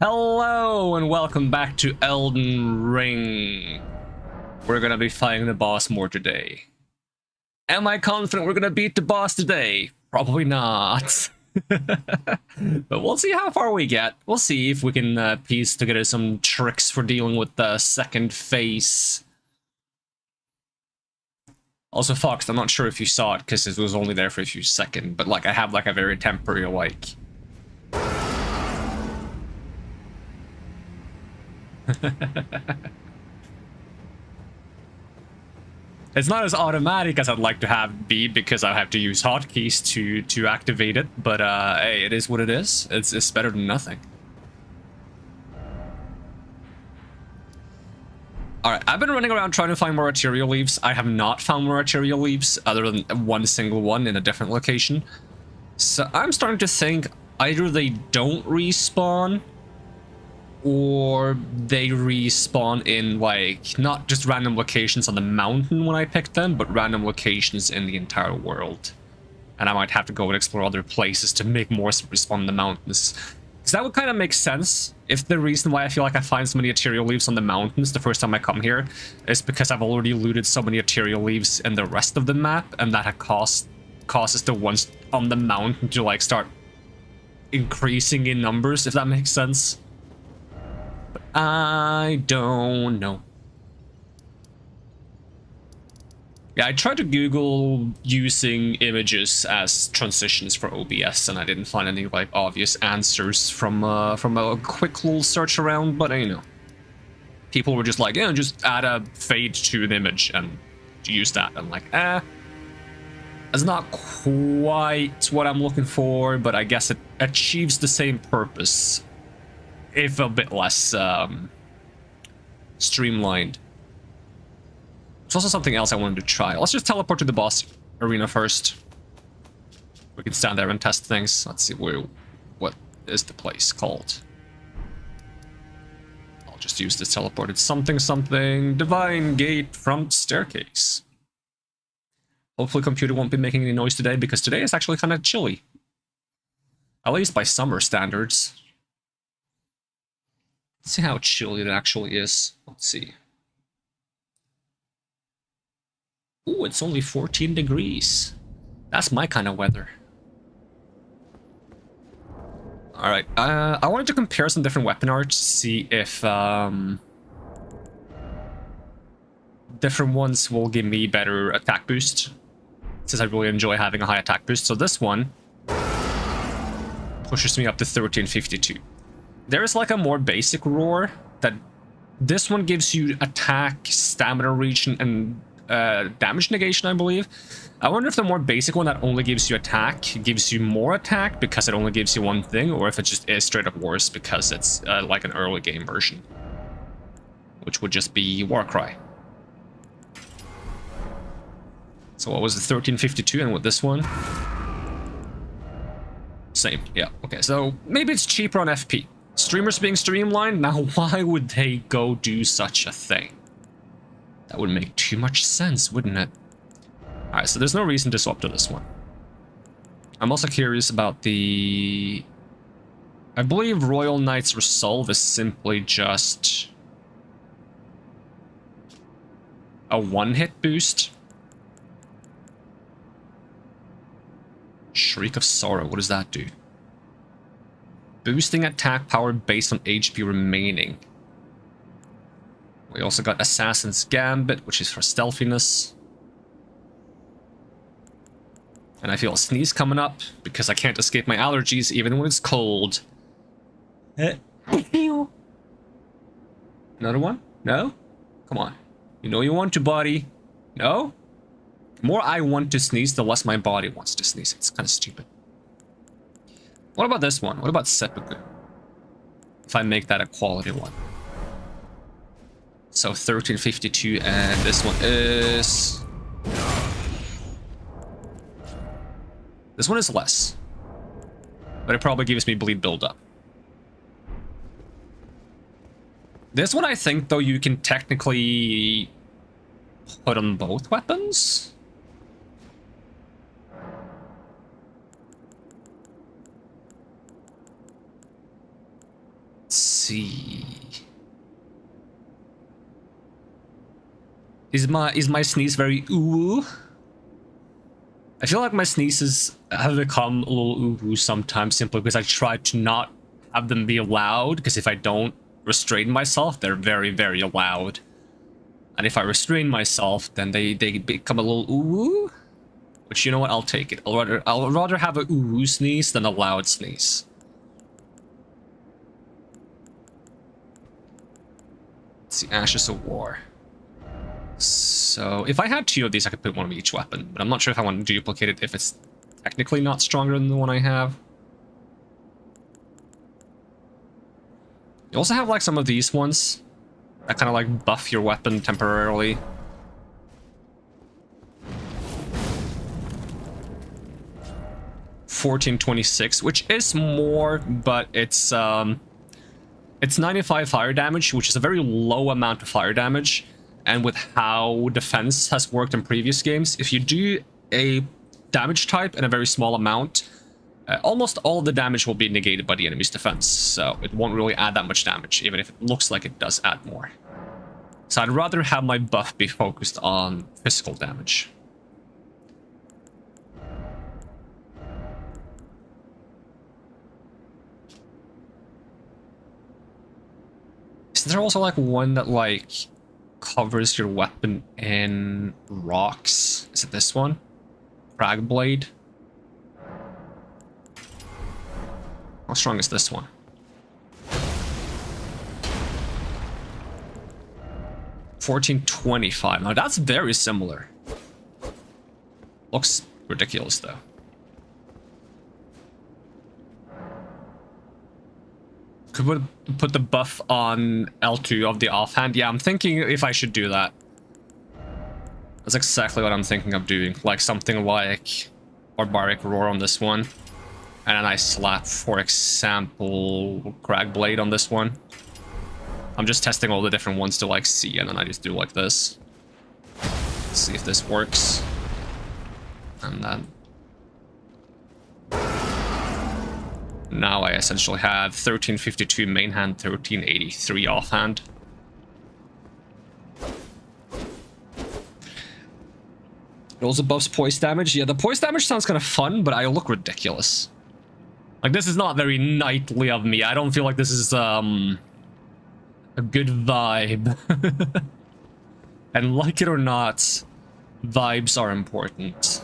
Hello and welcome back to Elden Ring. We're gonna be fighting the boss more today. Am I confident we're gonna beat the boss today? Probably not. But we'll see how far we get. We'll see if we can piece together some tricks for dealing with the second phase. Also, Fox, I'm not sure if you saw it because it was only there for a few seconds, but like I have like a very temporary like It's not as automatic as I'd like to have be because I have to use hotkeys to activate it, but hey, it is what it is. It's better than nothing. Alright, I've been running around trying to find more arterial leaves. I have not found more arterial leaves other than one single one in a different location. So I'm starting to think either they don't respawn or they respawn in, like, not just random locations on the mountain when I pick them, but random locations in the entire world. And I might have to go and explore other places to make more respawn in the mountains. Because that would kind of make sense if the reason why I feel like I find so many arterial leaves on the mountains the first time I come here is because I've already looted so many arterial leaves in the rest of the map, and that causes the ones on the mountain to, like, start increasing in numbers, if that makes sense. I don't know. Yeah, I tried to Google using images as transitions for OBS, and I didn't find any like obvious answers from a quick little search around. But you know, people were just like, yeah, just add a fade to an image and use that. I'm like, it's not quite what I'm looking for, but I guess it achieves the same purpose, if a bit less streamlined. There's also something else I wanted to try. Let's just teleport to the boss arena first. We can stand there and test things. Let's see what is the place called. I'll just use this teleport. It's something divine gate front staircase. Hopefully computer won't be making any noise today because today is actually kind of chilly. At least by summer standards. Let's see how chilly it actually is. Let's see. Ooh, it's only 14 degrees. That's my kind of weather. Alright, I wanted to compare some different weapon arts, see if different ones will give me better attack boost, since I really enjoy having a high attack boost. So this one pushes me up to 1352. There is like a more basic roar that this one gives you attack, stamina regen, and damage negation, I believe. I wonder if the more basic one that only gives you attack gives you more attack because it only gives you one thing, or if it just is straight up worse because it's like an early game version, which would just be Warcry. So what was it, 1352, and with this one? Same, yeah, okay, so maybe it's cheaper on FP. Streamers being streamlined, now why would they go do such a thing? That would make too much sense, wouldn't it? Alright, so there's no reason to swap to this one. I'm also curious about the... I believe Royal Knight's Resolve is simply just a one-hit boost. Shriek of Sorrow, what does that do? Boosting attack power based on HP remaining. We also got Assassin's Gambit, which is for stealthiness. And I feel a sneeze coming up because I can't escape my allergies even when it's cold. Another one? No? Come on. You know you want to, buddy. No? The more I want to sneeze, the less my body wants to sneeze. It's kind of stupid. What about this one? What about Seppuku? If I make that a quality one. So 1352, and this one is... This one is less. But it probably gives me bleed buildup. This one I think, though, you can technically put on both weapons. see. Is my sneeze very ooh? I feel like my sneezes have become a little ooh sometimes simply because I try to not have them be loud, because if I don't restrain myself, they're very, very loud. And if I restrain myself, then they become a little ooh. Which, you know what, I'll take it. I'll rather have a ooh sneeze than a loud sneeze. Let's see, Ashes of War. So, if I had 2 of these, I could put 1 of each weapon, but I'm not sure if I want to duplicate it if it's technically not stronger than the one I have. You also have, like, some of these ones that kind of, like, buff your weapon temporarily. $14.26, which is more, but it's 95 fire damage, which is a very low amount of fire damage. And with how defense has worked in previous games, if you do a damage type in a very small amount, almost all the damage will be negated by the enemy's defense. So it won't really add that much damage, even if it looks like it does add more. So I'd rather have my buff be focused on physical damage. Is there also like one that like covers your weapon in rocks? Is it this one? Frag Blade? How strong is this one? $14.25. Now that's very similar. Looks ridiculous though. Could put the buff on L2 of the offhand. Yeah, I'm thinking if I should do that. That's exactly what I'm thinking of doing. Like something like Barbaric Roar on this one. And then I slap, for example, Crag Blade on this one. I'm just testing all the different ones to like see, and then I just do like this. Let's see if this works. And then now I essentially have 1352 main hand, 1383 offhand. It also buffs poise damage. Yeah, the poise damage sounds kind of fun, but I look ridiculous. Like, this is not very knightly of me. I don't feel like this is, a good vibe. And like it or not, vibes are important.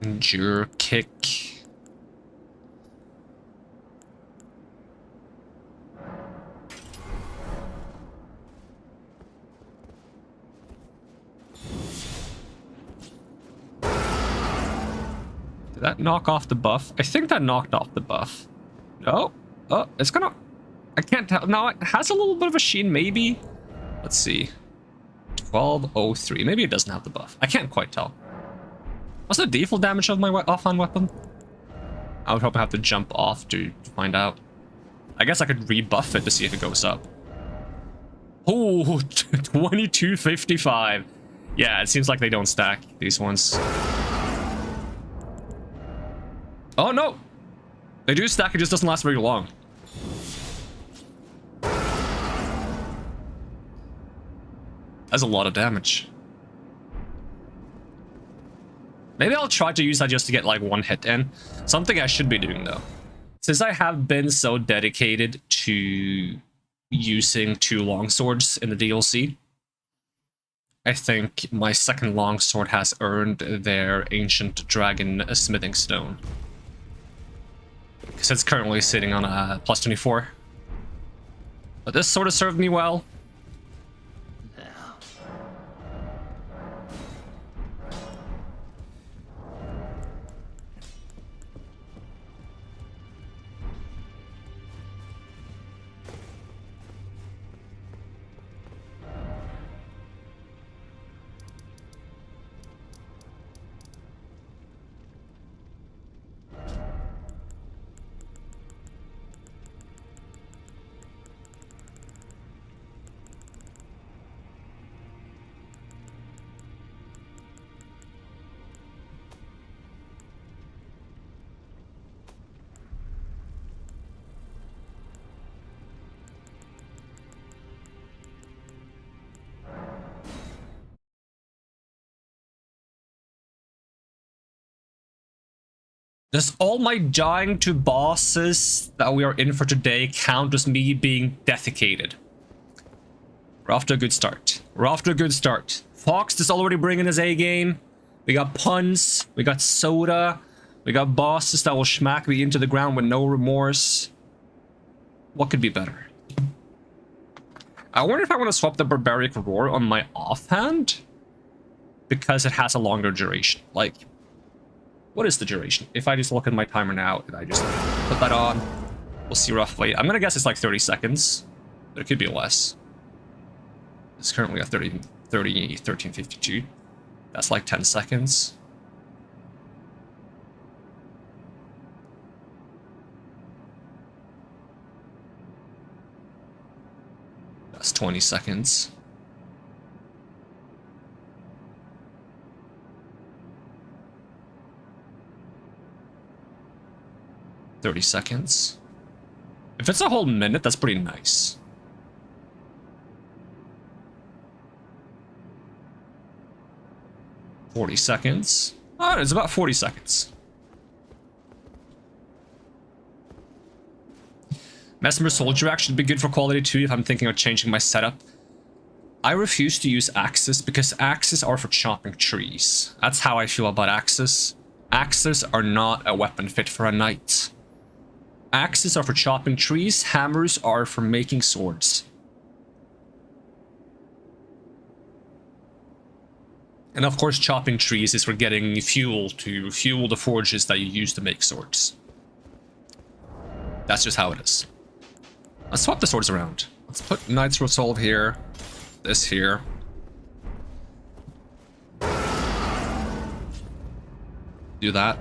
Endure kick. Did that knock off the buff? I think that knocked off the buff. No. Oh, it's gonna... I can't tell. No, it has a little bit of a sheen, maybe. Let's see. 1203. Maybe it doesn't have the buff. I can't quite tell. What's the default damage of my offhand weapon? I would probably have to jump off to find out. I guess I could rebuff it to see if it goes up. Oh, 2255. Yeah, it seems like they don't stack, these ones. Oh, no. They do stack, it just doesn't last very long. That's a lot of damage. Maybe I'll try to use that just to get like one hit in. Something I should be doing though. Since I have been so dedicated to using 2 longswords in the DLC, I think my second longsword has earned their ancient dragon smithing stone. Because it's currently sitting on a +24. But this sort of served me well. Does all my dying to bosses that we are in for today count as me being defecated? We're off to a good start. We're off to a good start. Fox is already bringing his A game. We got puns. We got soda. We got bosses that will smack me into the ground with no remorse. What could be better? I wonder if I want to swap the Barbaric Roar on my offhand, because it has a longer duration. Like, what is the duration? If I just look at my timer now, and I just put that on, we'll see roughly. I'm gonna guess it's like 30 seconds, but it could be less. It's currently at 13:52. That's like 10 seconds. That's 20 seconds. $30 seconds. If it's a whole minute, that's pretty nice. $40 seconds. Oh, it's about 40 seconds. Mesmer Soldier Axe should be good for quality too if I'm thinking of changing my setup. I refuse to use axes because axes are for chopping trees. That's how I feel about axes. Axes are not a weapon fit for a knight. Axes are for chopping trees, hammers are for making swords. And of course, chopping trees is for getting fuel to fuel the forges that you use to make swords. That's just how it is. Let's swap the swords around. Let's put Knight's Resolve here, this here. Do that.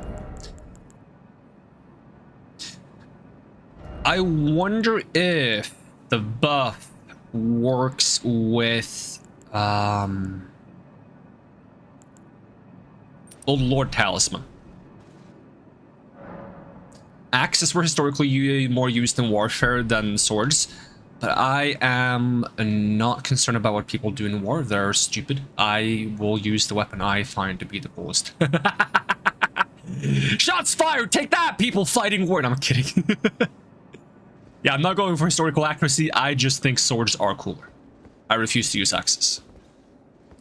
I wonder if the buff works with Old Lord Talisman. Axes were historically more used in warfare than swords, but I am not concerned about what people do in war. They're stupid. I will use the weapon I find to be the coolest. Shots fired! Take that, people fighting war! No, I'm kidding. Yeah, I'm not going for historical accuracy. I just think swords are cooler. I refuse to use axes.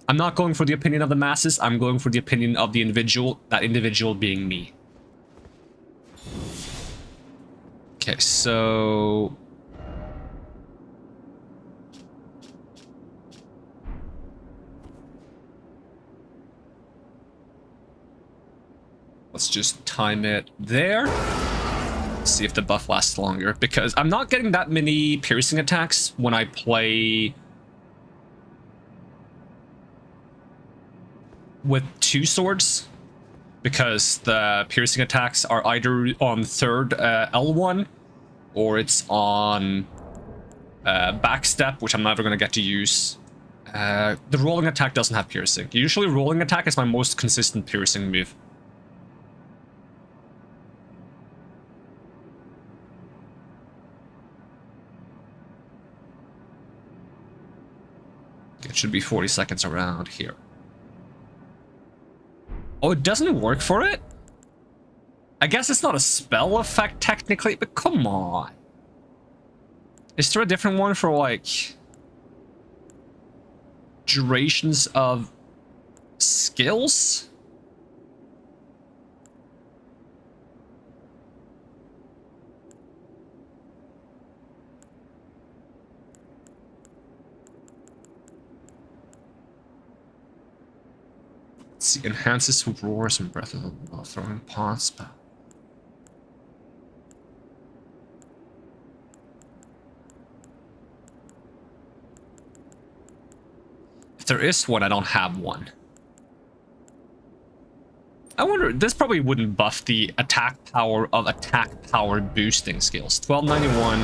I'm not going for the opinion of the masses. I'm going for the opinion of the individual, that individual being me. Okay, so... let's just time it there. See if the buff lasts longer, because I'm not getting that many piercing attacks when I play with two swords, because the piercing attacks are either on third L1 or it's on backstep, which I'm never going to get to use. The rolling attack doesn't have piercing. Usually rolling attack is my most consistent piercing move. It should be 40 seconds around here. Oh, it doesn't work for it? I guess it's not a spell effect technically, but come on. Is there a different one for, like, durations of skills? Let's see, enhances roars and breath of the while throwing pawns. If there is one, I don't have one. I wonder, this probably wouldn't buff the attack power of attack power boosting skills. 1291,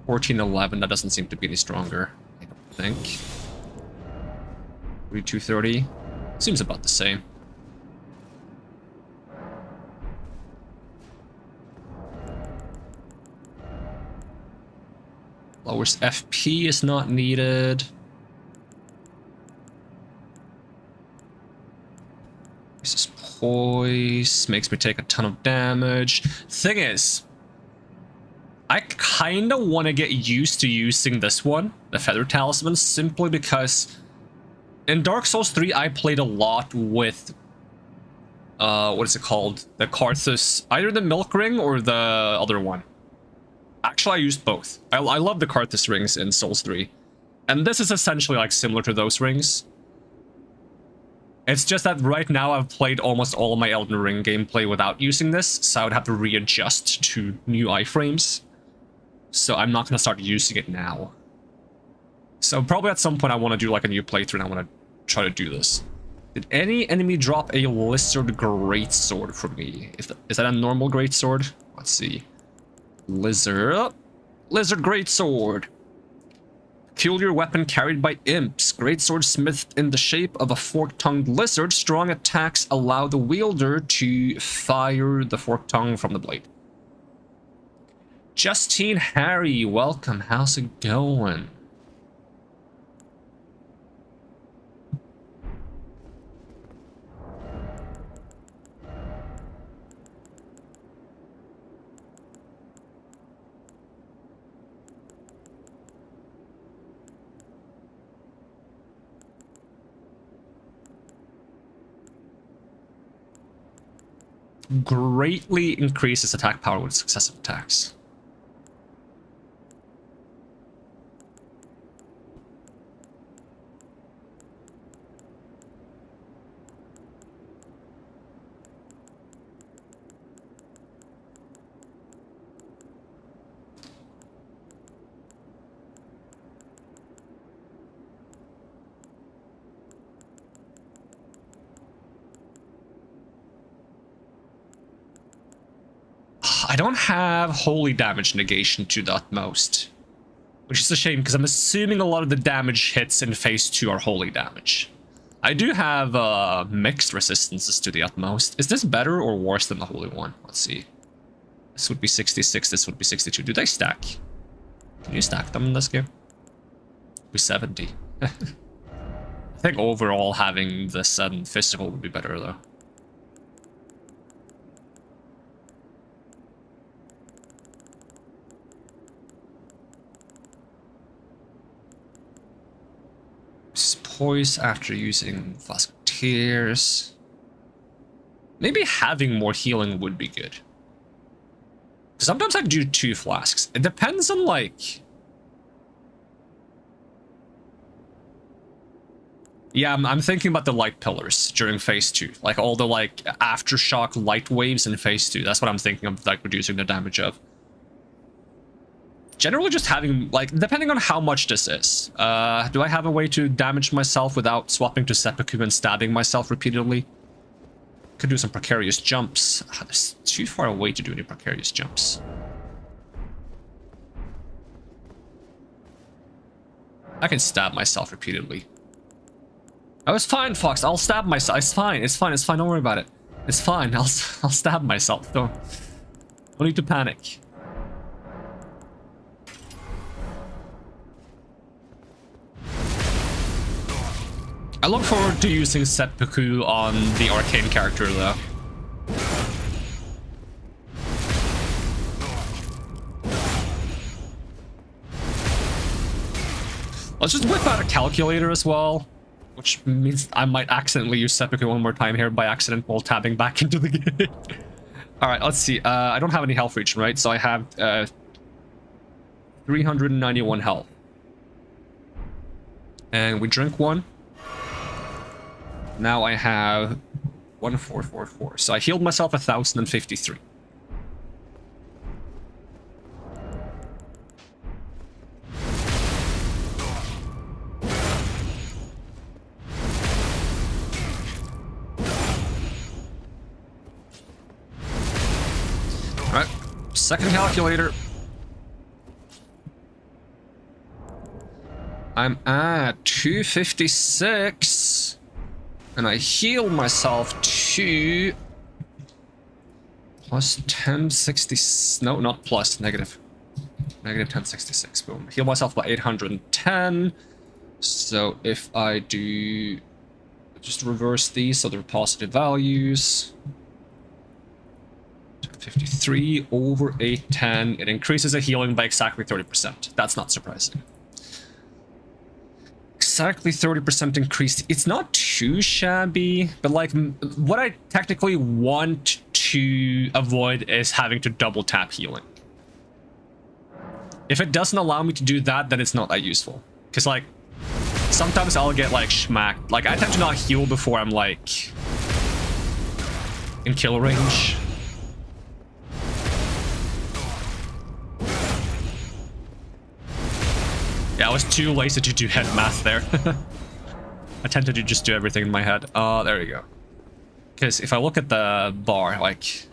1411, that doesn't seem to be any stronger, I don't think. 3230. Seems about the same. Lowers FP is not needed. This is Poise makes me take a ton of damage. Thing is, I kind of want to get used to using this one, the Feather Talisman, simply because in Dark Souls 3 I played a lot with what is it called? The Karthus, either the Milk Ring or the other one. Actually, I used both. I love the Karthus rings in Souls 3. And this is essentially like similar to those rings. It's just that right now I've played almost all my Elden Ring gameplay without using this, so I would have to readjust to new iframes. So I'm not going to start using it now. So probably at some point I want to do like a new playthrough and I want to try to do this. Did any enemy drop a Lizard Greatsword from me? Is that a normal Greatsword? Let's see. Lizard Greatsword. Peculiar weapon carried by imps. Greatsword smithed in the shape of a fork-tongued lizard. Strong attacks allow the wielder to fire the fork tongue from the blade. Justine Harry, welcome. How's it going? Greatly increases attack power with successive attacks. I don't have holy damage negation to the utmost, which is a shame because I'm assuming a lot of the damage hits in phase 2 are holy damage. I do have mixed resistances to the utmost. Is this better or worse than the holy one? Let's see. This would be 66, this would be 62. Do they stack? Can you stack them in this game? Be 70. I think overall having this physical would be better though. Poise after using Flask of Tears. Maybe having more healing would be good. Sometimes I do 2 flasks. It depends on like... Yeah, I'm thinking about the light pillars during phase 2. Like all the like aftershock light waves in phase 2. That's what I'm thinking of, like reducing the damage of. Generally just having, like, depending on how much this is. Do I have a way to damage myself without swapping to seppuku and stabbing myself repeatedly? Could do some precarious jumps. It's too far away to do any precarious jumps. I can stab myself repeatedly. Oh, it's fine, Fox. I'll stab myself. It's fine. It's fine. It's fine. Don't worry about it. It's fine. I'll stab myself. Don't need to panic. I look forward to using seppuku on the arcane character, though. Let's just whip out a calculator as well, which means I might accidentally use seppuku one more time here by accident while tabbing back into the game. Alright, let's see. I don't have any health reach, right? So I have 391 health. And we drink one. Now I have 1444. So I healed myself 1053. Alright, second calculator. I'm at 256. And I heal myself to plus 1060. No, not plus, negative. Negative 1066. Boom. Heal myself by 810. So if I do just reverse these so they're positive values. 53 over 810. It increases the healing by exactly 30%. That's not surprising. Exactly 30% increased. It's not too shabby, but like what I technically want to avoid is having to double tap healing. If it doesn't allow me to do that, then it's not that useful. Because like sometimes I'll get like schmacked. Like I tend to not heal before I'm like in kill range. Yeah, I was too lazy to do head math there. I tend to just do everything in my head. There we go. Because if I look at the bar, like...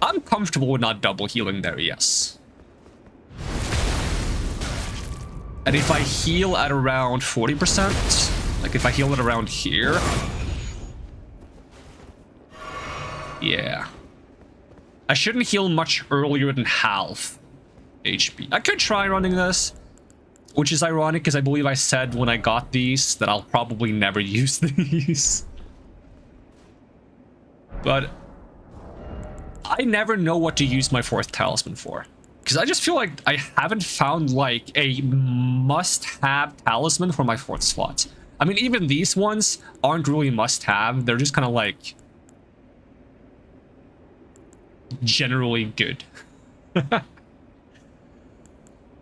I'm comfortable with not double healing there, yes. And if I heal at around 40%, like if I heal at around here... Yeah. I shouldn't heal much earlier than half HP. I could try running this. Which is ironic because I believe I said when I got these that I'll probably never use these. But I never know what to use my 4th talisman for. Because I just feel like I haven't found like a must-have talisman for my 4th slot. I mean, even these ones aren't really must-have. They're just kind of like generally good.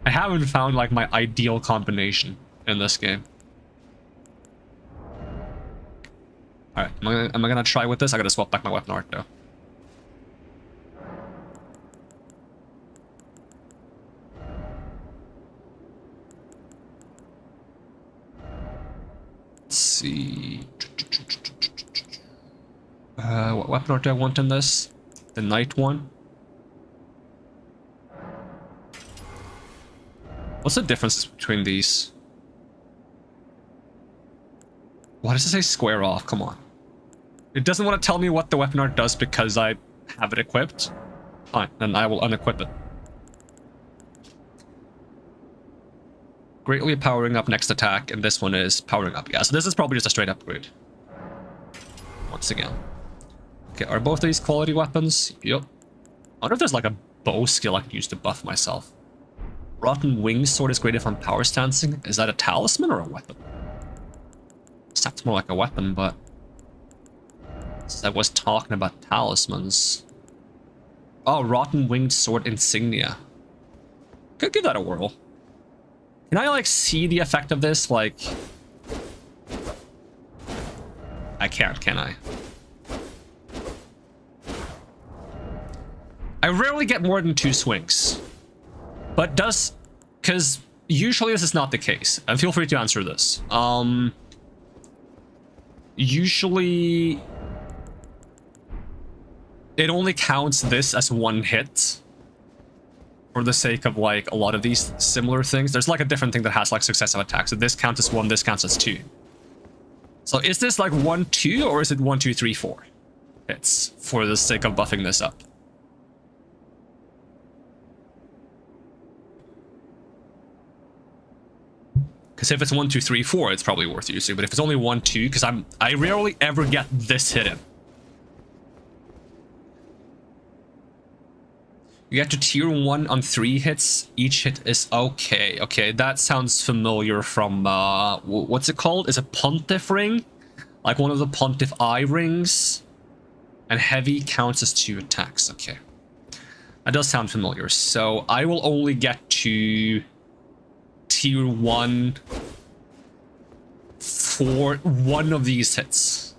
I haven't found like my ideal combination in this game. Alright, am I gonna try with this? I gotta swap back my weapon art though. Let's see. What weapon art do I want in this? The knight one? What's the differences between these? Why does it say square off? Come on. It doesn't want to tell me what the weapon art does because I have it equipped. Fine, then I will unequip it. Greatly powering up next attack, and this one is powering up. Yeah, so this is probably just a straight upgrade. Once again. Okay, are both of these quality weapons? Yep. I wonder if there's like a bow skill I could use to buff myself. Rotten Wings Sword is great if I'm power stancing. Is that a talisman or a weapon? Sounds more like a weapon, but... Since I was talking about talismans... Oh, Rotten Winged Sword Insignia. Could give that a whirl. Can I, like, see the effect of this? Like... I can't, can I? I rarely get more than 2 swings. But does... Because usually this is not the case. And feel free to answer this. Usually... It only counts this as 1 hit. For the sake of, like, a lot of these similar things. There's, like, a different thing that has, like, successive attacks. So this counts as 1, this counts as 2. So is this, like, 1, 2, or is it 1, 2, 3, 4 hits? For the sake of buffing this up. Because if it's 1, 2, 3, 4, it's probably worth using. But if it's only 1, 2, because I rarely ever get this hit in. You get to tier 1 on 3 hits. Each hit is okay. Okay, that sounds familiar from what's it called? Is it Pontiff Ring? Like one of the Pontiff Eye rings. And heavy counts as 2 attacks. Okay. That does sound familiar. So I will only get to tier 1 for 1 of these hits.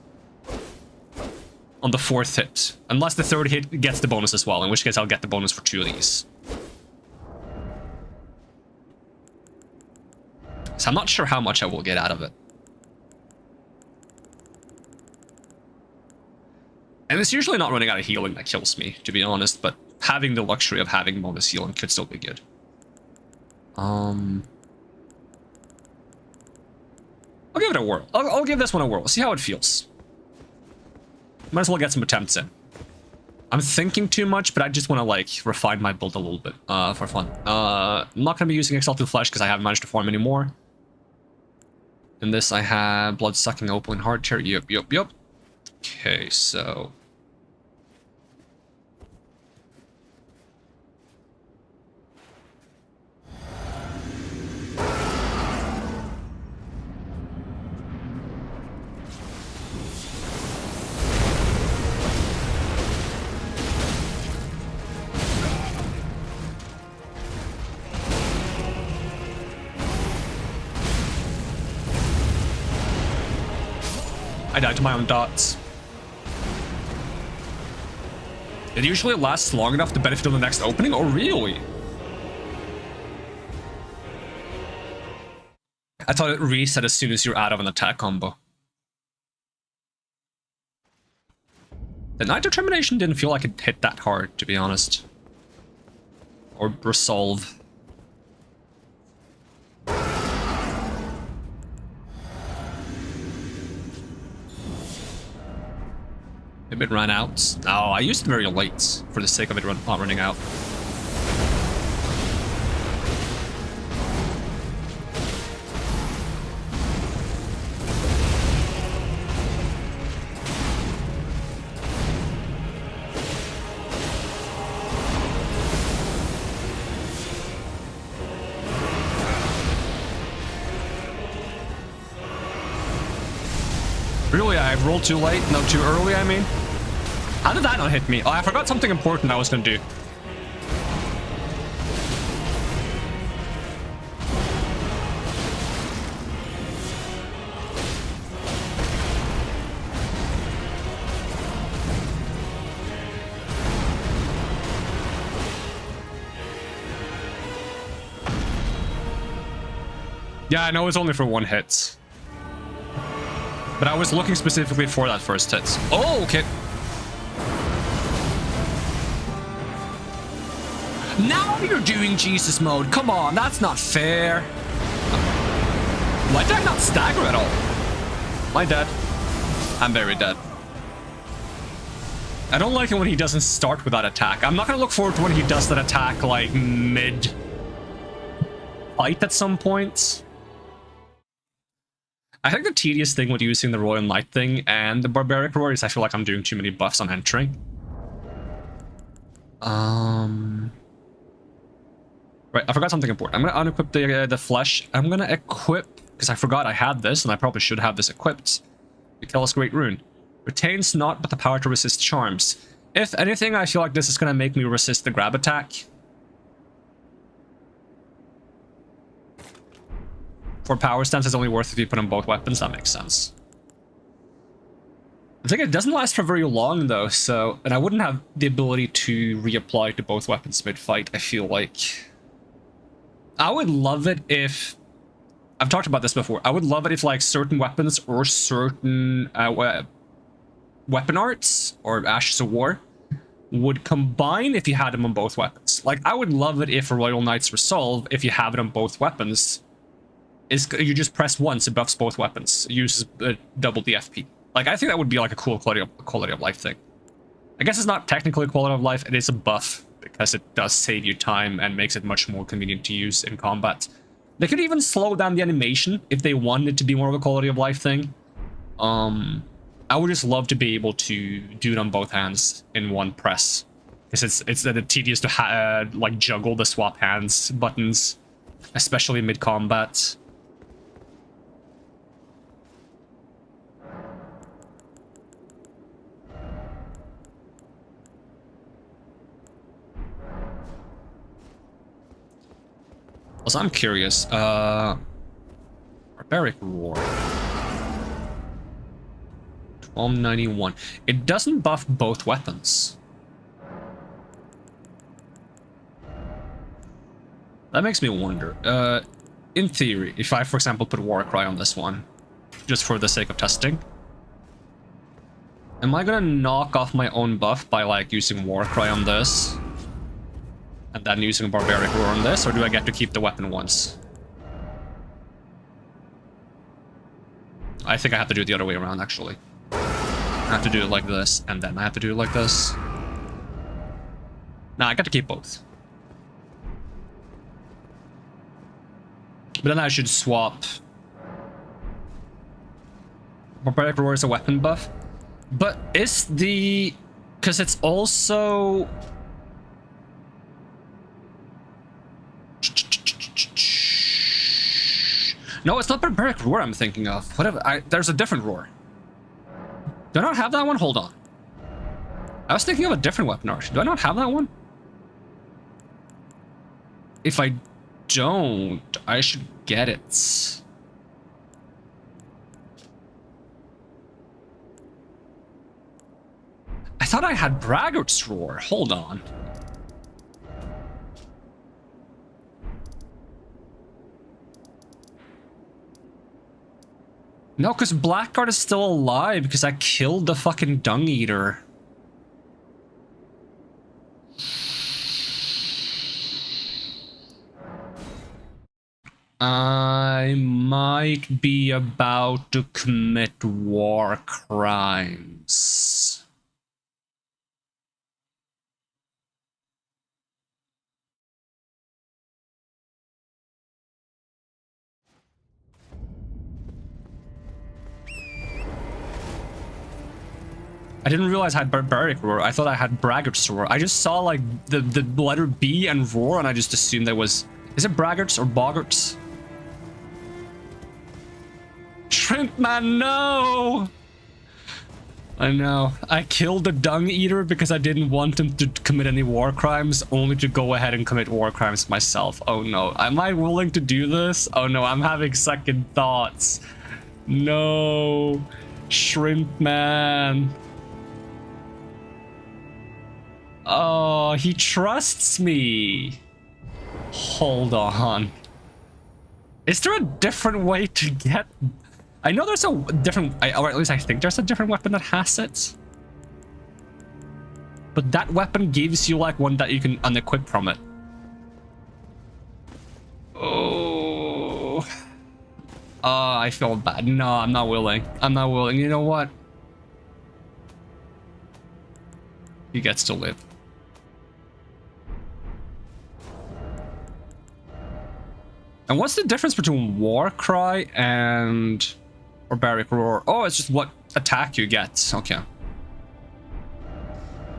On the 4th hit. Unless the 3rd hit gets the bonus as well, in which case I'll get the bonus for 2 of these. So I'm not sure how much I will get out of it. And it's usually not running out of healing that kills me, to be honest, but having the luxury of having bonus healing could still be good. I'll give it a whirl. I'll give this one a whirl. See how it feels. Might as well get some attempts in. I'm thinking too much, but I just want to, like, refine my build a little bit for fun. I'm not going to be using Exalted Flesh because I haven't managed to farm anymore. In this I have blood-sucking open heart tear. Yup. Okay, so... I died to my own dots. It usually lasts long enough to benefit on the next opening? Oh, really? I thought it reset as soon as you're out of an attack combo. The Night Determination didn't feel like it hit that hard, to be honest. Or resolve. Maybe it ran out. No, I used it very late for the sake of it not running out. Really, I rolled too late? No, too early, I mean? How did that not hit me? Oh, I forgot something important I was gonna do. Yeah, I know it's only for one hit. But I was looking specifically for that first hit. Oh, okay. Now you're doing Jesus mode. Come on, that's not fair. Why did I not stagger at all? Am I dead? I'm very dead. I don't like it when he doesn't start with that attack. I'm not gonna look forward to when he does that attack like mid-fight at some point. I think the tedious thing with using the Royal Knight thing and the Barbaric Roar is I feel like I'm doing too many buffs on entering. Right, I forgot something important. I'm gonna unequip the flesh. I'm gonna equip, because I forgot I had this, and I probably should have this equipped. Mikel's Great Rune. Retains not but the power to resist charms. If anything, I feel like this is gonna make me resist the grab attack. For power stance, it's only worth if you put on both weapons. That makes sense. I think it doesn't last for very long, though, so... And I wouldn't have the ability to reapply to both weapons mid-fight, I feel like. I would love it if... I've talked about this before. I would love it if, like, certain weapons or certain weapon arts, or Ashes of War, would combine if you had them on both weapons. Like, I would love it if a Royal Knight's Resolve, if you have it on both weapons... you just press once, it buffs both weapons. It uses double DFP. Like, I think that would be like a cool quality of life thing. I guess it's not technically a quality of life, it is a buff, because it does save you time and makes it much more convenient to use in combat. They could even slow down the animation if they wanted it to be more of a quality of life thing. I would just love to be able to do it on both hands in one press. Because it's tedious to like juggle the swap hands buttons, especially mid-combat. Also, I'm curious, Barbaric Roar. 1291. It doesn't buff both weapons. That makes me wonder. In theory, if I, for example, put Warcry on this one, just for the sake of testing, am I gonna knock off my own buff by, like, using Warcry on this? And then using a Barbaric Roar on this, or do I get to keep the weapon once? I think I have to do it the other way around, actually. I have to do it like this, and then I have to do it like this. Nah, I got to keep both. But then I should swap Barbaric Roar is a weapon buff. But is the... Because it's also... No, it's not Barbaric Roar I'm thinking of. Whatever. There's a different Roar. Do I not have that one? Hold on. I was thinking of a different weapon actually. Do I not have that one? If I don't, I should get it. I thought I had Braggart's Roar. Hold on. No, because Blackguard is still alive because I killed the fucking Dung Eater. I might be about to commit war crimes. I didn't realize I had Barbaric Roar. I thought I had Braggart's Roar. I just saw like the letter B and Roar and I just assumed that was... Is it Braggart's or Boggart's? Shrimp Man, no! I know. I killed the Dung Eater because I didn't want him to commit any war crimes, only to go ahead and commit war crimes myself. Oh no. Am I willing to do this? Oh no, I'm having second thoughts. No. Shrimp Man. Oh, he trusts me. Hold on. Is there a different way to get... I know there's a different... or at least I think there's a different weapon that has it. But that weapon gives you like one that you can unequip from it. Oh... I feel bad. No, I'm not willing. I'm not willing. You know what? He gets to live. And what's the difference between War Cry and Barbaric Roar? Oh, it's just what attack you get. Okay.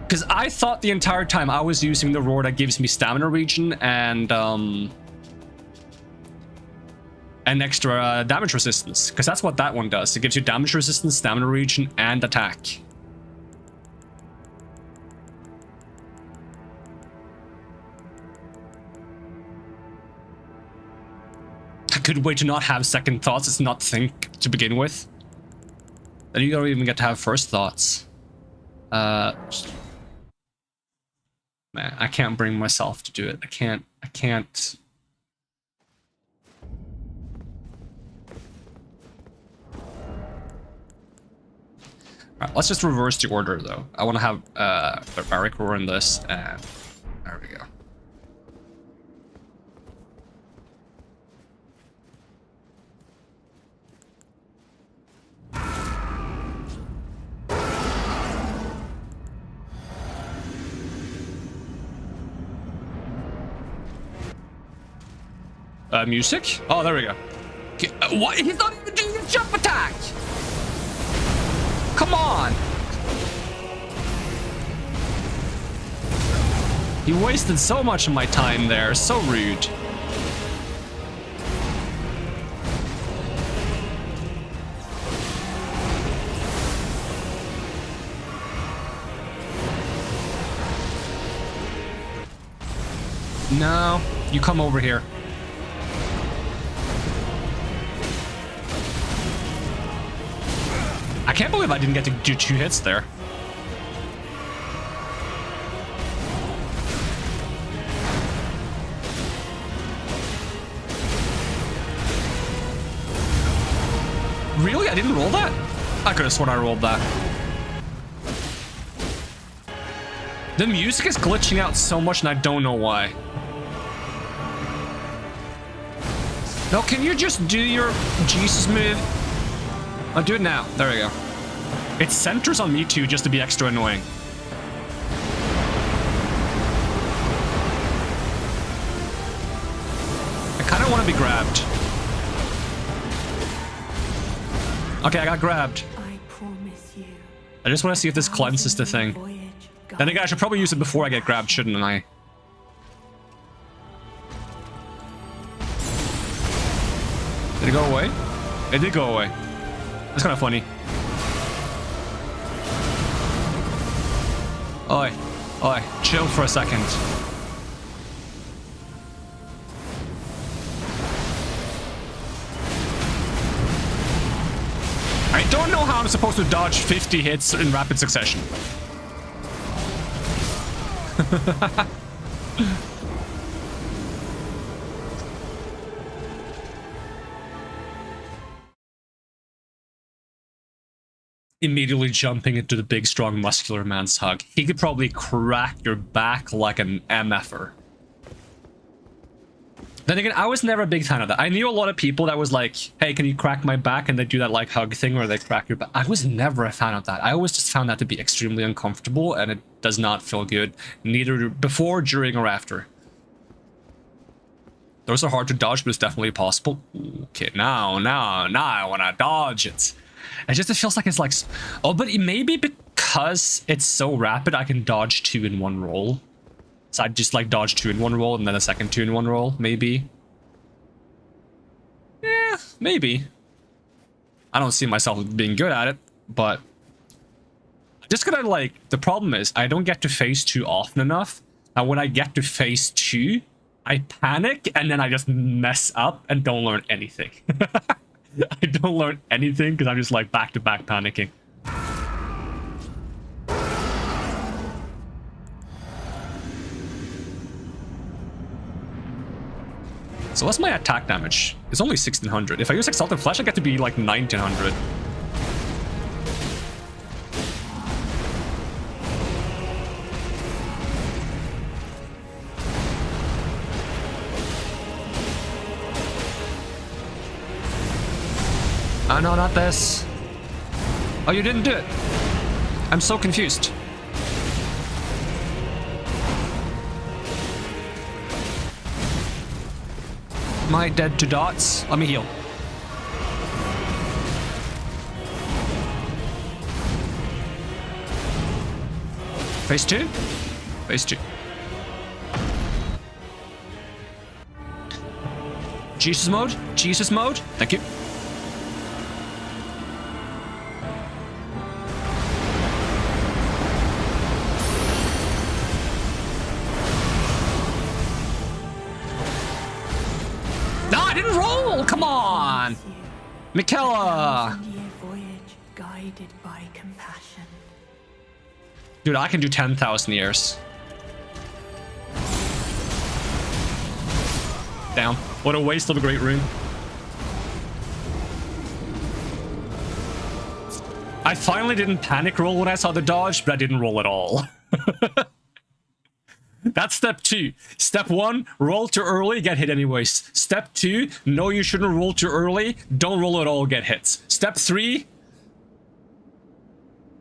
Because I thought the entire time I was using the Roar that gives me stamina regen and extra damage resistance. Because that's what that one does. It gives you damage resistance, stamina regen, and attack. A good way to not have second thoughts is not think to begin with. Then you don't even get to have first thoughts. Man, I can't bring myself to do it. I can't. Alright, let's just reverse the order though. I want to have Barbaric Roar in this, and there we go. Music? Oh, there we go. Okay, what? He's not even doing a jump attack! Come on! He wasted so much of my time there. So rude. No, you come over here. I can't believe I didn't get to do 2 hits there. Really? I didn't roll that? I could have sworn I rolled that. The music is glitching out so much and I don't know why. No, can you just do your Jesus move? I'll do it now. There we go. It centers on me too, just to be extra annoying. I kind of want to be grabbed. Okay, I got grabbed. I just want to see if this cleanses the thing. Then again, I should probably use it before I get grabbed, shouldn't I? Did it go away? It did go away. That's kind of funny. Oi. Oi. Chill for a second. I don't know how I'm supposed to dodge 50 hits in rapid succession. Immediately jumping into the big, strong, muscular man's hug. He could probably crack your back like an MFer. Then again, I was never a big fan of that. I knew a lot of people that was like, hey, can you crack my back? And they do that like hug thing where they crack your back. I was never a fan of that. I always just found that to be extremely uncomfortable and it does not feel good, neither before, during, or after. Those are hard to dodge, but it's definitely possible. Okay, now I want to dodge it. It feels like it's like... Oh, but maybe because it's so rapid, I can dodge 2 in one roll. So I'd just like dodge 2 in one roll and then a second 2 in one roll, maybe. Yeah, maybe. I don't see myself being good at it, but... Just gonna like... The problem is, I don't get to phase 2 often enough. And when I get to phase 2, I panic and then I just mess up and don't learn anything. I don't learn anything because I'm just like back-to-back panicking. So what's my attack damage? It's only 1600. If I use Exalted Flesh, I get to be like 1900. Oh no, not this. Oh, you didn't do it. I'm so confused. Am I dead to dots? Let me heal. Phase 2? Phase 2. Jesus mode? Jesus mode? Thank you. Come on! Michaela! Dude, I can do 10,000 years. Damn. What a waste of a great rune. I finally didn't panic roll when I saw the dodge, but I didn't roll at all. That's step 2. Step 1, roll too early, get hit anyways. Step 2, no, you shouldn't roll too early, don't roll at all, get hits. Step 3,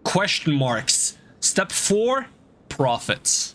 question marks. Step 4, profits.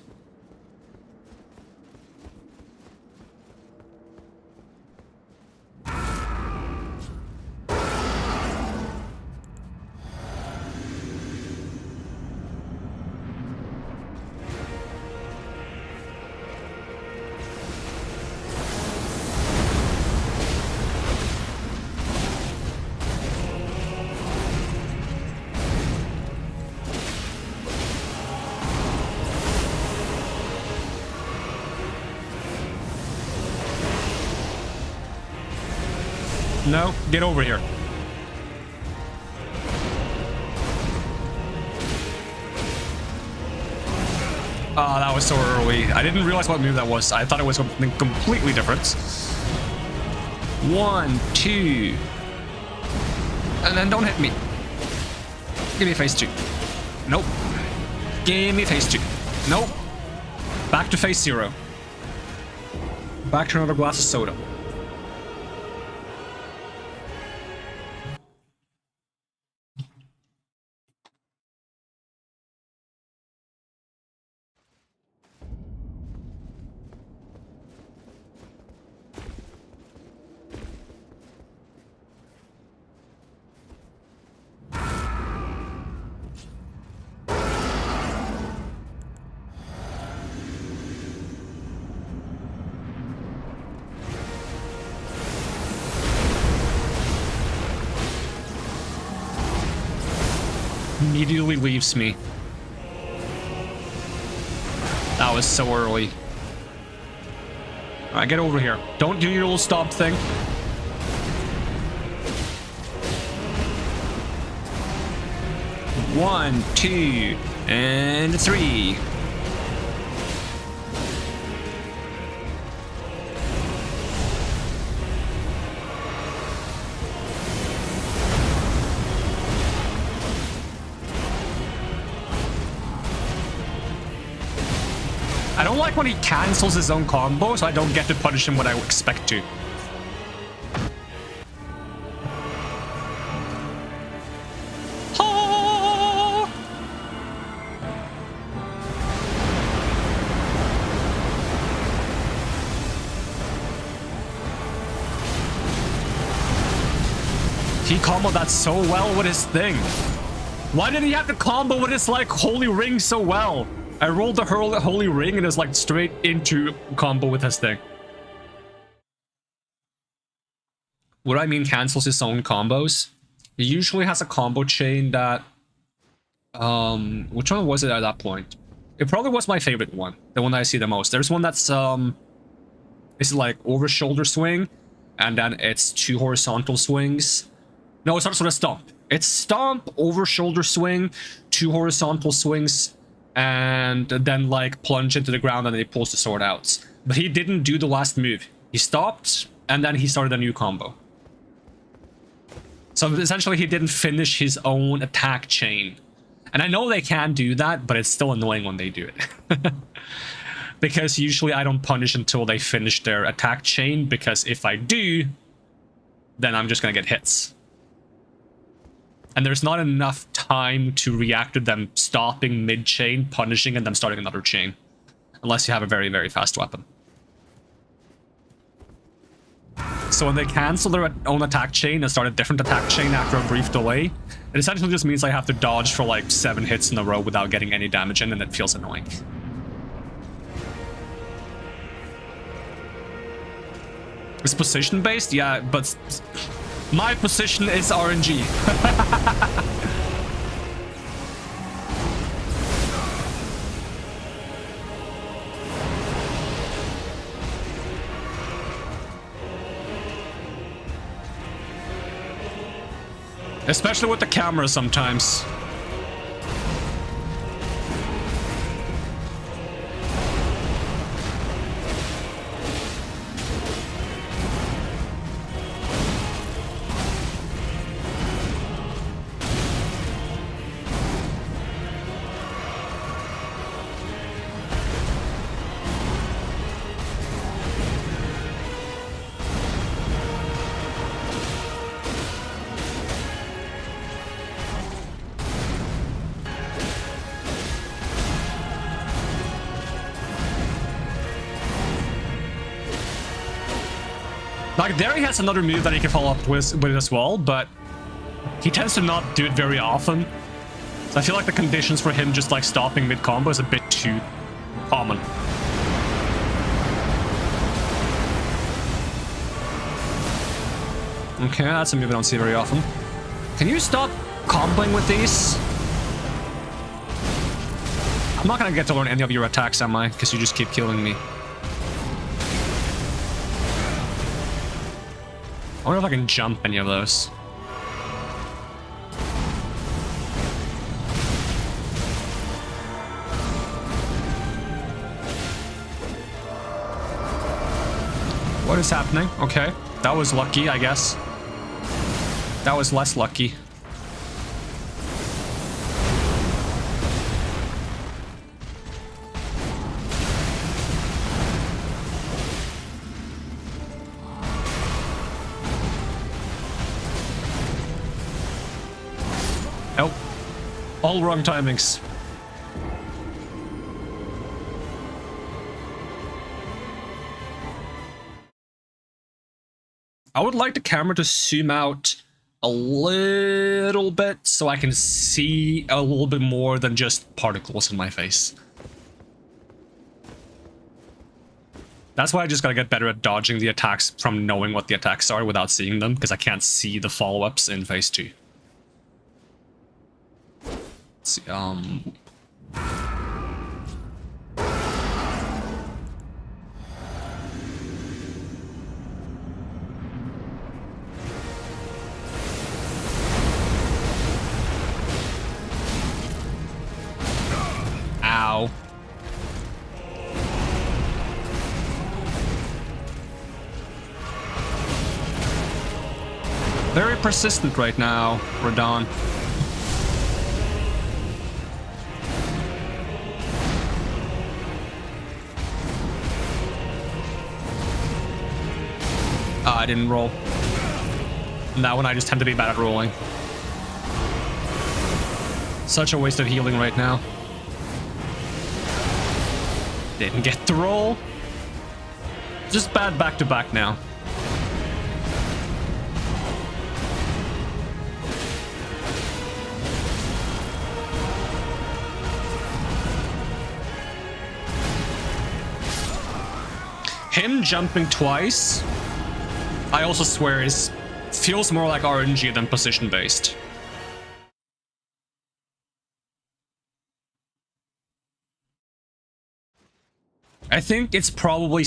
No, get over here. Oh, that was so early. I didn't realize what move that was. I thought it was something completely different. 1, 2. And then don't hit me. Give me phase 2. Nope. Give me phase 2. Nope. Back to phase 0. Back to another glass of soda. Immediately leaves me. That was so early. Alright, get over here. Don't do your little stop thing. One, two, and three. I don't like when he cancels his own combo, so I don't get to punish him when I expect to. He comboed that so well with his thing. Why did he have to combo with his, like, holy ring so well? I rolled the holy ring and it's like straight into combo with his thing. What I mean cancels his own combos? He usually has a combo chain that... which one was it at that point? It probably was my favorite one. The one that I see the most. There's one that's, it's like over shoulder swing. And then it's 2 horizontal swings. No, it's not sort of stomp. It's stomp, over shoulder swing, 2 horizontal swings, and then like plunge into the ground and then he pulls the sword out. But he didn't do the last move. He stopped and then he started a new combo. So essentially he didn't finish his own attack chain. And I know they can do that, but it's still annoying when they do it. Because usually I don't punish until they finish their attack chain, because if I do, then I'm just gonna get hits. And there's not enough time to react to them stopping mid-chain, punishing, and then starting another chain. Unless you have a very, very fast weapon. So when they cancel their own attack chain and start a different attack chain after a brief delay, it essentially just means I have to dodge for like 7 hits in a row without getting any damage in, and it feels annoying. It's position-based? Yeah, but... my position is RNG. Especially with the camera sometimes. Like, there he has another move that he can follow up with as well, but he tends to not do it very often. So I feel like the conditions for him just like stopping mid-combo is a bit too common. Okay, that's a move I don't see very often. Can you stop comboing with these? I'm not gonna get to learn any of your attacks, am I? Because you just keep killing me. I wonder if I can jump any of those. What is happening? Okay. That was lucky, I guess. That was less lucky. Oh. All wrong timings. I would like the camera to zoom out a little bit so I can see a little bit more than just particles in my face. That's why I just gotta get better at dodging the attacks from knowing what the attacks are without seeing them, because I can't see the follow-ups in phase 2. Let's see, ow. Very persistent right now, Radon. I didn't roll. And that one I just tend to be bad at rolling. Such a waste of healing right now. Didn't get to roll. Just bad back-to-back now. Him jumping twice, I also swear, feels more like RNG than position-based. I think it's probably,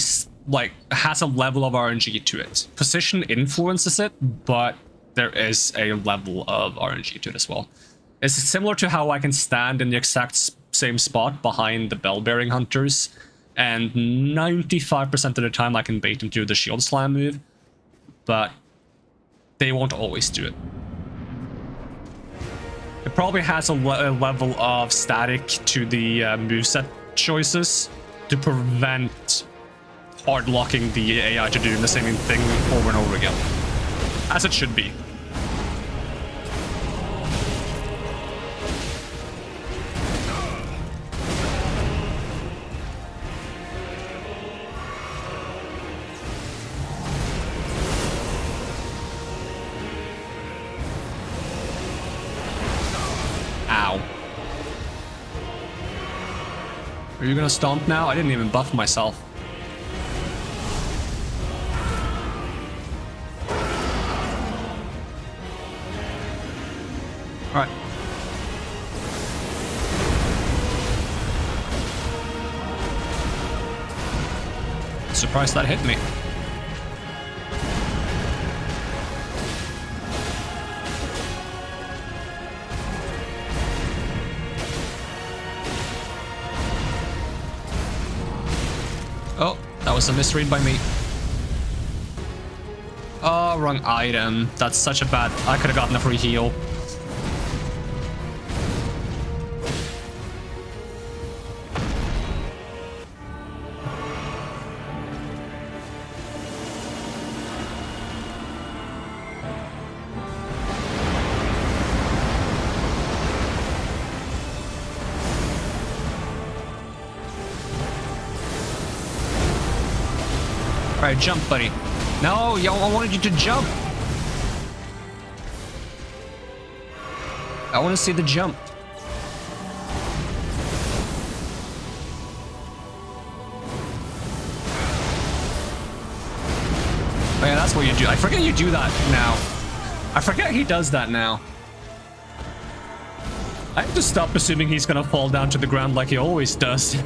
like, has a level of RNG to it. Position influences it, but there is a level of RNG to it as well. It's similar to how I can stand in the exact same spot behind the bell-bearing hunters, and 95% of the time I can bait them to the shield slam move, but they won't always do it. It probably has a level of static to the moveset choices to prevent hard locking the AI to doing the same thing over and over again, as it should be. Are you gonna stomp now? I didn't even buff myself. Alright. Surprised that hit me. Oh, that was a misread by me. Oh, wrong item. That's such a bad... I could have gotten a free heal. Alright, jump, buddy. No, yo, I wanted you to jump. I want to see the jump. Oh yeah, that's what you do. I forget you do that now. I forget he does that now. I have to stop assuming he's gonna fall down to the ground like he always does.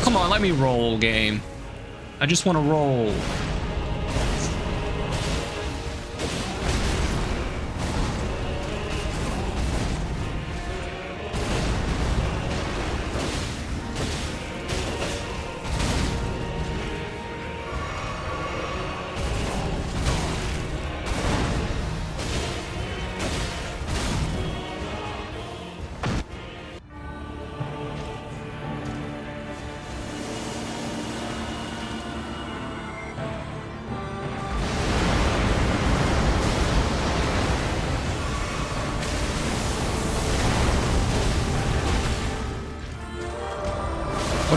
Come on, let me roll, game. I just want to roll.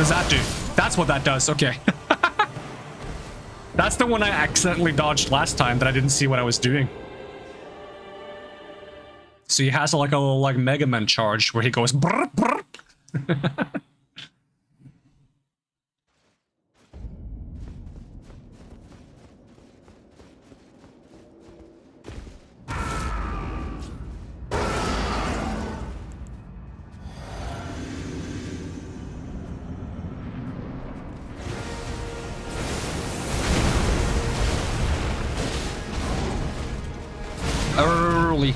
does that do? That's what that does. Okay. That's the one I accidentally dodged last time that I didn't see what I was doing. So he has like a little like Mega Man charge where he goes brr, brr. Early.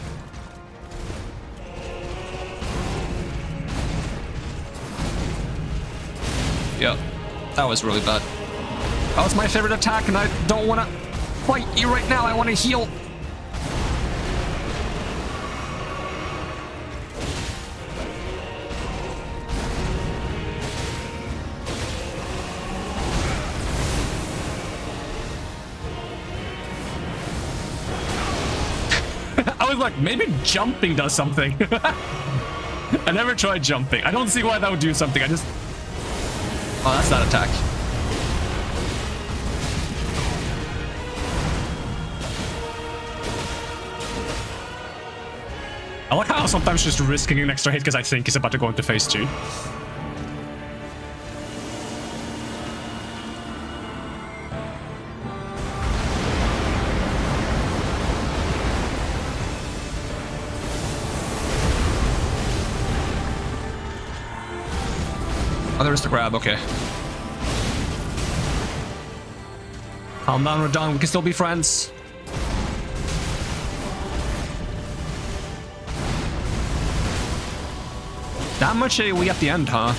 Yep, that was really bad. That was my favorite attack, and I don't want to fight you right now. I want to heal. I was like, maybe jumping does something. I never tried jumping. I don't see why that would do something. I just... Oh, that's that attack. I like how sometimes just risking an extra hit because I think he's about to go into phase 2. Oh, there's the grab, okay. Calm down, we're done. We can still be friends. That much AoE at the end, huh?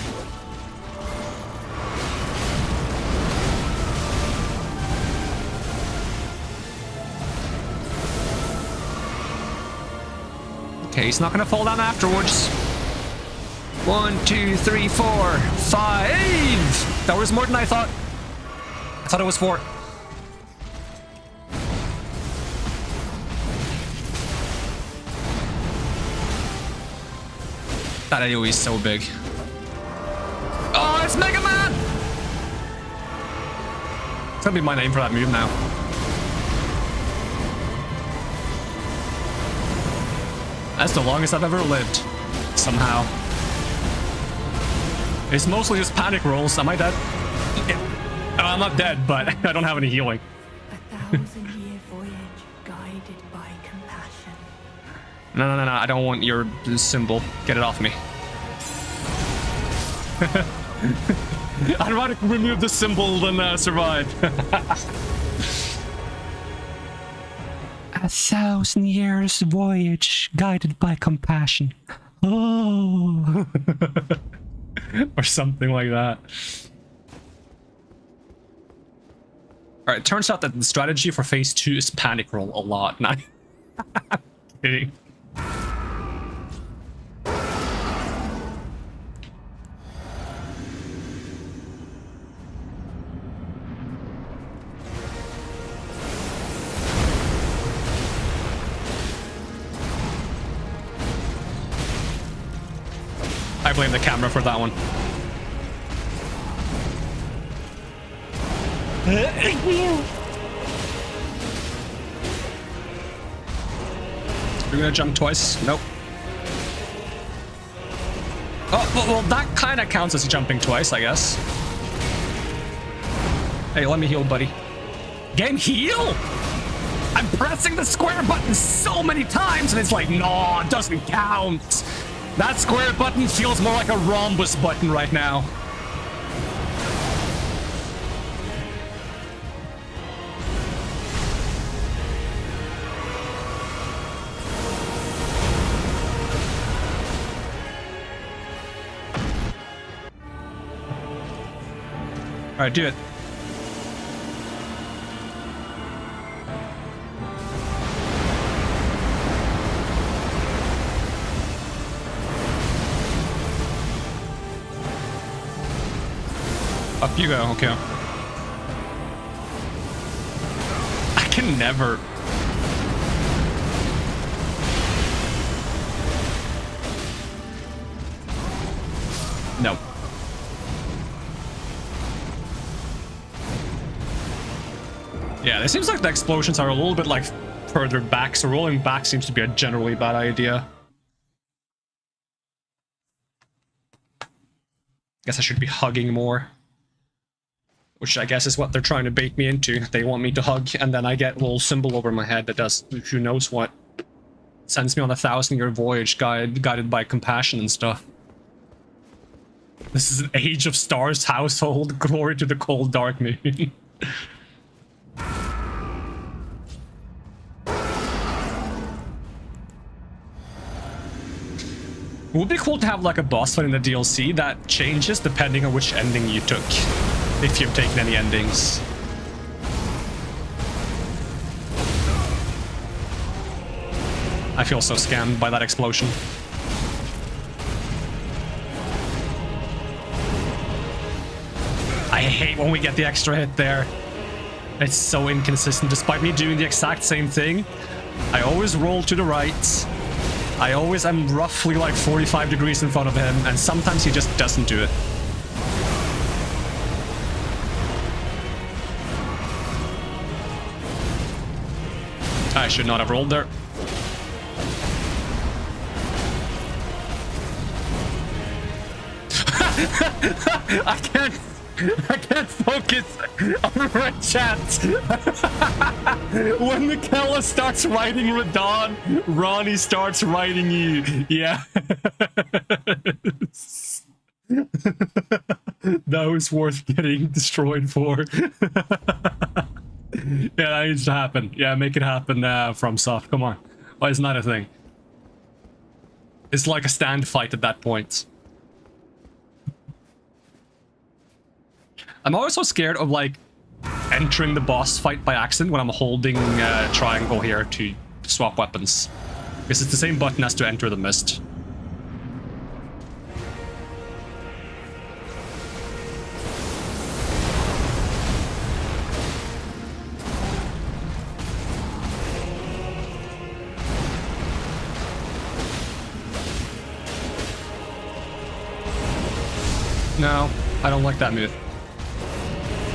Okay, he's not gonna fall down afterwards. 1, 2, 3, 4, 5. That was more than I thought. I thought it was 4. That AoE is so big. Oh, it's Mega Man! It's gonna be my name for that move now. That's the longest I've ever lived. Somehow. It's mostly just panic rolls. Am I dead? Yeah. I'm not dead, but I don't have any healing. 1,000-year voyage guided by compassion. No, I don't want your symbol. Get it off me. I'd rather remove the symbol than survive. 1,000 years voyage guided by compassion. Oh. Or something like that. Alright, it turns out that the strategy for phase 2 is panic roll a lot. Not kidding. I blame the camera for that one. You're gonna jump twice? Nope. Oh, well, that kind of counts as jumping twice, I guess. Hey, let me heal, buddy. Game heal? I'm pressing the square button so many times, and it's like, no, it doesn't count. That square button feels more like a rhombus button right now. All right, do it. Up you go, okay. I can never. No. Yeah, it seems like the explosions are a little bit like further back, so rolling back seems to be a generally bad idea. Guess I should be hugging more. Which I guess is what they're trying to bait me into. They want me to hug, and then I get a little symbol over my head that does who knows what. Sends me on a 1,000-year voyage guided by compassion and stuff. This is an Age of Stars household. Glory to the cold, dark moon. It would be cool to have like a boss fight in the DLC that changes depending on which ending you took. If you've taken any endings. I feel so scammed by that explosion. I hate when we get the extra hit there. It's so inconsistent. Despite me doing the exact same thing, I always roll to the right. I always am roughly like 45 degrees in front of him, and sometimes he just doesn't do it. I should not have rolled there. I can't focus on red chat. When Michaela starts writing Radon, Ronnie starts writing you. Yeah. That was worth getting destroyed for. Yeah, that needs to happen. Yeah, make it happen, FromSoft. Come on. Why isn't that a thing? It's like a stand fight at that point. I'm always so scared of, like, entering the boss fight by accident when I'm holding triangle here to swap weapons. Because it's the same button as to enter the mist. No, I don't like that move.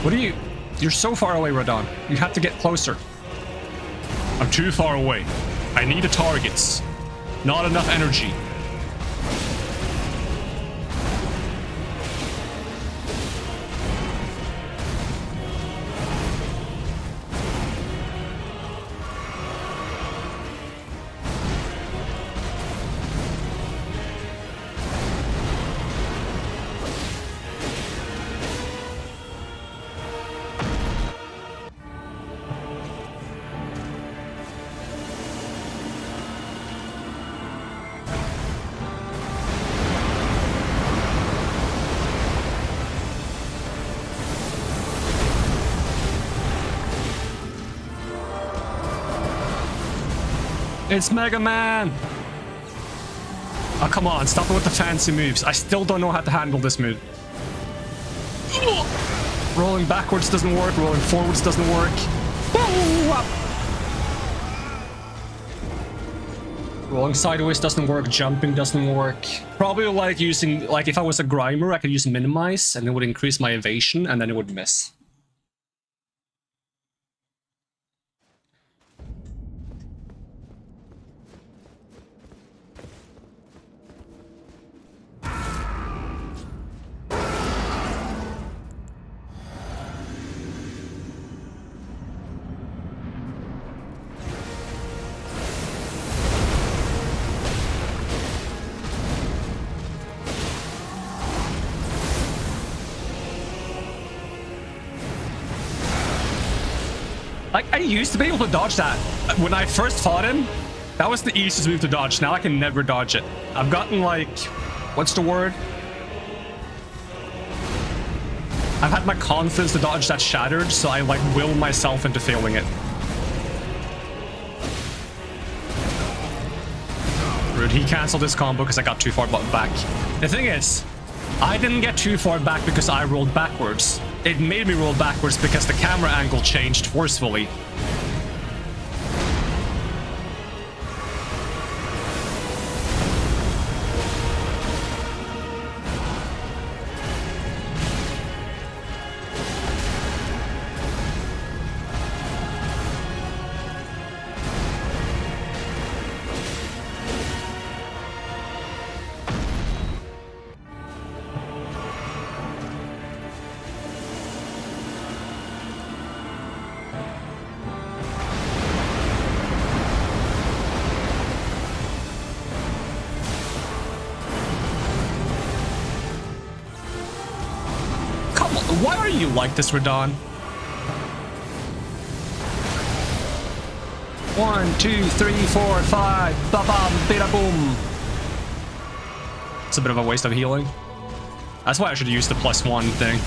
What are you... You're so far away, Radon. You have to get closer. I'm too far away. I need a target. Not enough energy. It's Mega Man! Oh, come on, stop it with the fancy moves. I still don't know how to handle this move. Rolling backwards doesn't work, rolling forwards doesn't work. Rolling sideways doesn't work, jumping doesn't work. Probably like using, like if I was a grimer, I could use minimize and it would increase my evasion and then it would miss. Like, I used to be able to dodge that. When I first fought him, that was the easiest move to dodge. Now I can never dodge it. I've gotten, like... What's the word? I've had my confidence to dodge that shattered, so I, like, will myself into failing it. Rude. He cancelled his combo because I got too far back. The thing is, I didn't get too far back because I rolled backwards. It made me roll backwards because the camera angle changed forcefully. Come on, why are you like this, Radon? 1, 2, 3, 4, 5. Ba-bam, bida-boom. It's a bit of a waste of healing. That's why I should use the +1 thing.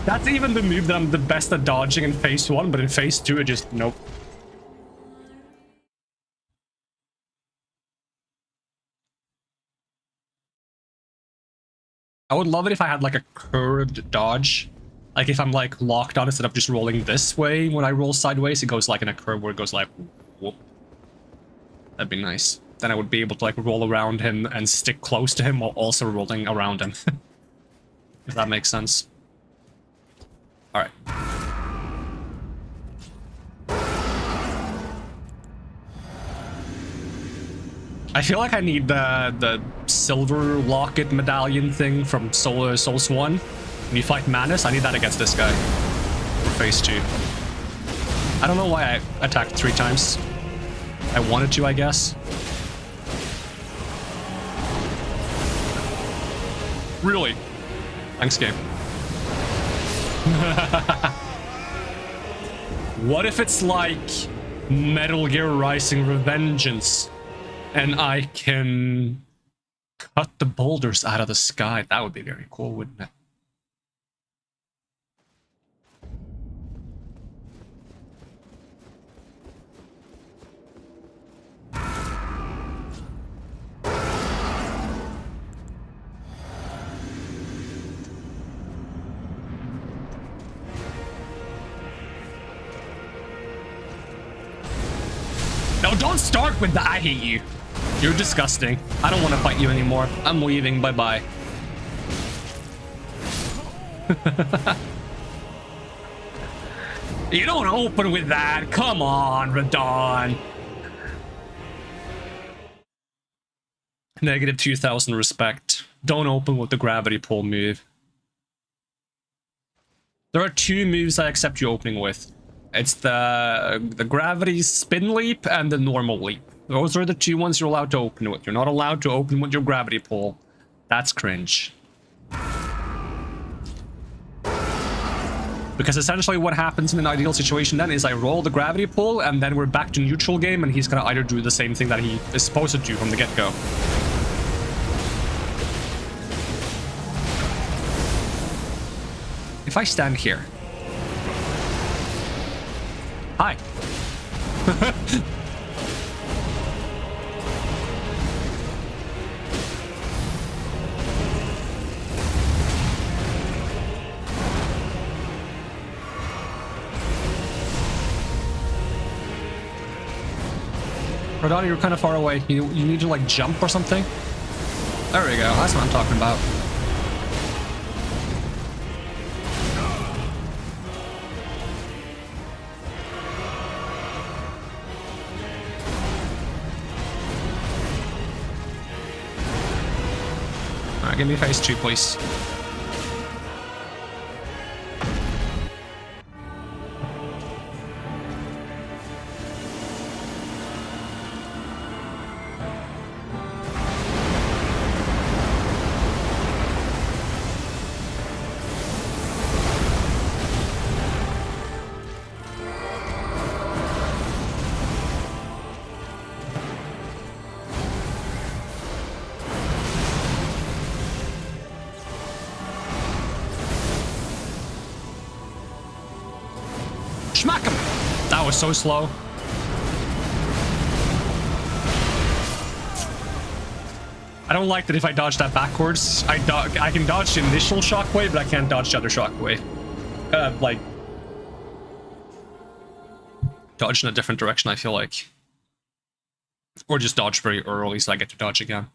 That's even the move that I'm the best at dodging in phase 1, but in phase 2 it just nope. I would love it if I had like a curved dodge. Like if I'm like locked on, instead of just rolling this way when I roll sideways, it goes like in a curve where it goes like whoop. That'd be nice. Then I would be able to like roll around him and stick close to him while also rolling around him. If that makes sense. Alright. I feel like I need the silver locket medallion thing from Souls 1. When you fight Manus, I need that against this guy. For phase 2. I don't know why I attacked 3 times. I wanted to, I guess. Really? Thanks, game. What if it's like Metal Gear Rising Revengeance and I can cut the boulders out of the sky? That would be very cool, wouldn't it? No, don't start with that. I hate you. You're disgusting. I don't want to fight you anymore. I'm leaving. Bye-bye. You don't open with that. Come on, Radon. Negative 2,000 respect. Don't open with the gravity pull move. There are 2 moves I accept you opening with. It's the gravity spin leap and the normal leap. Those are the 2 ones you're allowed to open with. You're not allowed to open with your gravity pull. That's cringe. Because essentially what happens in an ideal situation then is I roll the gravity pull and then we're back to neutral game and he's gonna either do the same thing that he is supposed to do from the get-go. If I stand here... Hi. Rodani, you're kind of far away. You need to like jump or something? There we go. That's what I'm talking about. Alright, give me phase 2, please. Smack him! That was so slow. I don't like that if I dodge that backwards, I can dodge the initial shockwave, but I can't dodge the other shockwave. Like... dodge in a different direction, I feel like. Or just dodge very early so I get to dodge again.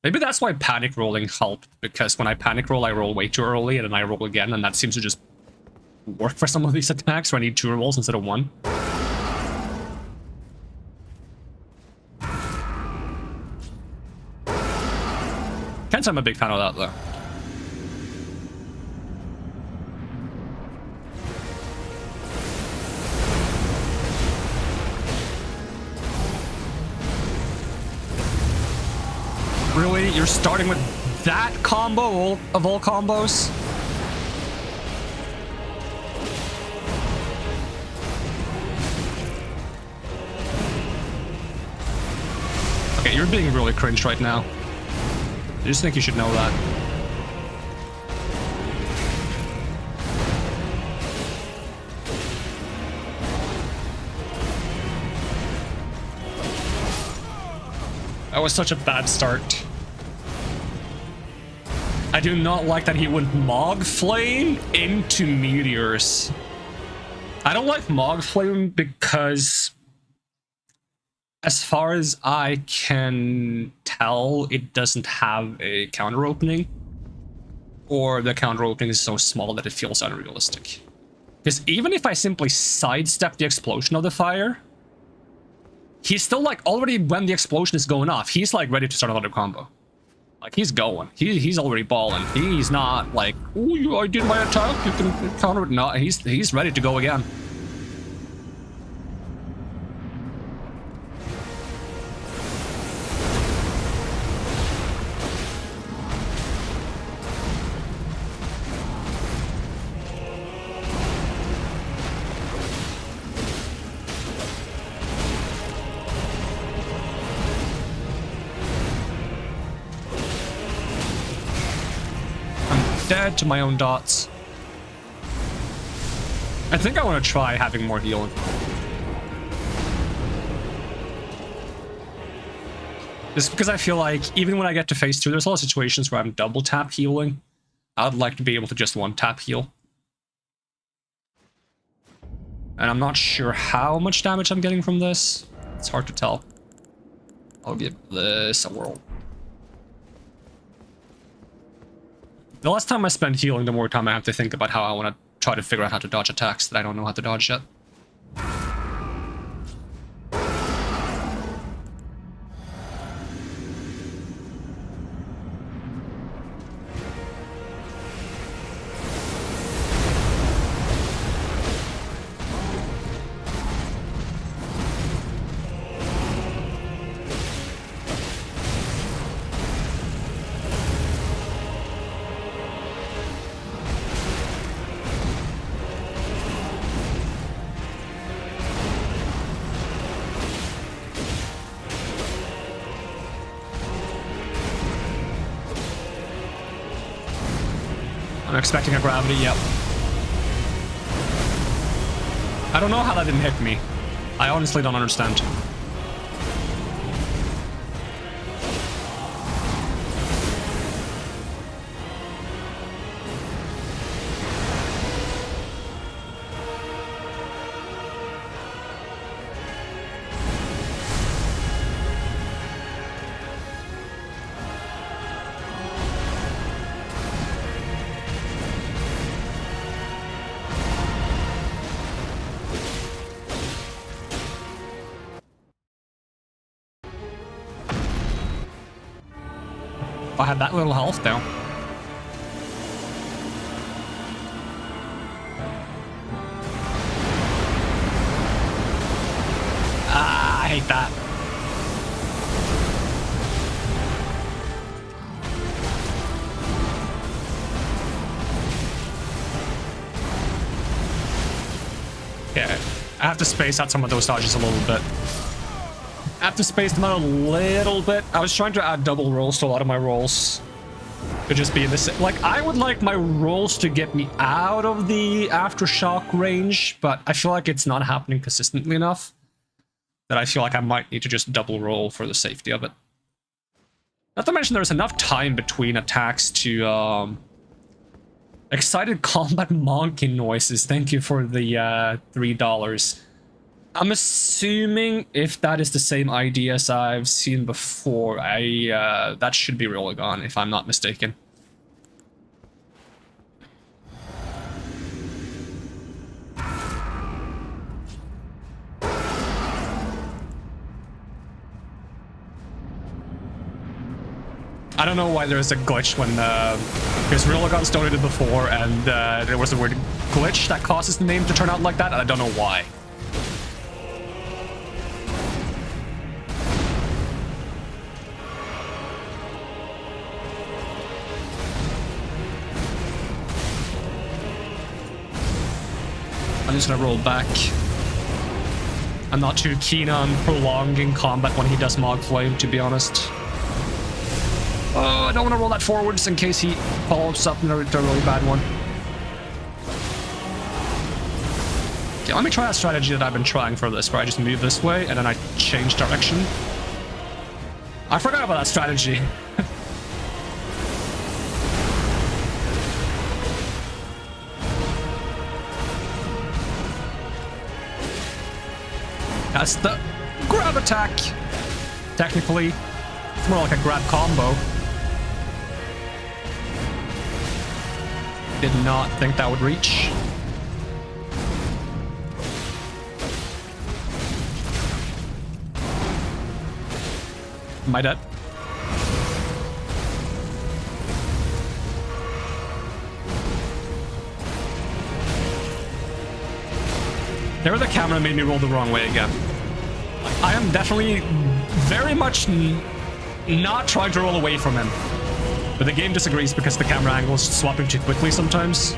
Maybe that's why panic rolling helped, because when I panic roll, I roll way too early, and then I roll again, and that seems to just work for some of these attacks where I need 2 rolls instead of 1. Can't say I'm a big fan of that though. Really? You're starting with that combo of all combos? Okay, you're being really cringe right now. I just think you should know that. That was such a bad start. I do not like that he went Mog Flame into Meteors. I don't like Mog Flame because, as far as I can tell, it doesn't have a counter opening. Or the counter opening is so small that it feels unrealistic. Because even if I simply sidestep the explosion of the fire, he's still like, already when the explosion is going off, he's like ready to start another combo. Like, he's going. He's already balling. He's not like, oh, I did my attack, you can counter it. No, he's ready to go again. Dead to my own dots. I think I want to try having more healing. Just because I feel like even when I get to phase 2, there's a lot of situations where I'm double tap healing. I'd like to be able to just one tap heal. And I'm not sure how much damage I'm getting from this. It's hard to tell. I'll give this a whirl. The less time I spend healing, the more time I have to think about how I want to try to figure out how to dodge attacks that I don't know how to dodge yet. I'm expecting a gravity, yep. I don't know how that didn't hit me. I honestly don't understand. If I had that little health though. Ah, I hate that. Yeah, I have to space out some of those dodges a little bit. I have to space them out a little bit. I was trying to add double rolls to a lot of my rolls. To just be in this, like, I would like my rolls to get me out of the aftershock range, but I feel like it's not happening consistently enough that I feel like I might need to just double roll for the safety of it. Not to mention there's enough time between attacks to, excited combat monkey noises. Thank you for the, $3. I'm assuming if that is the same ID as I've seen before, that should be Rolligon, if I'm not mistaken. I don't know why there's a glitch when, because Rolligon's donated before, and there was a weird glitch that causes the name to turn out like that, and I don't know why. just gonna roll back. I'm not too keen on prolonging combat when he does Mog Flame, to be honest. Oh, I don't want to roll that forwards in case he follows up in a really bad one. Okay, let me try a strategy that I've been trying for this, where I just move this way and then I change direction. I forgot about that strategy. That's the grab attack. Technically, it's more like a grab combo. Did not think that would reach. Am I dead? There, the camera made me roll the wrong way again. I am definitely very much not trying to roll away from him. But the game disagrees because the camera angle is swapping too quickly sometimes.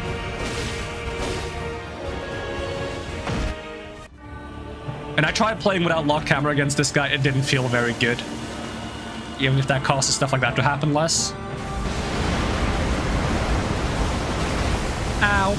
And I tried playing without lock camera against this guy, it didn't feel very good. Even if that causes stuff like that to happen less. Ow.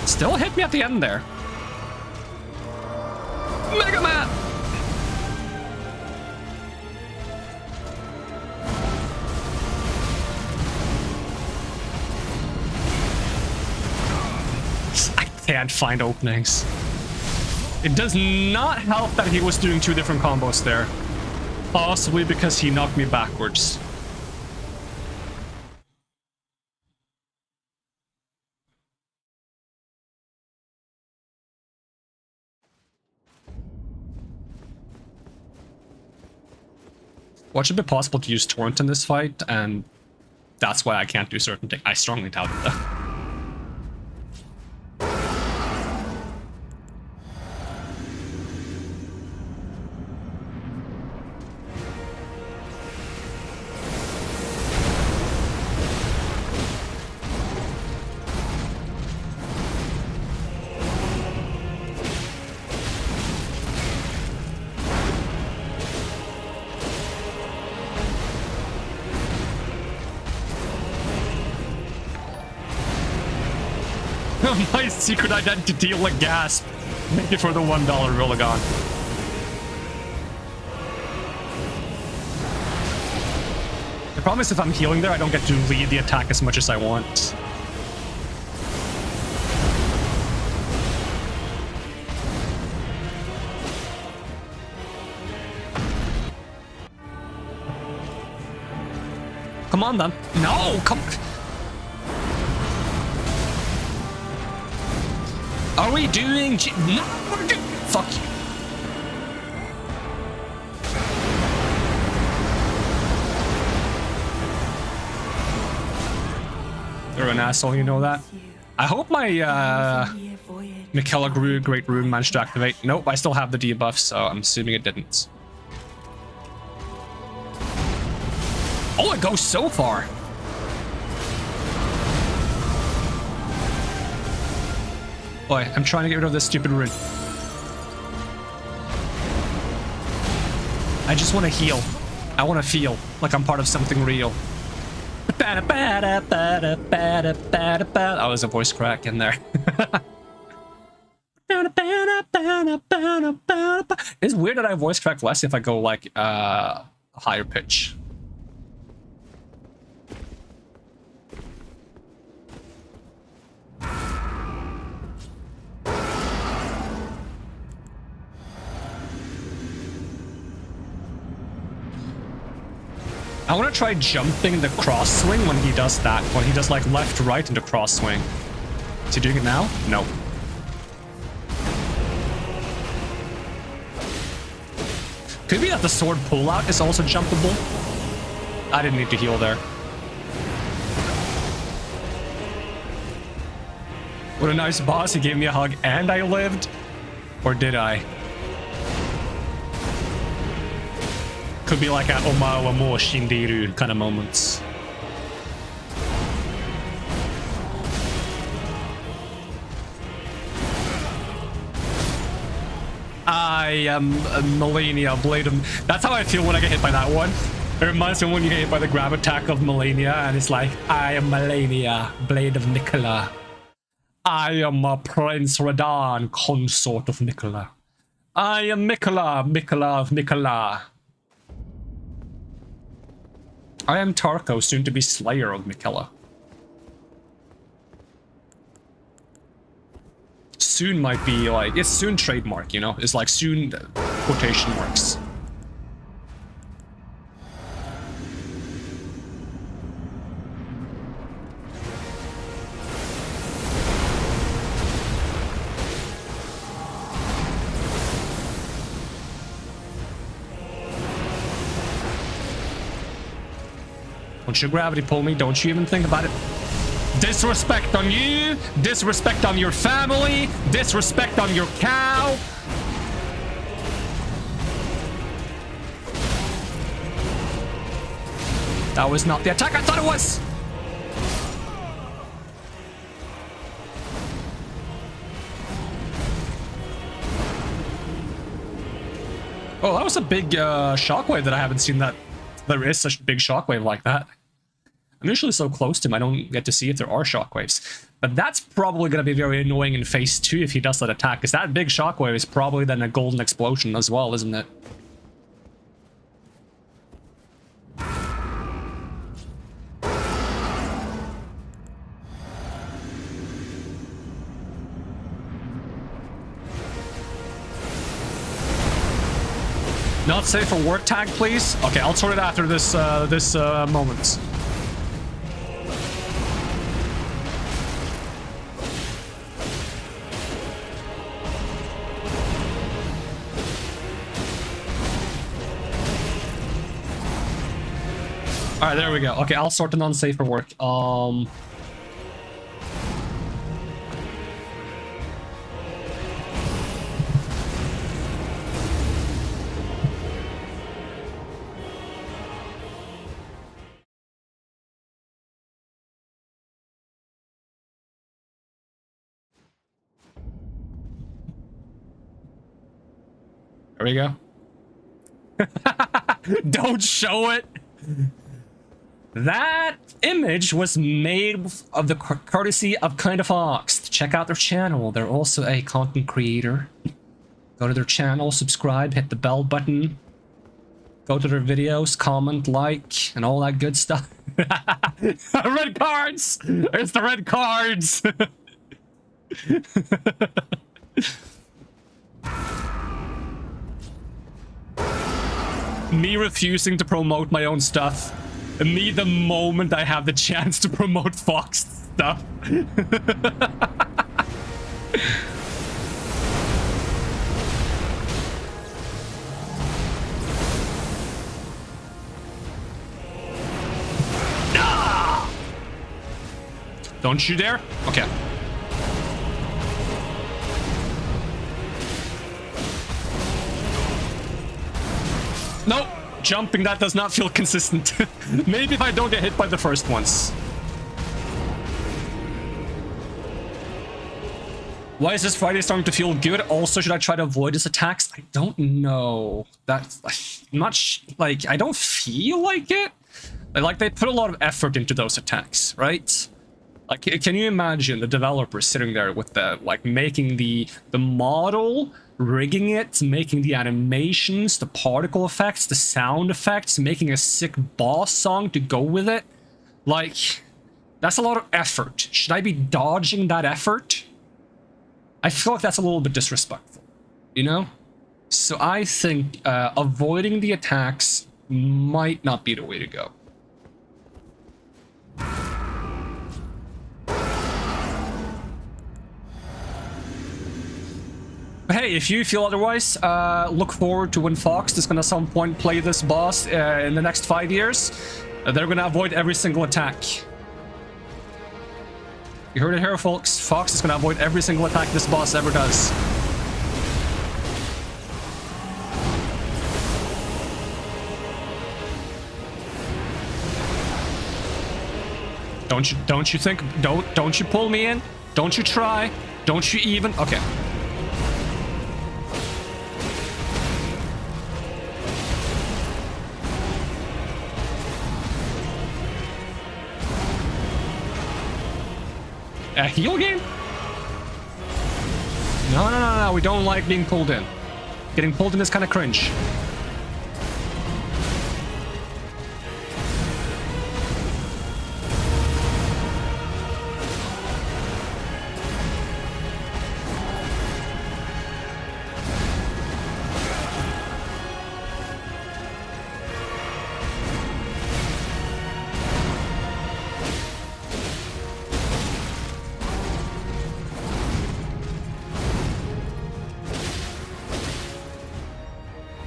Still hit me at the end there. Mega Man! I can't find openings. It does not help that he was doing two different combos there. Possibly because he knocked me backwards. What should be possible to use Torrent in this fight, and that's why I can't do certain things. I strongly doubt it, though. My secret identity, like gasp. Thank you for the $1 Rolligon. The problem is if I'm healing there, I don't get to lead the attack as much as I want. Come on, then. No, come on. Are we doing... No, we're doing... Fuck you. You're an asshole, you know that? I hope my Mikela Great Rune managed to activate. Nope, I still have the debuff, so I'm assuming it didn't. Oh, it goes so far. Boy, I'm trying to get rid of this stupid rune. I just want to heal. I want to feel like I'm part of something real. Oh, there's a voice crack in there. It's weird that I voice crack less if I go like a higher pitch. I want to try jumping the cross swing when he does that. When he does like left, right into cross swing. Is he doing it now? No. Could be that the sword pullout is also jumpable. I didn't need to heal there. What a nice boss. He gave me a hug and I lived. Or did I? Could be like a Oma wa mo shindiru kind of moments. I am a Millennia Blade of... That's how I feel when I get hit by that one. It reminds me when you get hit by the grab attack of Millennia, and it's like, I am Millennia, Blade of Nicola. I am a Prince Radan, consort of Nicola. I am Mikola, Mikola of Nicola. I am Tarko, soon to be Slayer of Mikola. Soon might be like, it's soon trademark, you know? It's like soon quotation marks. Don't you gravity pull me, don't you even think about it. Disrespect on you, disrespect on your family, disrespect on your cow. That was not the attack I thought it was. Oh, that was a big shockwave that I haven't seen that there is such a big shockwave like that. I'm usually so close to him, I don't get to see if there are shockwaves. But that's probably going to be very annoying in phase 2 if he does that attack, because that big shockwave is probably then a golden explosion as well, isn't it? Not safe for word tag, please? Okay, I'll sort it after this moment. Alright, there we go. Okay, I'll sort the non-safe for work. There we go. Don't show it! That image was made of the courtesy of Kind of Fox. Check out their channel. They're also a content creator. Go to their channel, subscribe, hit the bell button. Go to their videos, comment, like, and all that good stuff. Red cards! There's the red cards! Me refusing to promote my own stuff. Me the moment I have the chance to promote Fox stuff. Ah! Don't you dare? Okay. Nope. Jumping, that does not feel consistent. Maybe if I don't get hit by the first ones. Why is this Friday starting to feel good? Also, should I try to avoid his attacks? I don't know. That's much like I don't feel like it. Like they put a lot of effort into those attacks, right? Like, can you imagine the developer sitting there with the like making the model, rigging it, making the animations, the particle effects, the sound effects, making a sick boss song to go with it? Like, that's a lot of effort. Should I be dodging that effort? I feel like that's a little bit disrespectful, you know? So I think avoiding the attacks might not be the way to go. Hey, if you feel otherwise, look forward to when Fox is gonna at some point play this boss in the next 5 years. They're gonna avoid every single attack. You heard it here, folks. Fox is gonna avoid every single attack this boss ever does. Don't you think, don't you pull me in? Don't you try? Don't you even? Okay. A heal game? No, we don't like being pulled in. Getting pulled in is kind of cringe.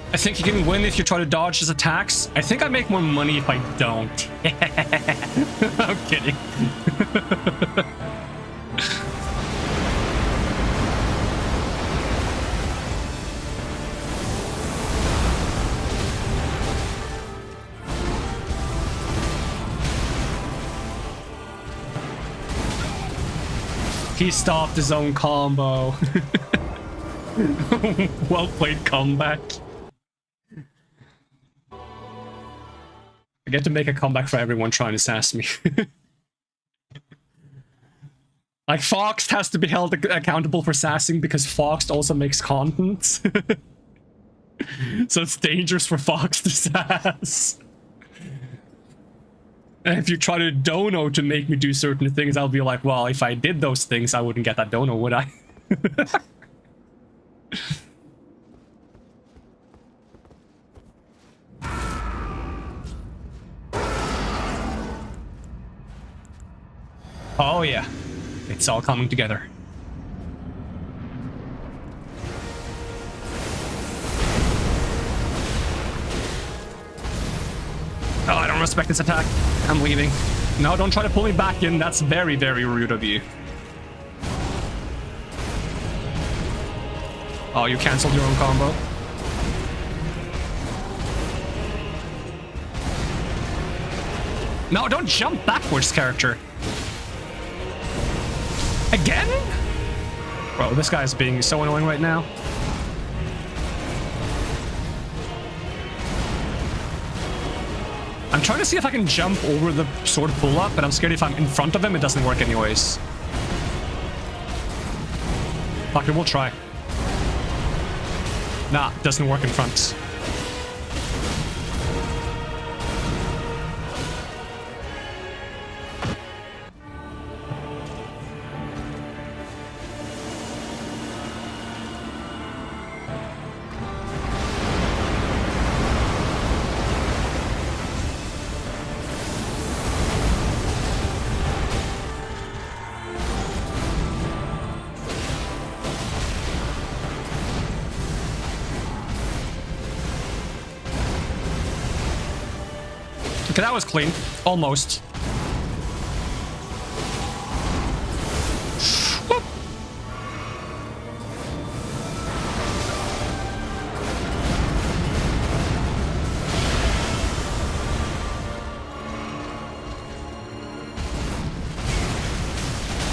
I think you can win if you try to dodge his attacks. I think I make more money if I don't. I'm kidding. He stopped his own combo. Well played comeback. I get to make a comeback for everyone trying to sass me. Like, Fox has to be held accountable for sassing because Fox also makes content. So it's dangerous for Fox to sass. And if you try to dono to make me do certain things, I'll be like, well, if I did those things, I wouldn't get that dono, would I? Oh yeah, it's all coming together. Oh, I don't respect this attack. I'm leaving. No, don't try to pull me back in. That's very, very rude of you. Oh, you canceled your own combo. No, don't jump backwards, character. Again? Bro, this guy is being so annoying right now. I'm trying to see if I can jump over the sword pull-up, but I'm scared if I'm in front of him, it doesn't work anyways. Fuck it, we'll try. Nah, doesn't work in front. Okay, that was clean. Almost. Whoop.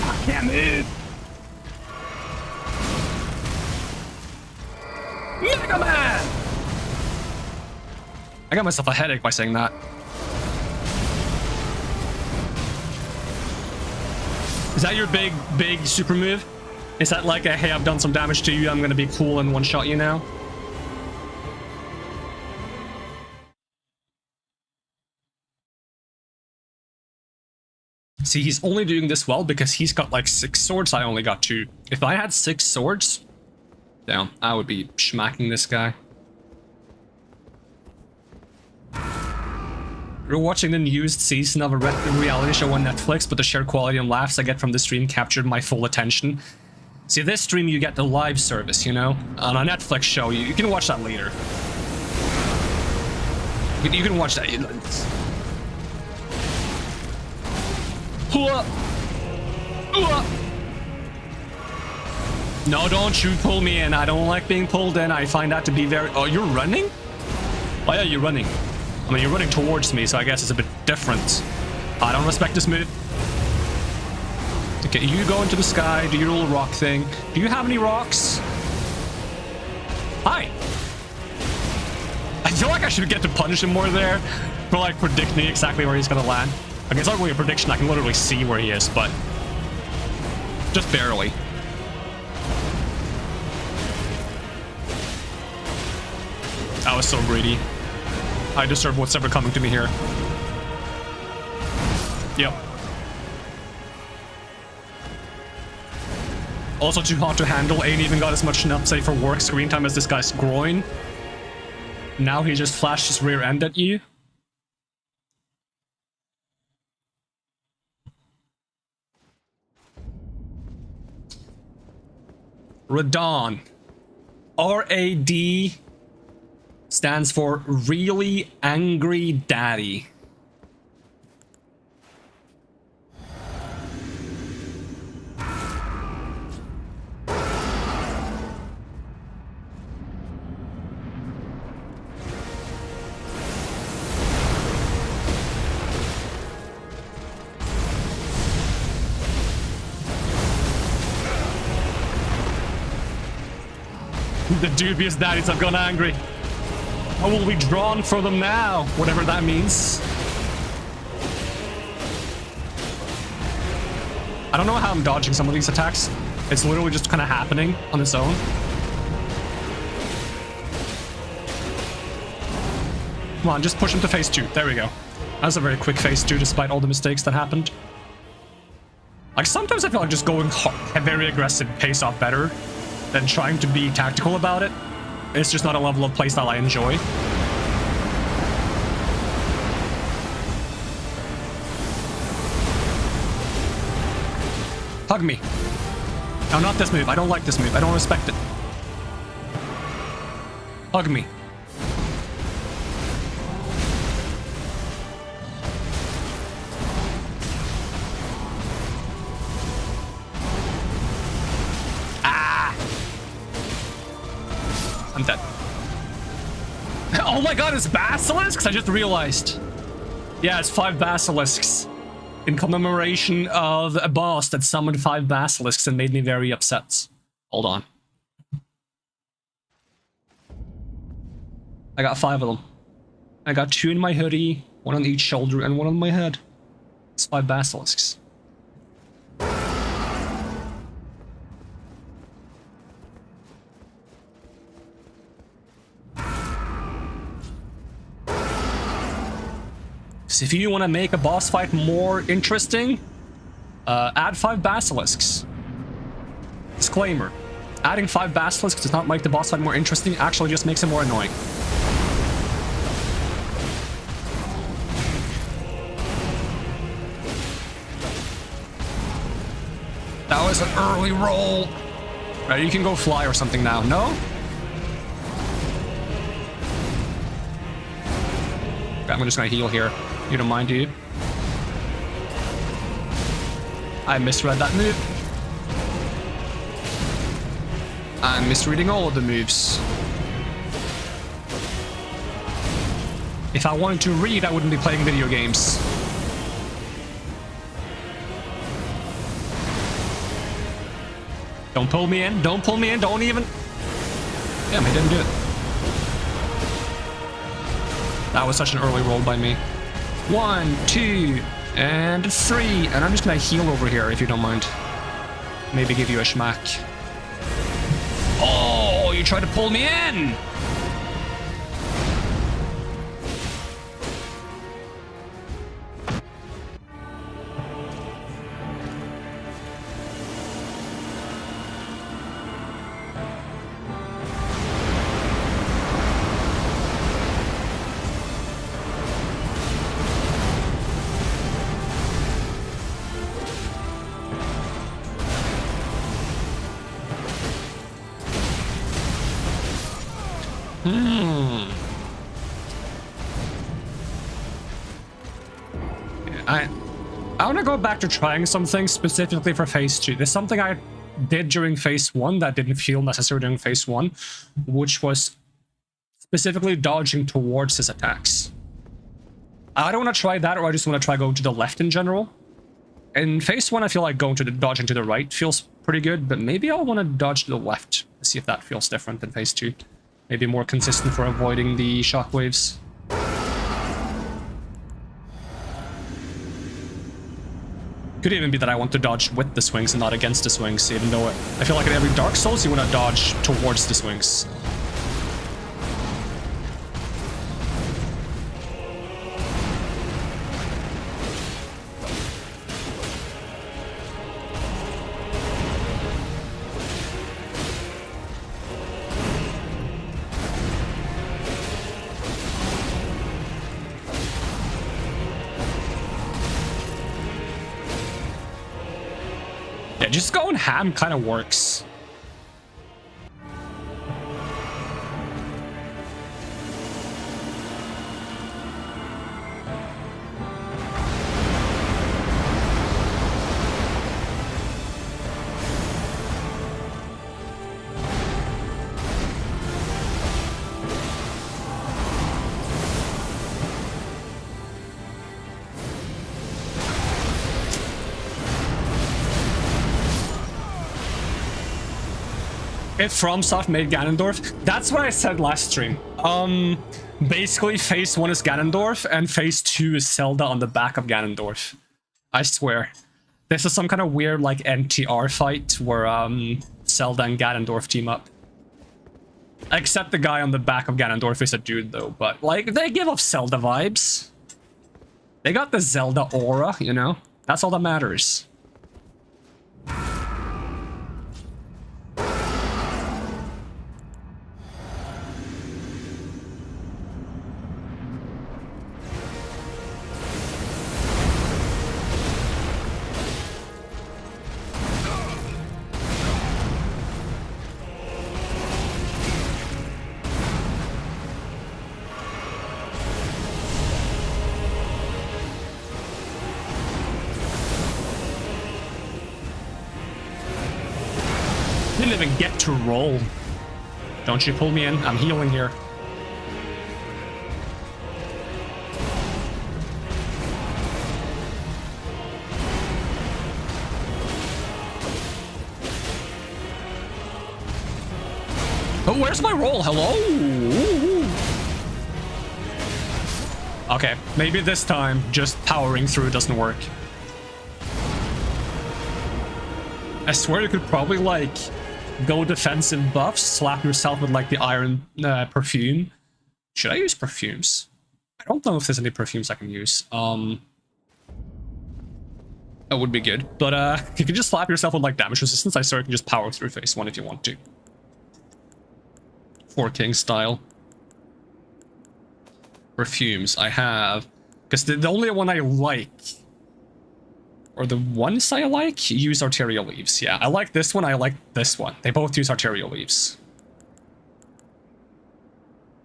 I can't move. Mega Man! I got myself a headache by saying that. Is that your big super move? Is that like a, hey, I've done some damage to you, I'm gonna be cool and one-shot you now? See, he's only doing this well because he's got like 6 swords, I only got 2. If I had 6 swords, damn, I would be smacking this guy. We're watching the newest season of a reality show on Netflix, but the sheer quality and laughs I get from the stream captured my full attention. See, this stream you get the live service, you know? On a Netflix show, you can watch that later. You can watch that. No, don't you pull me in. I don't like being pulled in. I find that to be very... Oh, you're running? Why are you running? I mean, you're running towards me, so I guess it's a bit different. I don't respect this move. Okay, you go into the sky, do your little rock thing. Do you have any rocks? Hi. I feel like I should get to punish him more there for like predicting exactly where he's gonna land. Okay, it's not really a prediction. I can literally see where he is, but just barely. I was so greedy. I deserve what's ever coming to me here. Yep. Also too hot to handle. Ain't even got as much enough, say, for work screen time as this guy's groin. Now he just flashed his rear end at you. Radon. R-A-D stands for Really Angry Daddy. The dubious daddies have gone angry. I will be drawn for them now, whatever that means. I don't know how I'm dodging some of these attacks. It's literally just kind of happening on its own. Come on, just push him to phase 2. There we go. That's a very quick phase 2 despite all the mistakes that happened. Like, sometimes I feel like just going very aggressive pays off better than trying to be tactical about it. It's just not a level of playstyle I enjoy. Hug me. No, not this move. I don't like this move. I don't respect it. Hug me. I'm dead. Oh my god, it's basilisks? I just realized. Yeah, it's 5 basilisks. In commemoration of a boss that summoned 5 basilisks and made me very upset. Hold on. I got 5 of them. I got 2 in my hoodie, 1 on each shoulder, and 1 on my head. It's 5 basilisks. So if you want to make a boss fight more interesting, add 5 basilisks. Disclaimer. Adding 5 basilisks does not make the boss fight more interesting, actually just makes it more annoying. That was an early roll. Right, you can go fly or something now. No? Okay, I'm just gonna heal here. You don't mind, do you? I misread that move. I'm misreading all of the moves. If I wanted to read, I wouldn't be playing video games. Don't pull me in. Don't pull me in. Don't even... Damn, he didn't do it. That was such an early roll by me. 1, 2, and 3. And I'm just gonna heal over here, if you don't mind. Maybe give you a schmack. Oh, you tried to pull me in! I want to go back to trying something specifically for phase 2. There's something I did during phase 1 that didn't feel necessary during phase 1, which was specifically dodging towards his attacks. I don't want to try that, or I just want to try going to the left in general. In phase 1, I feel like dodging to the right feels pretty good, but maybe I'll want to dodge to the left to see if that feels different in phase 2. Maybe more consistent for avoiding the shockwaves. Could even be that I want to dodge with the swings and not against the swings, even though I feel like in every Dark Souls you want to dodge towards the swings. Yeah, just going ham kind of works. If FromSoft made Ganondorf, that's what I said last stream. Basically, phase 1 is Ganondorf, and phase 2 is Zelda on the back of Ganondorf. I swear. This is some kind of weird, like, NTR fight where, Zelda and Ganondorf team up. Except the guy on the back of Ganondorf is a dude, though, but, like, they give off Zelda vibes. They got the Zelda aura, you know? That's all that matters. Didn't even get to roll. Don't you pull me in? I'm healing here. Oh, where's my roll? Hello? Okay, maybe this time just powering through doesn't work. I swear you could probably, like, go defensive buffs, slap yourself with, like, the iron perfume. Should I use perfumes? I don't know if there's any perfumes I can use. That would be good. But, you can just slap yourself with, like, damage resistance. I swear you can just power through phase 1 if you want to. 4 King style. Perfumes. I have... Because the only one I like... Or the ones I like use arterial leaves. Yeah, I like this one, I like this one. They both use arterial leaves.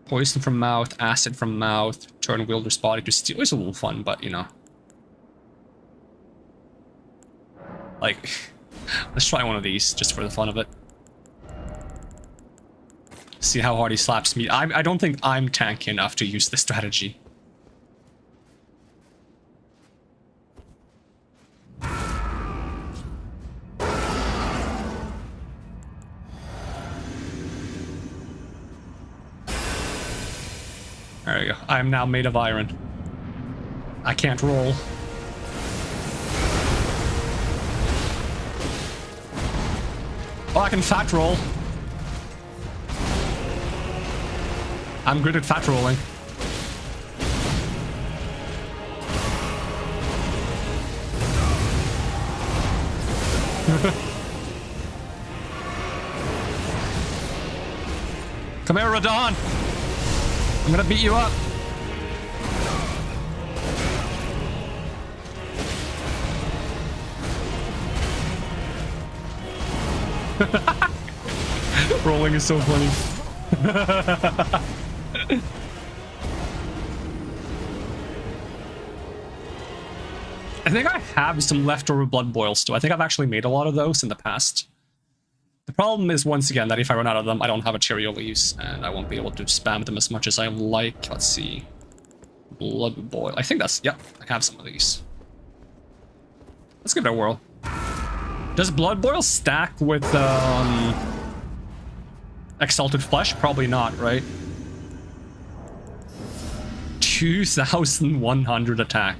Poison from mouth, acid from mouth, turn wielder's body to steel is a little fun, but you know. Like, let's try one of these just for the fun of it. See how hard he slaps me. I don't think I'm tanky enough to use this strategy. There we go. I am now made of iron. I can't roll. Oh, I can fat roll. I'm good at fat rolling. Come here, Radon! I'm gonna beat you up. Rolling is so funny. I think I have some leftover blood boils too. I think I've actually made a lot of those in the past. The problem is, once again, that if I run out of them, I don't have arterial leaves, and I won't be able to spam them as much as I like. Let's see. Blood boil. I think that's... Yep, I have some of these. Let's give it a whirl. Does blood boil stack with exalted flesh? Probably not, right? 2,100 attack.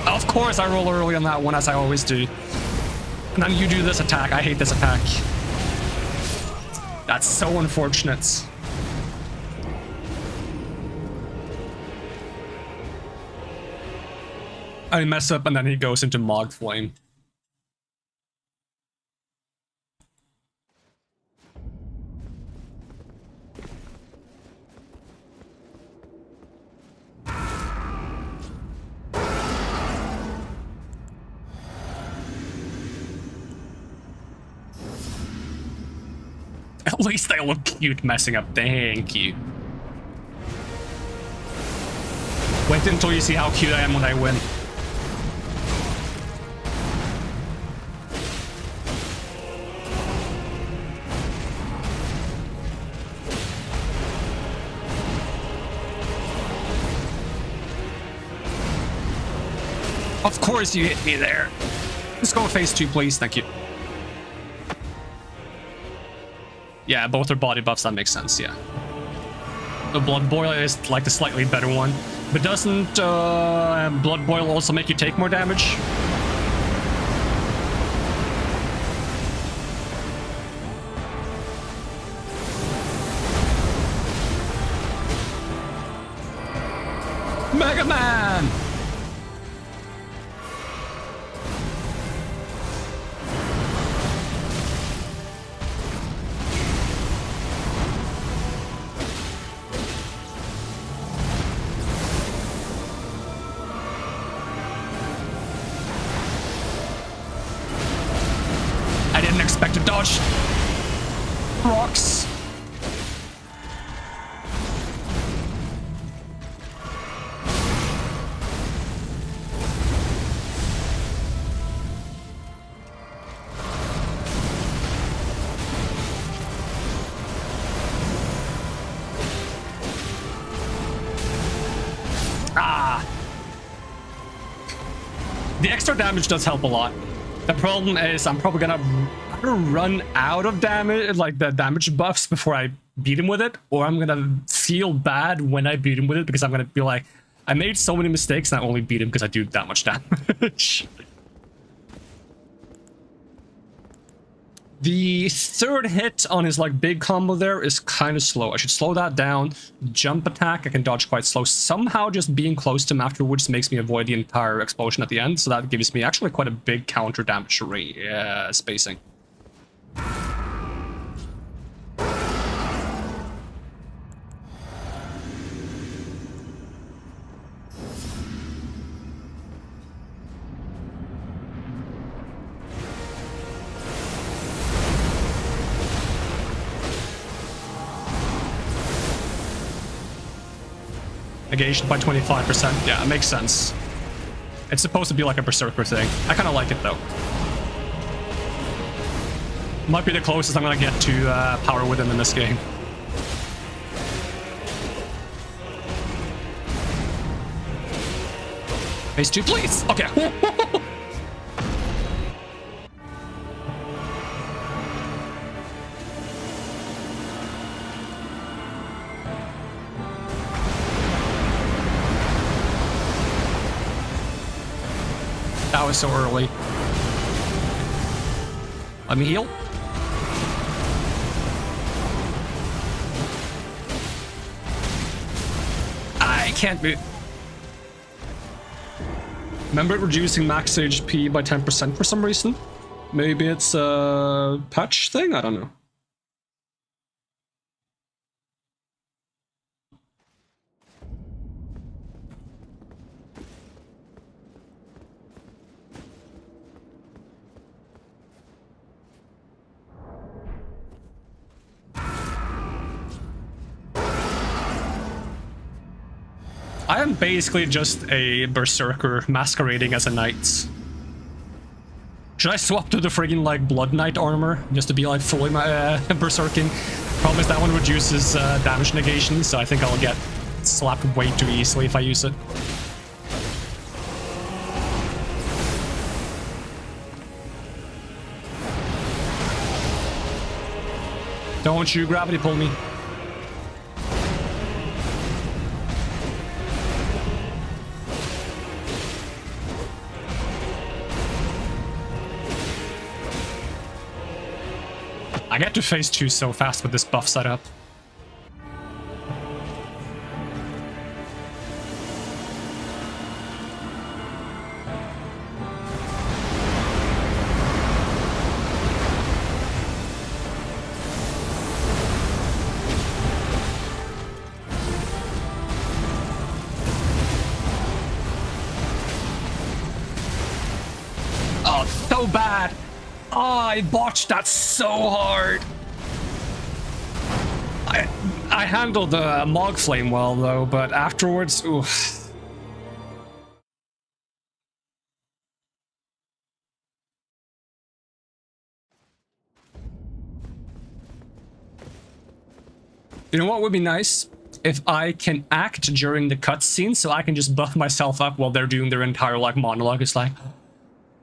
Of course I roll early on that one, as I always do. And then you do this attack. I hate this attack. That's so unfortunate. I mess up and then he goes into Mog Flame. At least they look cute messing up. Thank you. Wait until you see how cute I am when I win. Of course you hit me there. Let's go phase 2, please. Thank you. Yeah, both are body buffs. That makes sense, yeah. The Blood Boil is like the slightly better one. But doesn't Blood Boil also make you take more damage? Mega Man! Expect to dodge rocks. Ah. The extra damage does help a lot. The problem is I'm probably gonna run out of damage, like the damage buffs, before I beat him with it, or I'm gonna feel bad when I beat him with it because I'm gonna be like, I made so many mistakes and I only beat him because I do that much damage. The third hit on his like big combo there is kind of slow. I should slow that down. Jump attack, I can dodge quite slow. Somehow just being close to him afterwards makes me avoid the entire explosion at the end, so that gives me actually quite a big counter damage spacing. Negation by 25%. Yeah, it makes sense. It's supposed to be like a berserker thing. I kind of like it though. Might be the closest I'm gonna get to power within in this game. Phase 2, please. Okay. That was so early. Let me heal. I can't move. Remember reducing max HP by 10% for some reason? Maybe it's a patch thing? I don't know. I am basically just a berserker masquerading as a knight. Should I swap to the friggin' like Blood Knight armor just to be like fully berserking? Problem is that one reduces damage negation, so I think I'll get slapped way too easily if I use it. Don't you gravity pull me. I get to phase 2 so fast with this buff setup. Oh, so bad! Oh, I botched that so hard. I handled the Mog Flame well though, but afterwards, oof. You know what would be nice? If I can act during the cutscene, so I can just buff myself up while they're doing their entire like monologue. It's like,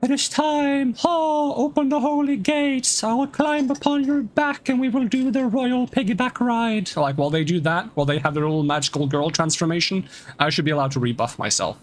it is time! Oh, open the holy gates! I will climb upon your back and we will do the royal piggyback ride. Like, while they do that, while they have their little magical girl transformation, I should be allowed to rebuff myself.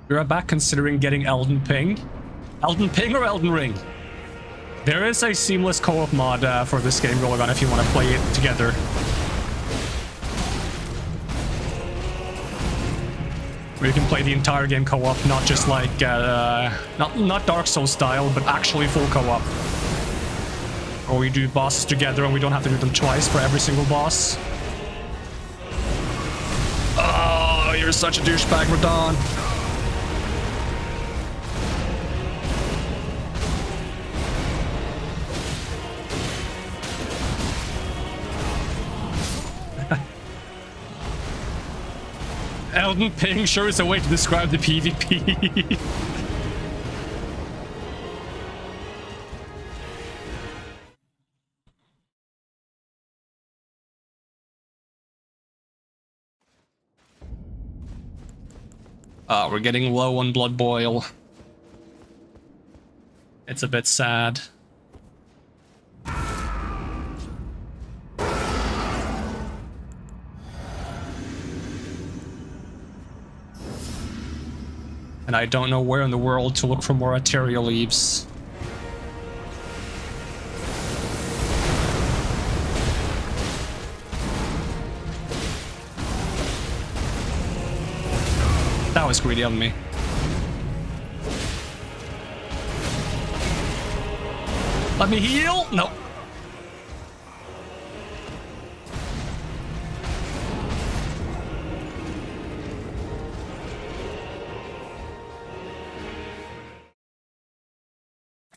You're back considering getting Elden Ping? Elden Ping or Elden Ring? There is a seamless co-op mod for this game going on if you want to play it together. Where you can play the entire game co-op, not just like, not Dark Souls style, but actually full co-op. Or we do bosses together and we don't have to do them twice for every single boss. Oh, you're such a douchebag, Radon. Elden Ping sure is a way to describe the PvP. We're getting low on blood boil. It's a bit sad. And I don't know where in the world to look for more arterial leaves. That was greedy of me. Let me heal? No.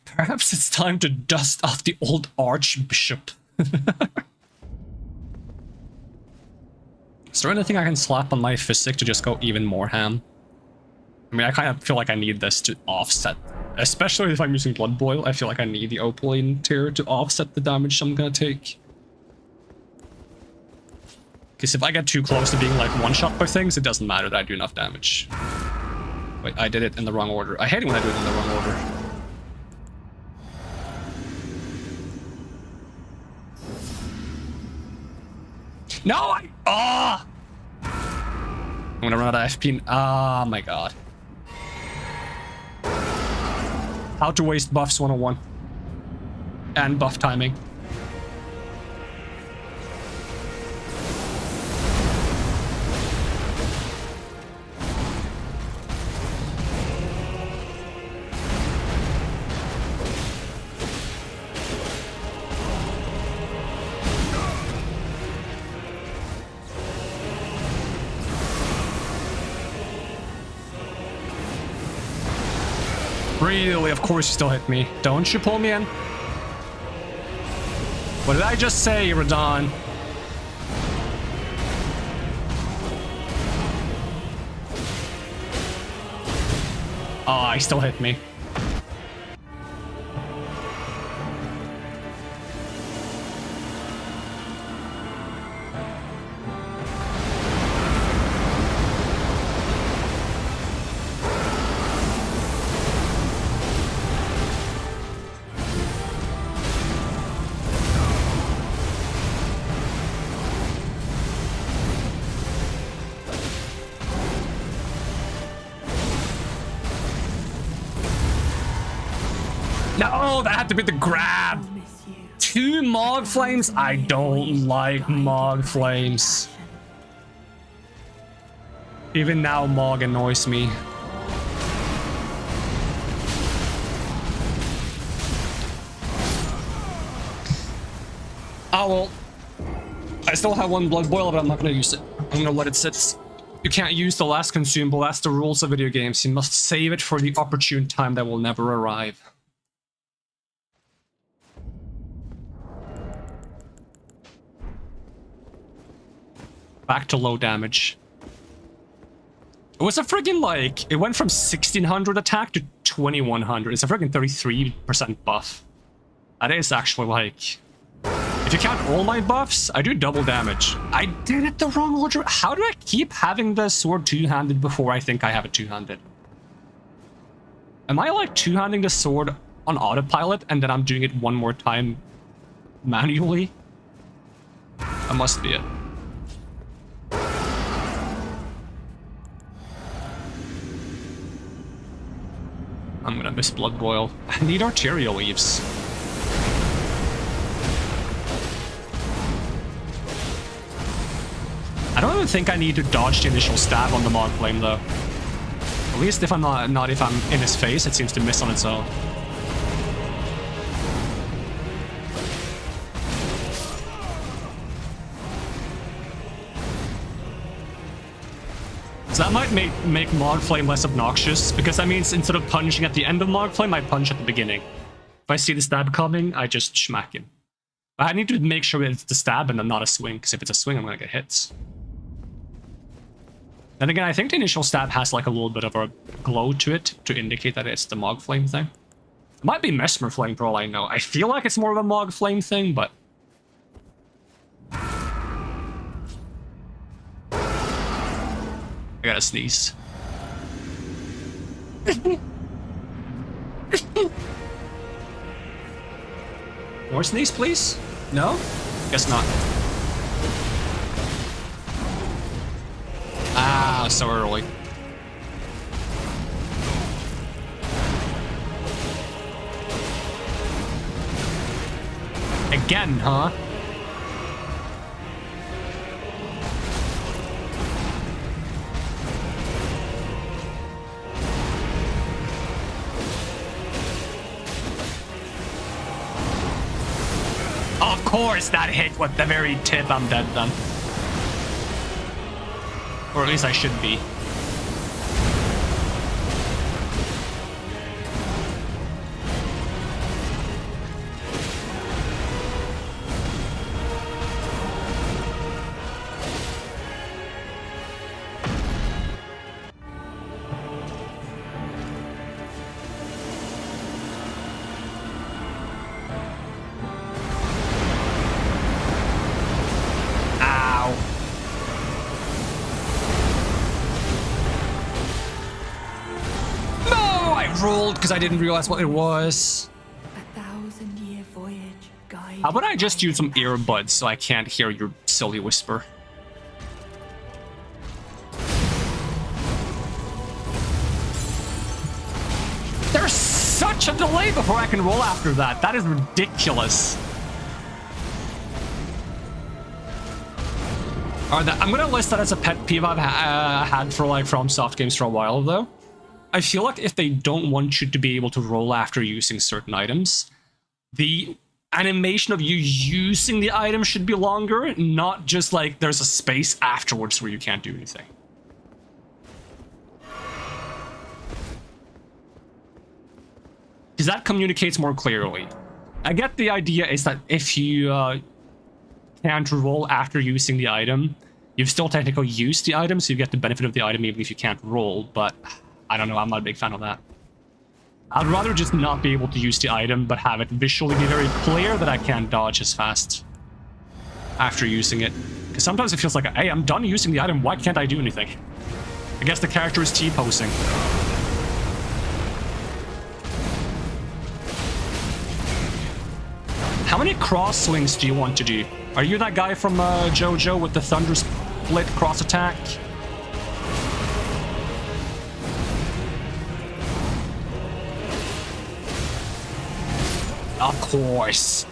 Perhaps it's time to dust off the old Archbishop. Is there anything I can slap on my physic to just go even more ham? I mean, I kind of feel like I need this to offset. Especially if I'm using Blood Boil, I feel like I need the Opaline tier to offset the damage I'm gonna take. Because if I get too close to being like one-shot by things, it doesn't matter that I do enough damage. Wait, I did it in the wrong order. I hate it when I do it in the wrong order. No, I'm gonna run out of FP. Oh my god. How to waste buffs 101. And buff timing. Really? Of course you still hit me. Don't you pull me in? What did I just say, Radon? Oh, he still hit me. No, that had to be the grab. 2 Mog Flames? I don't like Mog Flames. Even now, Mog annoys me. Oh well. I still have 1 Blood Boil, but I'm not gonna use it. I'm gonna let it sit. You can't use the last consumable. That's the rules of video games. You must save it for the opportune time that will never arrive. Back to low damage. It was a friggin' like, it went from 1600 attack to 2100. It's a friggin' 33% buff. That is actually like, if you count all my buffs, I do double damage. I did it the wrong order. How do I keep having the sword two-handed before I think I have it two-handed? Am I like two-handing the sword on autopilot and then I'm doing it one more time manually? That must be it. I'm gonna miss Blood Boil. I need Arterial Leaves. I don't even think I need to dodge the initial stab on the Mog Flame though. At least if I'm not if I'm in his face, it seems to miss on its own. So that might make Mog Flame less obnoxious, because that means instead of punching at the end of Mog Flame, I punch at the beginning. If I see the stab coming, I just smack him. But I need to make sure it's the stab and not a swing, because if it's a swing, I'm gonna get hits. Then again, I think the initial stab has like a little bit of a glow to it to indicate that it's the Mog Flame thing. It might be Mesmer Flame for all I know. I feel like it's more of a Mog Flame thing, but... I gotta sneeze. More sneeze, please? No? Guess not. Ah, so early. Again, huh? Of course that hit with the very tip. I'm dead then. Or at least I should be. Because I didn't realize what it was. 1,000-year voyage guided. How about I just use some earbuds so I can't hear your silly whisper? There's such a delay before I can roll after that. That is ridiculous. Alright, I'm gonna list that as a pet peeve I've had for like FromSoft games for a while though. I feel like if they don't want you to be able to roll after using certain items, the animation of you using the item should be longer, not just like there's a space afterwards where you can't do anything. because that communicates more clearly. I get the idea is that if you can't roll after using the item, you've still technically used the item, so you get the benefit of the item even if you can't roll, but I don't know, I'm not a big fan of that. I'd rather just not be able to use the item, but have it visually be very clear that I can't dodge as fast after using it. Because sometimes it feels like, hey, I'm done using the item, why can't I do anything? I guess the character is T-posing. How many cross swings do you want to do? Are you that guy from JoJo with the thunder split cross attack? Of course.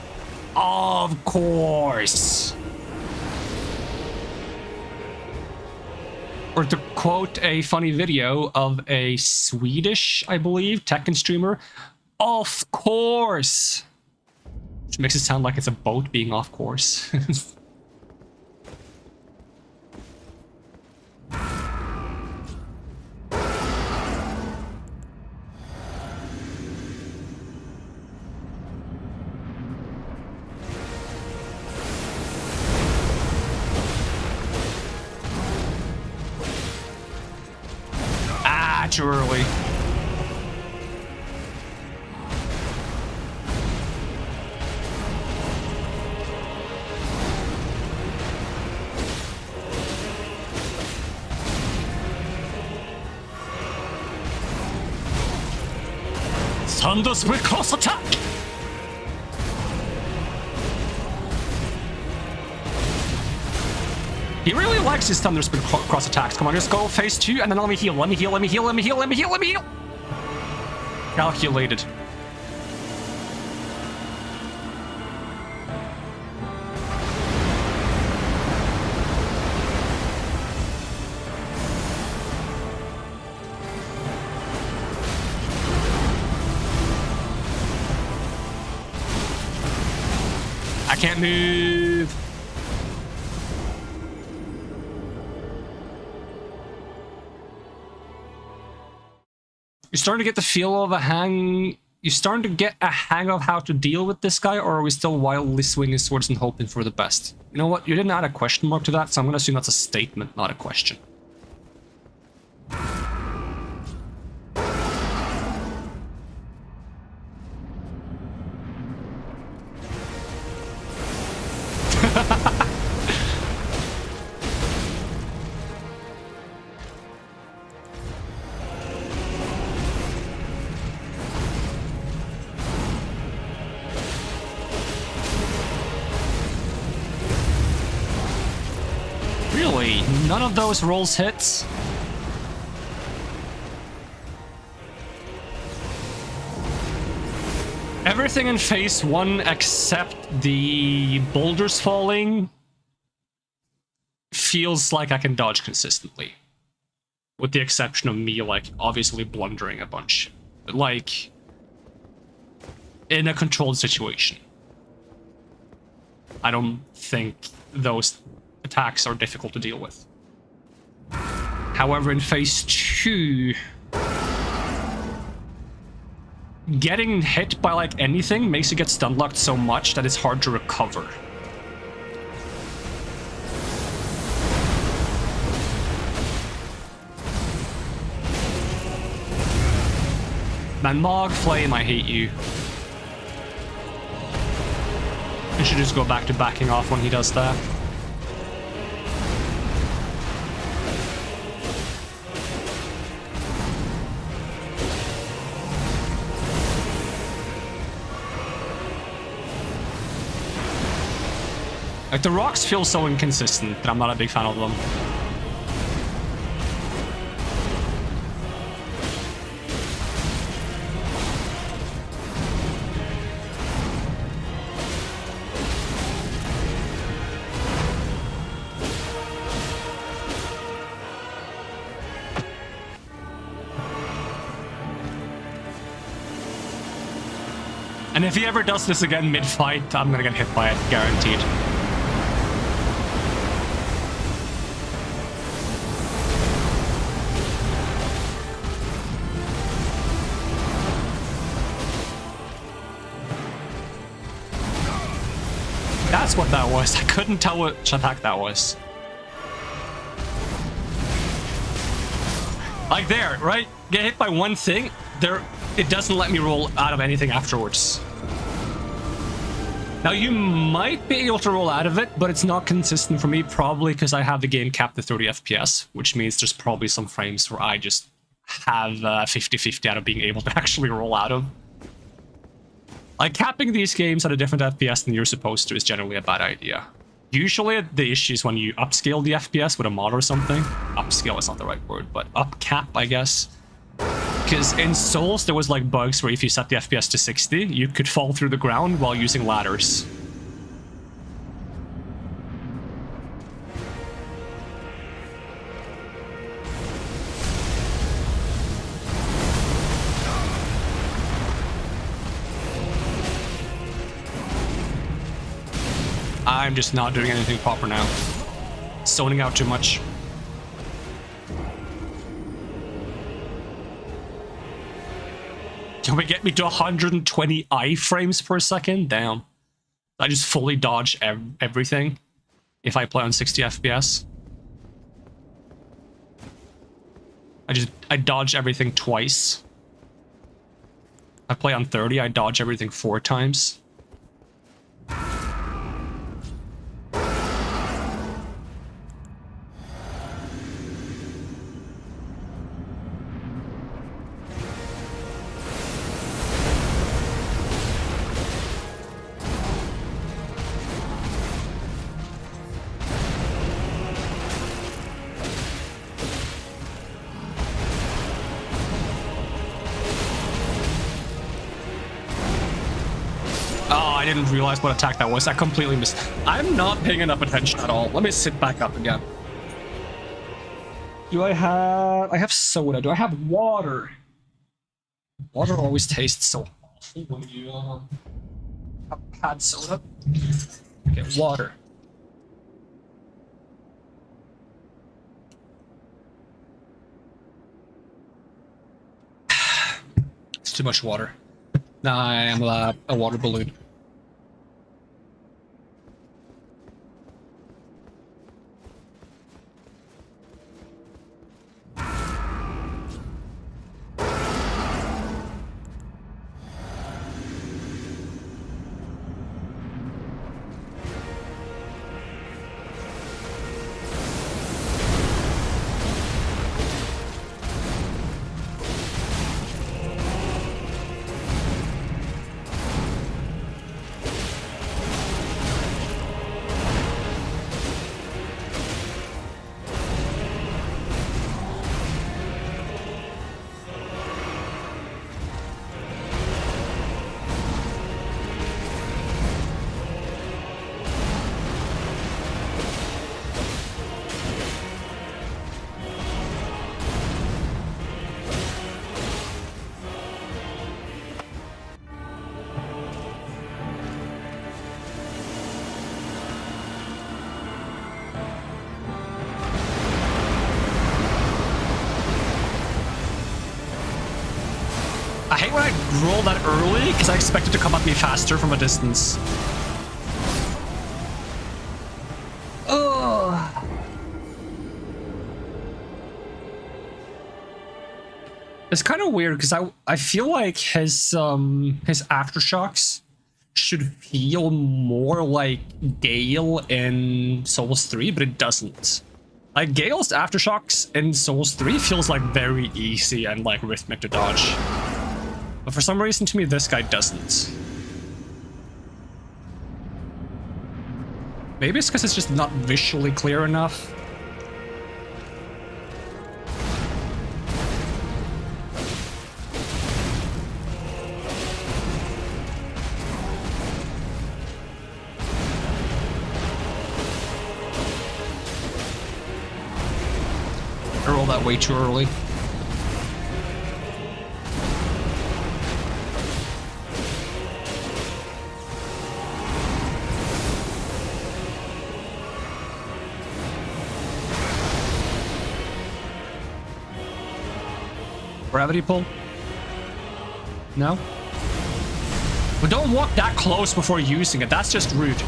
Of course. Or to quote a funny video of a Swedish, I believe, Tekken streamer, of course. Which makes it sound like it's a boat being off course. Too early. Thunder split cross attack. He really likes his thunder split cross attacks. Come on, just go phase 2 and then let me heal. Let me heal, let me heal, let me heal, let me heal, let me heal. Calculated. I can't move. You're starting to get the feel of a hang. You're starting to get a hang of how to deal with this guy, or are we still wildly swinging swords and hoping for the best? You know what? You didn't add a question mark to that, so I'm gonna assume that's a statement, not a question. Really? None of those rolls hits? Everything in phase 1 except the boulders falling feels like I can dodge consistently. With the exception of me, like, obviously blundering a bunch. But, like, in a controlled situation. I don't think those attacks are difficult to deal with. However, in phase 2, getting hit by like anything makes you get stun locked so much that it's hard to recover. Man, Mog Flame, I hate you. I should just go back to backing off when he does that. Like, the rocks feel so inconsistent that I'm not a big fan of them. And if he ever does this again mid-fight, I'm gonna get hit by it, guaranteed. that's what that was. I couldn't tell which attack that was. Like there, right? Get hit by one thing, there, it doesn't let me roll out of anything afterwards. Now you might be able to roll out of it, but it's not consistent for me, probably because I have the game capped at 30 FPS, which means there's probably some frames where I just have 50-50 out of being able to actually roll out of. Like, capping these games at a different FPS than you're supposed to is generally a bad idea. Usually the issue is when you upscale the FPS with a mod or something. Upscale is not the right word, but upcap, I guess. Because in Souls, there was like bugs where if you set the FPS to 60, you could fall through the ground while using ladders. I'm just not doing anything proper now. Zoning out too much. Can we get me to 120 iframes per second? Damn. I just fully dodge everything if I play on 60 FPS. I dodge everything twice. I play on 30, I dodge everything 4 times. I didn't realize what attack that was. I completely missed. I'm not paying enough attention at all. Let me sit back up again. Do I have soda. Do I have water? Water always tastes so awful when you have had soda. Okay, water. It's too much water. Nah, I am a water balloon. I hate when I roll that early, because I expect it to come at me faster from a distance. Ugh. It's kind of weird, because I feel like his aftershocks should feel more like Gale in Souls 3, but it doesn't. Like, Gale's aftershocks in Souls 3 feels like very easy and like rhythmic to dodge. But for some reason, to me, this guy doesn't. Maybe it's because it's just not visually clear enough. I rolled that way too early. Gravity pull? No? But don't walk that close before using it. That's just rude.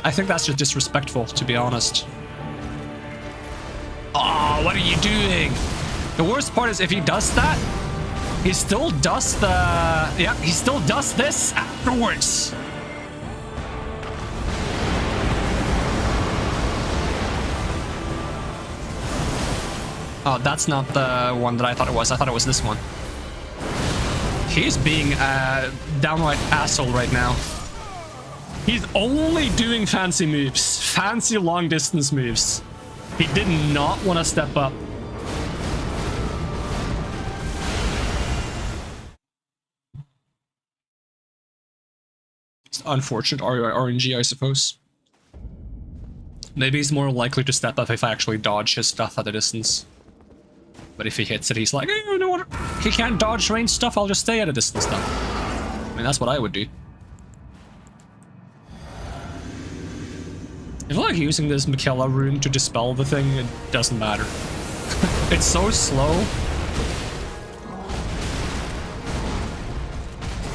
I think that's just disrespectful, to be honest. Oh, what are you doing? The worst part is if he does that, he still does the... Yeah, he still does this afterwards. Oh, that's not the one that I thought it was. I thought it was this one. He's being a downright asshole right now. He's only doing fancy moves. Fancy long distance moves. He did not want to step up. It's unfortunate RNG, I suppose. Maybe he's more likely to step up if I actually dodge his stuff at a distance. But if he hits it, he's like, hey, you know what? He can't dodge range stuff, I'll just stay at a distance then. I mean, that's what I would do. I feel like using this Mikela rune to dispel the thing, it doesn't matter. It's so slow.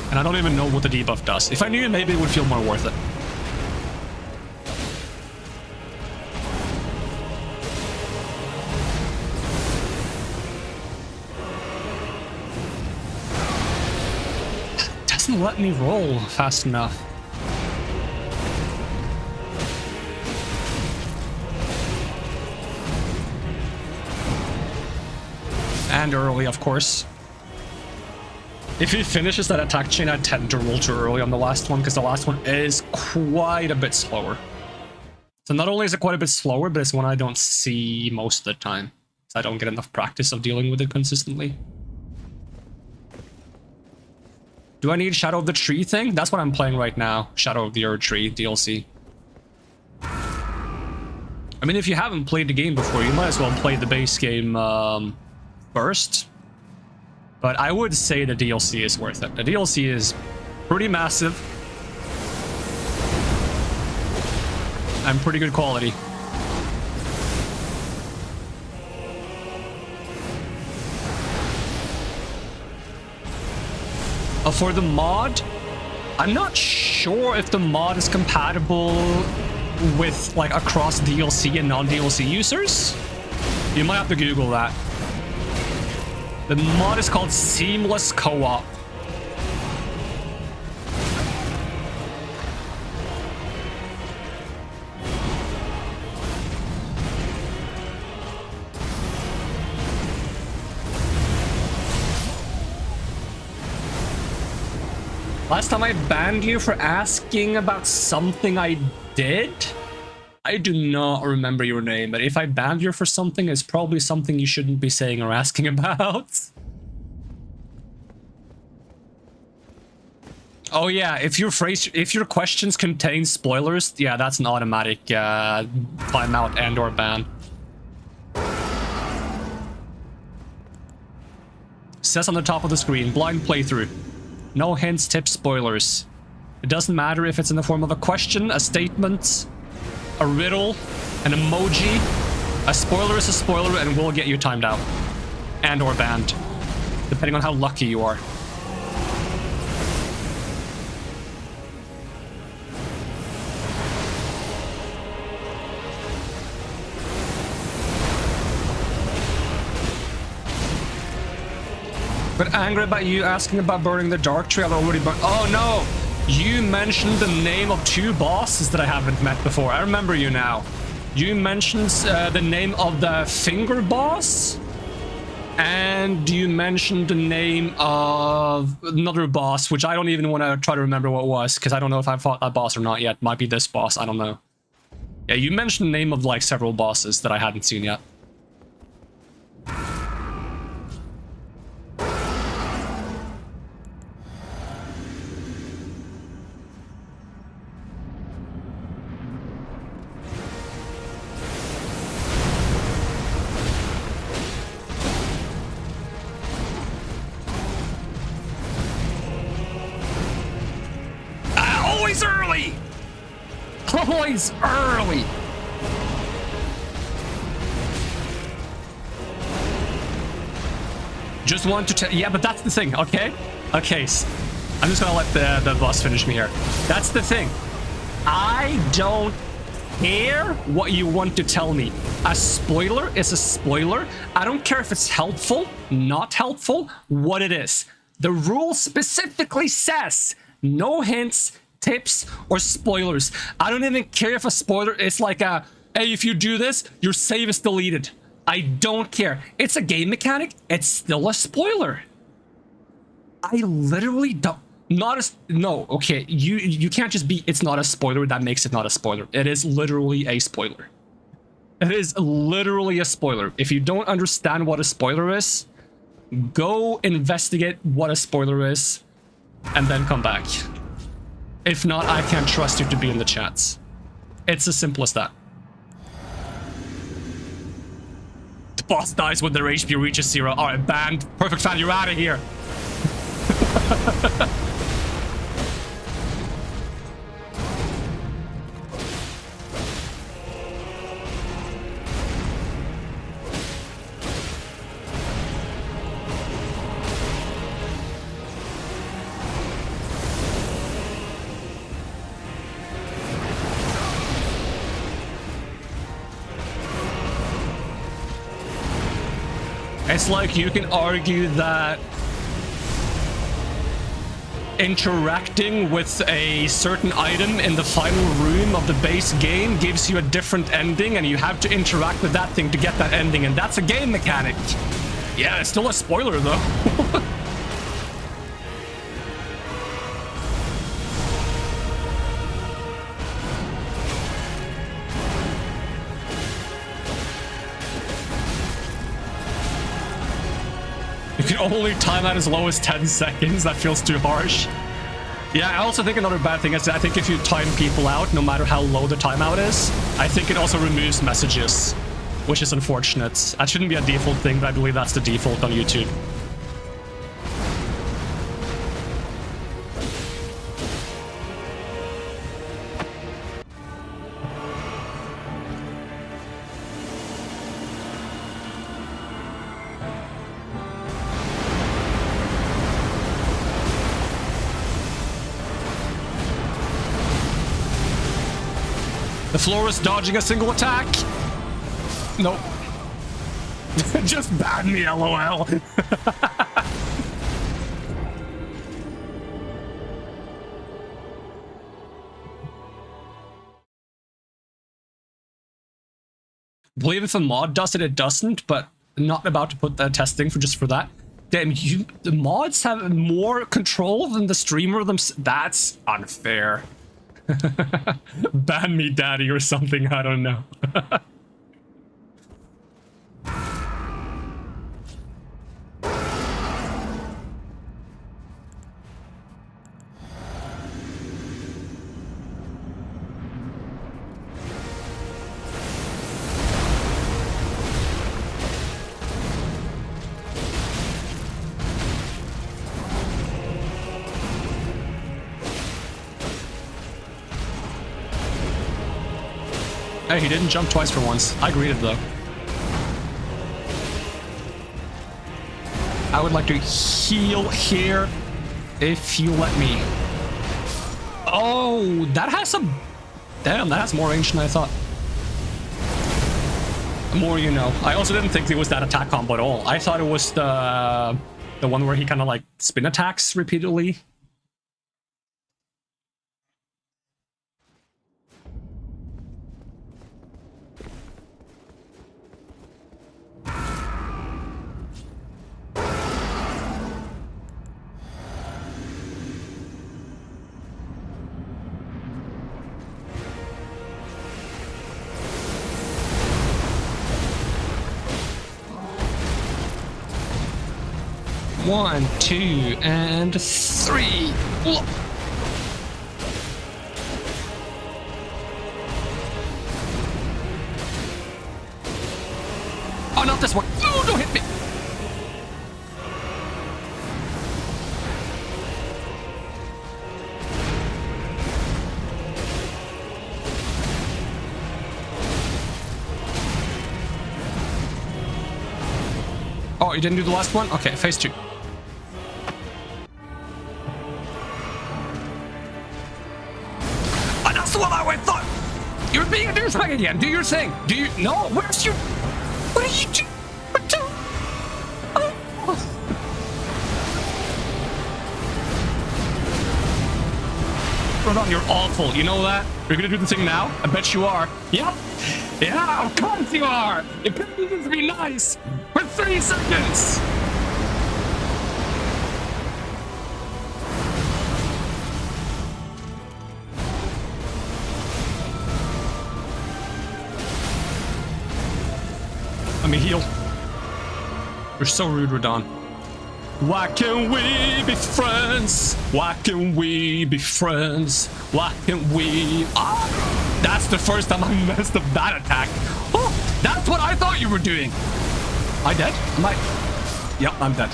And I don't even know what the debuff does. If I knew, maybe it would feel more worth it. Doesn't let me roll fast enough. And early, of course. If he finishes that attack chain, I tend to roll too early on the last one, because the last one is quite a bit slower. So not only is it quite a bit slower, but it's one I don't see most of the time. So I don't get enough practice of dealing with it consistently. Do I need Shadow of the Tree thing? That's what I'm playing right now. Shadow of the Erdtree DLC. I mean, if you haven't played the game before, you might as well play the base game first. But I would say the DLC is worth it. The DLC is pretty massive. And pretty good quality. For the mod, I'm not sure if the mod is compatible with, like, across DLC and non-DLC users. You might have to Google that. The mod is called Seamless Co-op. Last time I banned you for asking about something I did? I do not remember your name, but if I banned you for something, it's probably something you shouldn't be saying or asking about. Oh yeah, if your questions contain spoilers, yeah, that's an automatic timeout and or ban. Says on the top of the screen, blind playthrough. No hints, tips, spoilers. It doesn't matter if it's in the form of a question, a statement, a riddle, an emoji. A spoiler is a spoiler and will get you timed out. And or banned. Depending on how lucky you are. But angry about you asking about burning the Erdtree, I've already burned. Oh no! You mentioned the name of 2 bosses that I haven't met before. I remember you now. You mentioned the name of the finger boss. And you mentioned the name of another boss, which I don't even want to try to remember what it was, because I don't know if I fought that boss or not yet. Might be this boss, I don't know. Yeah, you mentioned the name of like several bosses that I hadn't seen yet. Always early. Just want to tell. Yeah, but that's the thing. Okay. I'm just gonna let the boss finish me here. That's the thing. I don't care what you want to tell me. A spoiler is a spoiler. I don't care if it's helpful, not helpful, what it is. The rule specifically says no hints, tips, or spoilers. I don't even care if a spoiler is like a, hey, if you do this, your save is deleted. I don't care. It's a game mechanic. It's still a spoiler. I literally don't. Not as no. Okay, you can't just be. It's not a spoiler. That makes it not a spoiler. It is literally a spoiler. It is literally a spoiler. If you don't understand what a spoiler is, go investigate what a spoiler is, and then come back. If not, I can't trust you to be in the chats. It's as simple as that. The boss dies when their HP reaches 0. Alright, banned. Perfect fan, you're out of here. It's like you can argue that interacting with a certain item in the final room of the base game gives you a different ending, and you have to interact with that thing to get that ending, and that's a game mechanic. Yeah, it's still a spoiler though. You can only time out as low as 10 seconds. That feels too harsh. Yeah, I also think another bad thing is I think if you time people out, no matter how low the timeout is, I think it also removes messages, which is unfortunate. That shouldn't be a default thing, but I believe that's the default on YouTube. The floor is dodging a single attack. Nope. Just ban me, LOL. I believe if a mod does it, it doesn't, but not about to put the testing for just for that. Damn, the mods have more control than the streamer themselves. That's unfair. Ban me, daddy, or something. I don't know. Hey, he didn't jump twice for once. I greeted though. I would like to heal here if you let me. Oh, that has some... Damn, that has more range than I thought. The more you know. I also didn't think it was that attack combo at all. I thought it was the one where he kind of like spin attacks repeatedly. One, two, and three. Oh, not this one. Oh, don't hit me. Oh, you didn't do the last one? Okay, phase 2. That's the one You're being a douchebag again. Do your thing. Do you? No. Where's your? What are you doing? Rodon, you're awful. You know that? You're gonna do the thing now? I bet you are. Yep. Yeah, of course you are. You couldn't even be nice for 3 seconds. Let me heal. You're so rude, Rodon. Why can't we be friends? Why can't we be friends? Why can't we? Ah, that's the first time I messed up that attack. Oh, that's what I thought you were doing. Am I dead? Am I? Yep, I'm dead.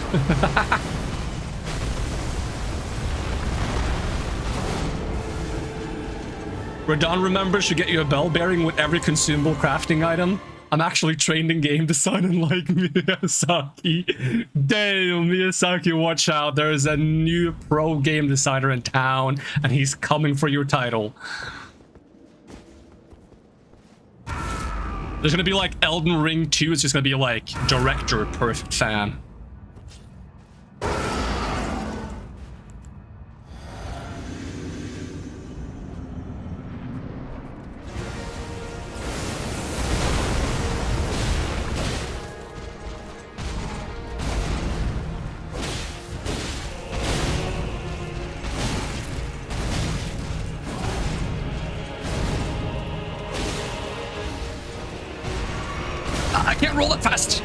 Radon remembers to get you a bell bearing with every consumable crafting item. I'm actually trained in game design unlike Miyazaki. Damn, Miyazaki, watch out. There's a new pro game designer in town, and he's coming for your title. There's gonna be like Elden Ring 2, it's just gonna be like director, perfect fan. I can't roll it fast.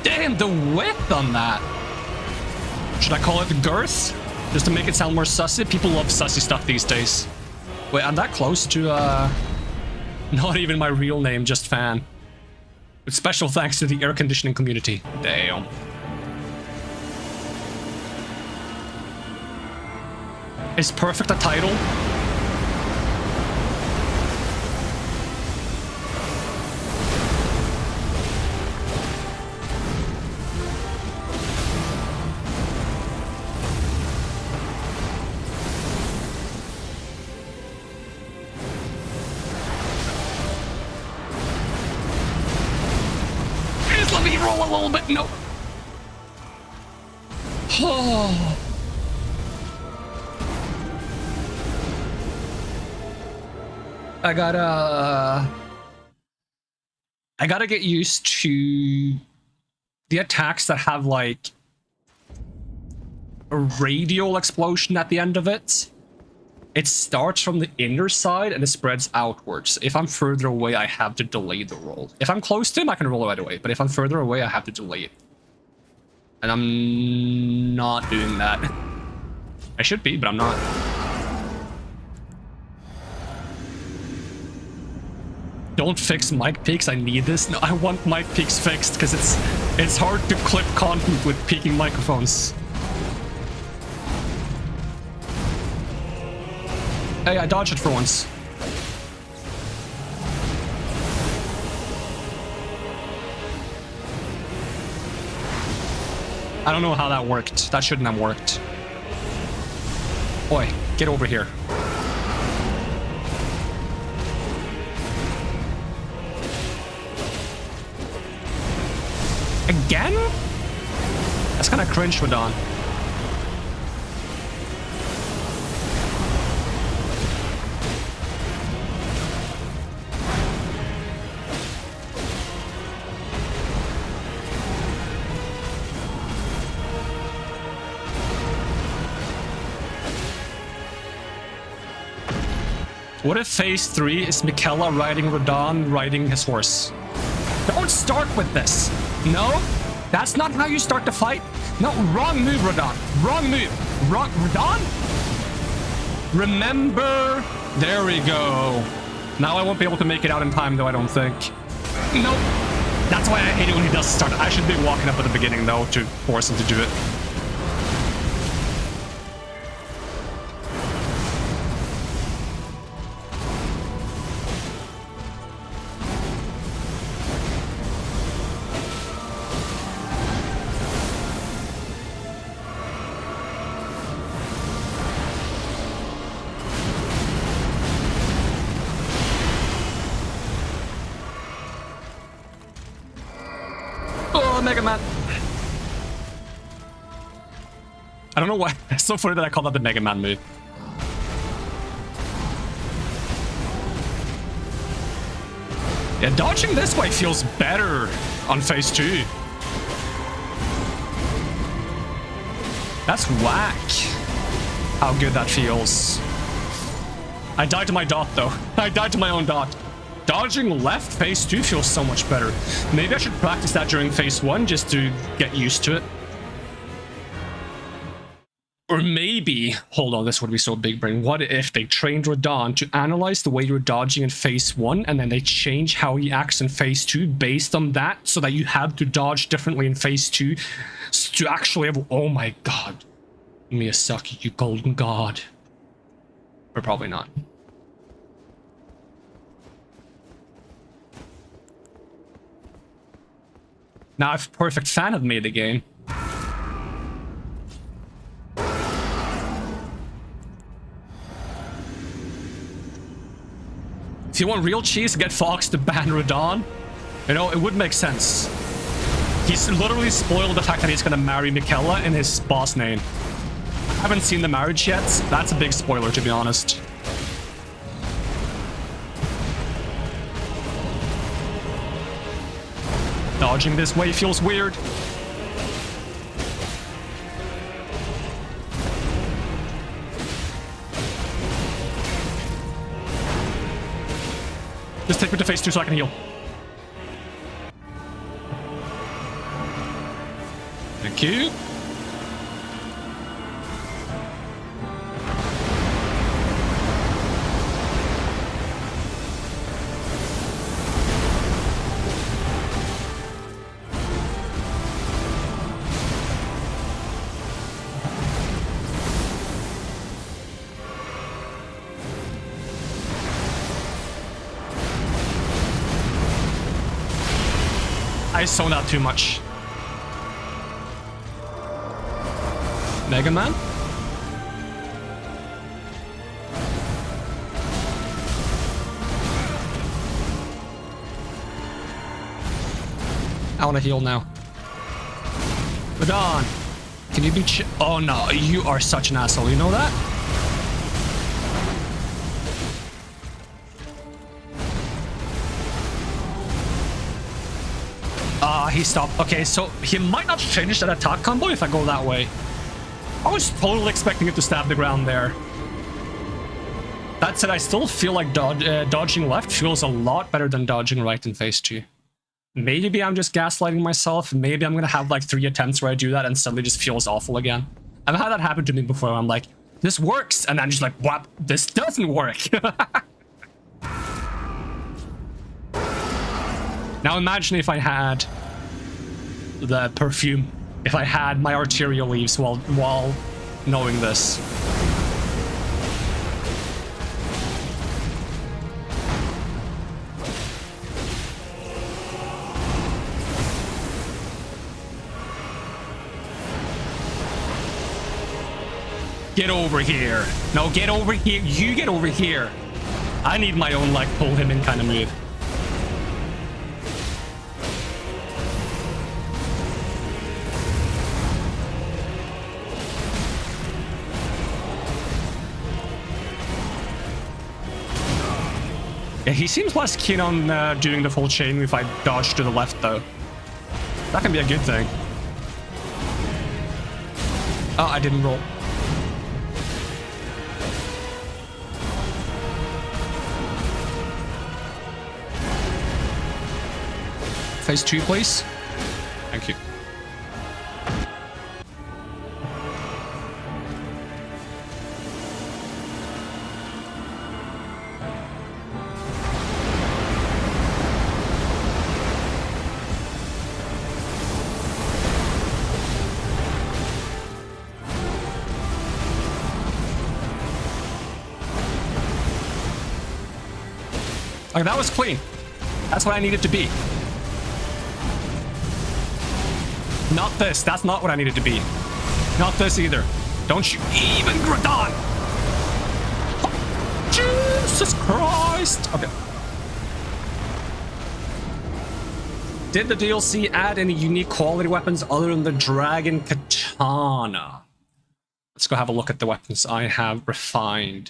Damn, the width on that. Should I call it the girth? Just to make it sound more sussy? People love sussy stuff these days. Wait, I'm that close to, not even my real name, just fan. With special thanks to the air conditioning community. Damn. Is perfect a title? Please let me roll a little bit. No. Oh. I gotta get used to the attacks that have like a radial explosion at the end of it. It starts from the inner side and it spreads outwards. If I'm further away, I have to delay the roll. If I'm close to him, I can roll right away. But if I'm further away, I have to delay it. And I'm not doing that. I should be, but I'm not. Don't fix mic peaks, I need this. No, I want mic peaks fixed because it's hard to clip content with peaking microphones. Hey, I dodged it for once. I don't know how that worked. That shouldn't have worked. Oi, get over here. Again? That's kind of cringe, Radon. What if phase 3 is Mikella riding Radon riding his horse? Don't start with this. No, that's not how you start the fight. No, wrong move, Radon. Wrong move. Wrong, Radon? Remember? There we go. Now I won't be able to make it out in time, though, I don't think. Nope. That's why I hate it when he does start. I should be walking up at the beginning, though, to force him to do it. Mega Man. I don't know why. It's so funny that I call that the Mega Man move. Yeah, dodging this way feels better on phase 2. That's whack. How good that feels. I died to my dot though. I died to my own dot. Dodging left phase 2 feels so much better. Maybe I should practice that during phase 1 just to get used to it. Or maybe, hold on, this would be so big brain. What if they trained Radahn to analyze the way you're dodging in phase 1 and then they change how he acts in phase 2 based on that so that you have to dodge differently in phase 2 to actually have, oh my god. Miyazaki, you golden god. Or probably not. Now if Perfect Fan had made the game, if you want real cheese, get Fox to ban Radahn. You know, it would make sense. He's literally spoiled the fact that he's gonna marry Michaela in his boss name. I haven't seen the marriage yet. That's a big spoiler, to be honest. Dodging this way feels weird. Just take me to phase 2 so I can heal. Thank you. I zoned out too much. Mega Man? I want to heal now. Radahn, can you be oh no, you are such an asshole, you know that? He stopped. Okay, so he might not finish that attack combo if I go that way. I was totally expecting it to stab the ground there. That said, I still feel like dodging left feels a lot better than dodging right in phase 2. Maybe I'm just gaslighting myself. Maybe I'm gonna have like 3 attempts where I do that and suddenly just feels awful again. I've had that happen to me before. I'm like, this works, and I'm just like, what? This doesn't work. Now imagine if I had the perfume, if I had my arterial leaves while knowing this. Get over here. No, get over here. You get over here. I need my own, like, pull him in kind of move. Yeah, he seems less keen on doing the full chain if I dodge to the left, though. That can be a good thing. Oh, I didn't roll. Phase 2, please. Thank you. Like, that was clean. That's what I needed to be. Not this. That's not what I needed to be. Not this either. Don't you even, Radahn! Jesus Christ! Okay. Did the DLC add any unique quality weapons other than the Dragon Katana? Let's go have a look at the weapons I have refined.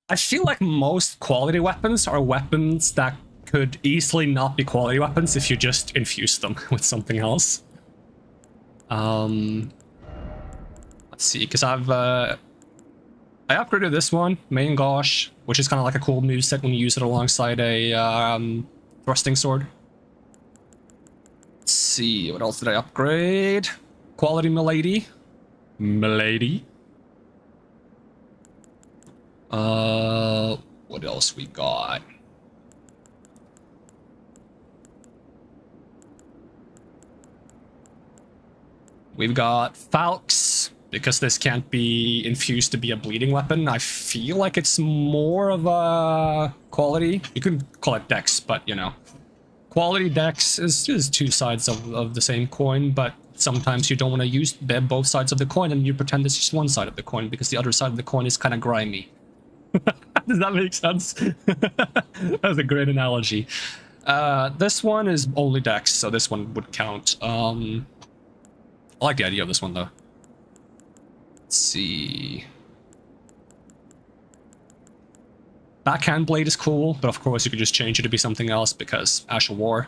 I feel like most quality weapons are weapons that could easily not be quality weapons if you just infuse them with something else. Let's see, because I upgraded this one, Main Gosh, which is kind of like a cool moveset when you use it alongside a thrusting sword. Let's see, what else did I upgrade? Quality Milady. What else we got? We've got Falx, because this can't be infused to be a bleeding weapon. I feel like it's more of a quality. You could call it Dex, but you know. Quality Dex is two sides of the same coin, but sometimes you don't want to use both sides of the coin and you pretend it's just one side of the coin because the other side of the coin is kind of grimy. Does that make sense? That's a great analogy. This one is only Dex, so this one would count. I like the idea of this one, though. Let's see. Backhand Blade is cool, but of course you could just change it to be something else because Ash of War.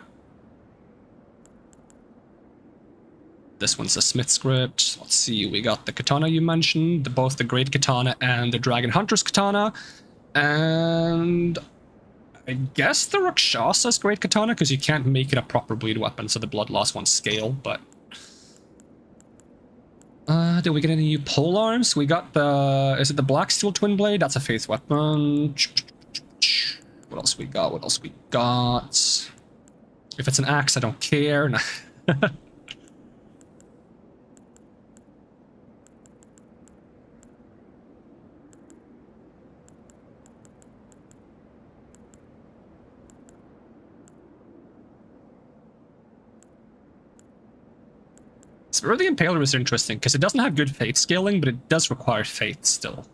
This one's a Smith script. Let's see, we got the Katana you mentioned, both the Great Katana and the Dragon Hunter's Katana. And I guess the Rakshasa's Great Katana, because you can't make it a proper bleed weapon, so the blood loss won't scale, but... did we get any new pole arms? We got the... Is it the Black Steel Twin Blade? That's a faith weapon. What else we got? What else we got? If it's an axe, I don't care. Spur of the Impaler is interesting, because it doesn't have good faith scaling, but it does require faith still.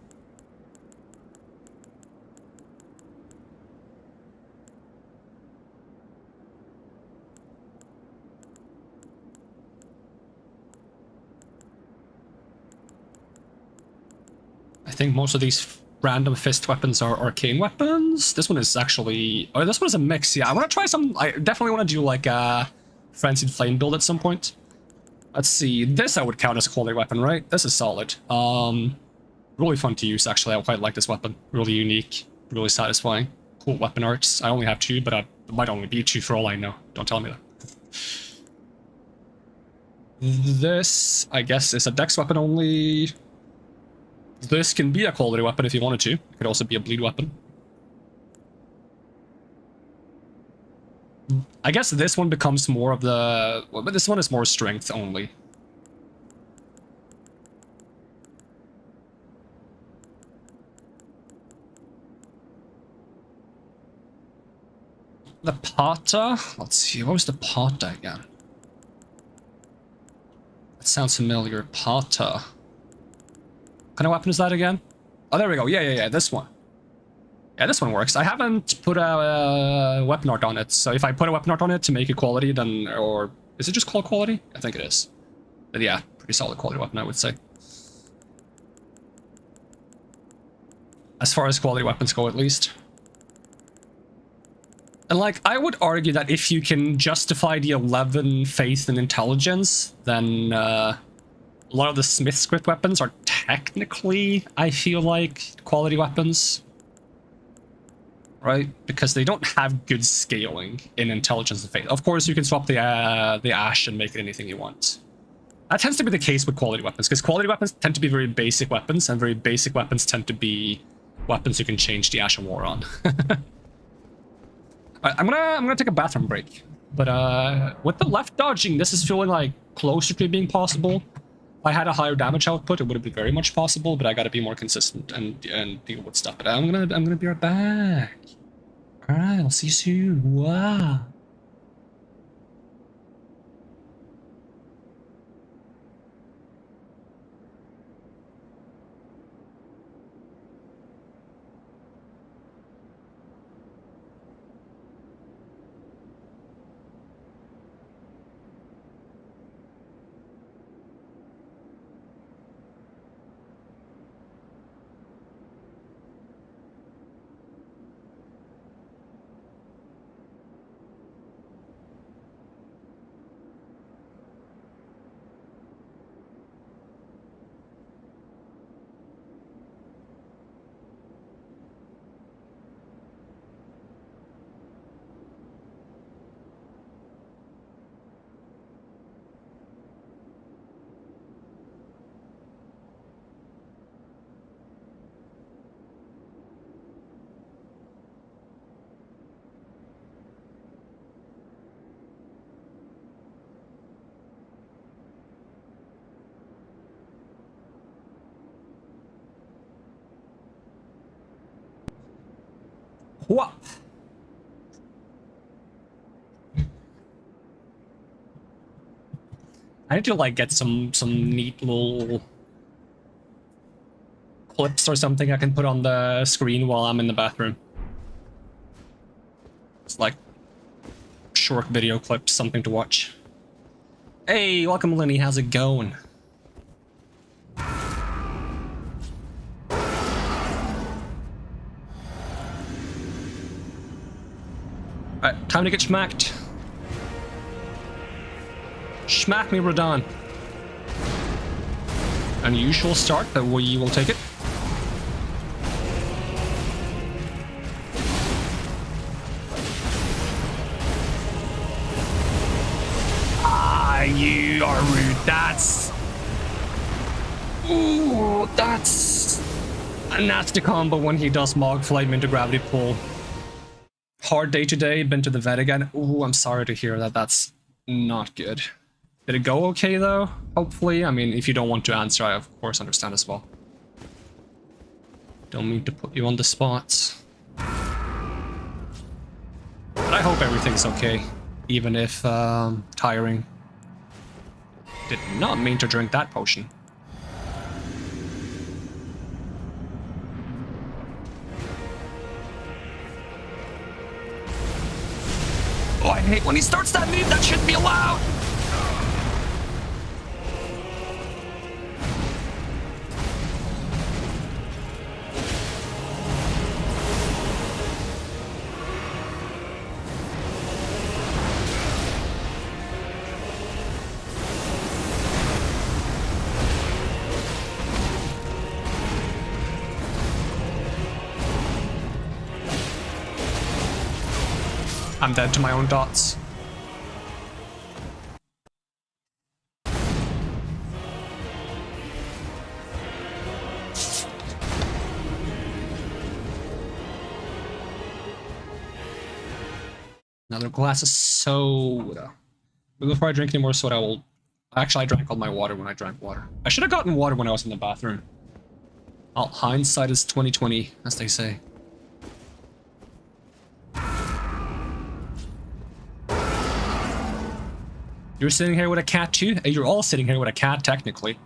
I think most of these random fist weapons are arcane weapons. This one is actually... Oh, this one is a mix, yeah. I want to try some... I definitely want to do like a Frenzied Flame build at some point. Let's see, this I would count as a quality weapon, right? This is solid. Really fun to use, actually. I quite like this weapon. Really unique, really satisfying. Cool weapon arts. I only have 2, but it might only be 2 for all I know. Don't tell me that. This, I guess, is a dex weapon only. This can be a quality weapon if you wanted to. It could also be a bleed weapon. I guess this one becomes more of the... Well, but this one is more strength only. The Pata? Let's see, what was the Pata again? That sounds familiar. Pata. What kind of weapon is that again? Oh, there we go. Yeah, this one. Yeah, this one works. I haven't put a weapon art on it, so if I put a weapon art on it to make it quality, then... Or... Is it just called quality? I think it is. But yeah, pretty solid quality weapon, I would say. As far as quality weapons go, at least. And, like, I would argue that if you can justify the 11 faith and intelligence, then a lot of the Smith script weapons are technically, I feel like, quality weapons. Right? Because they don't have good scaling in intelligence and faith. Of course, you can swap the ash and make it anything you want. That tends to be the case with quality weapons, because quality weapons tend to be very basic weapons, and very basic weapons tend to be weapons you can change the Ash of War on. Alright, I'm gonna take a bathroom break. But with the left dodging, this is feeling like closer to being possible. If I had a higher damage output, it would have been very much possible, but I gotta be more consistent and deal with stuff. But I'm gonna be right back. Alright, I'll see you soon. Wow. What? I need to like get some neat little clips or something I can put on the screen while I'm in the bathroom. It's like short video clips, something to watch. Hey, welcome Lenny, how's it going? Alright, time to get smacked. Smack me, Radon. Unusual start, but we will take it. Ah, you are rude. That's... Ooh, that's a nasty combo when he does Mog Flame into Gravity Pull. Hard day today, been to the vet again. Ooh, I'm sorry to hear that. That's not good. Did it go okay though? Hopefully. I mean, if you don't want to answer, I of course understand as well. Don't mean to put you on the spot. But I hope everything's okay, even if tiring. Did not mean to drink that potion. Oh, I hate when he starts that move. That shouldn't be allowed. I'm dead to my own dots. Another glass of soda. But before I drink any more soda, I will... Actually, I drank all my water when I drank water. I should have gotten water when I was in the bathroom. Well, hindsight is 20/20, as they say. You're sitting here with a cat too? You're all sitting here with a cat, technically.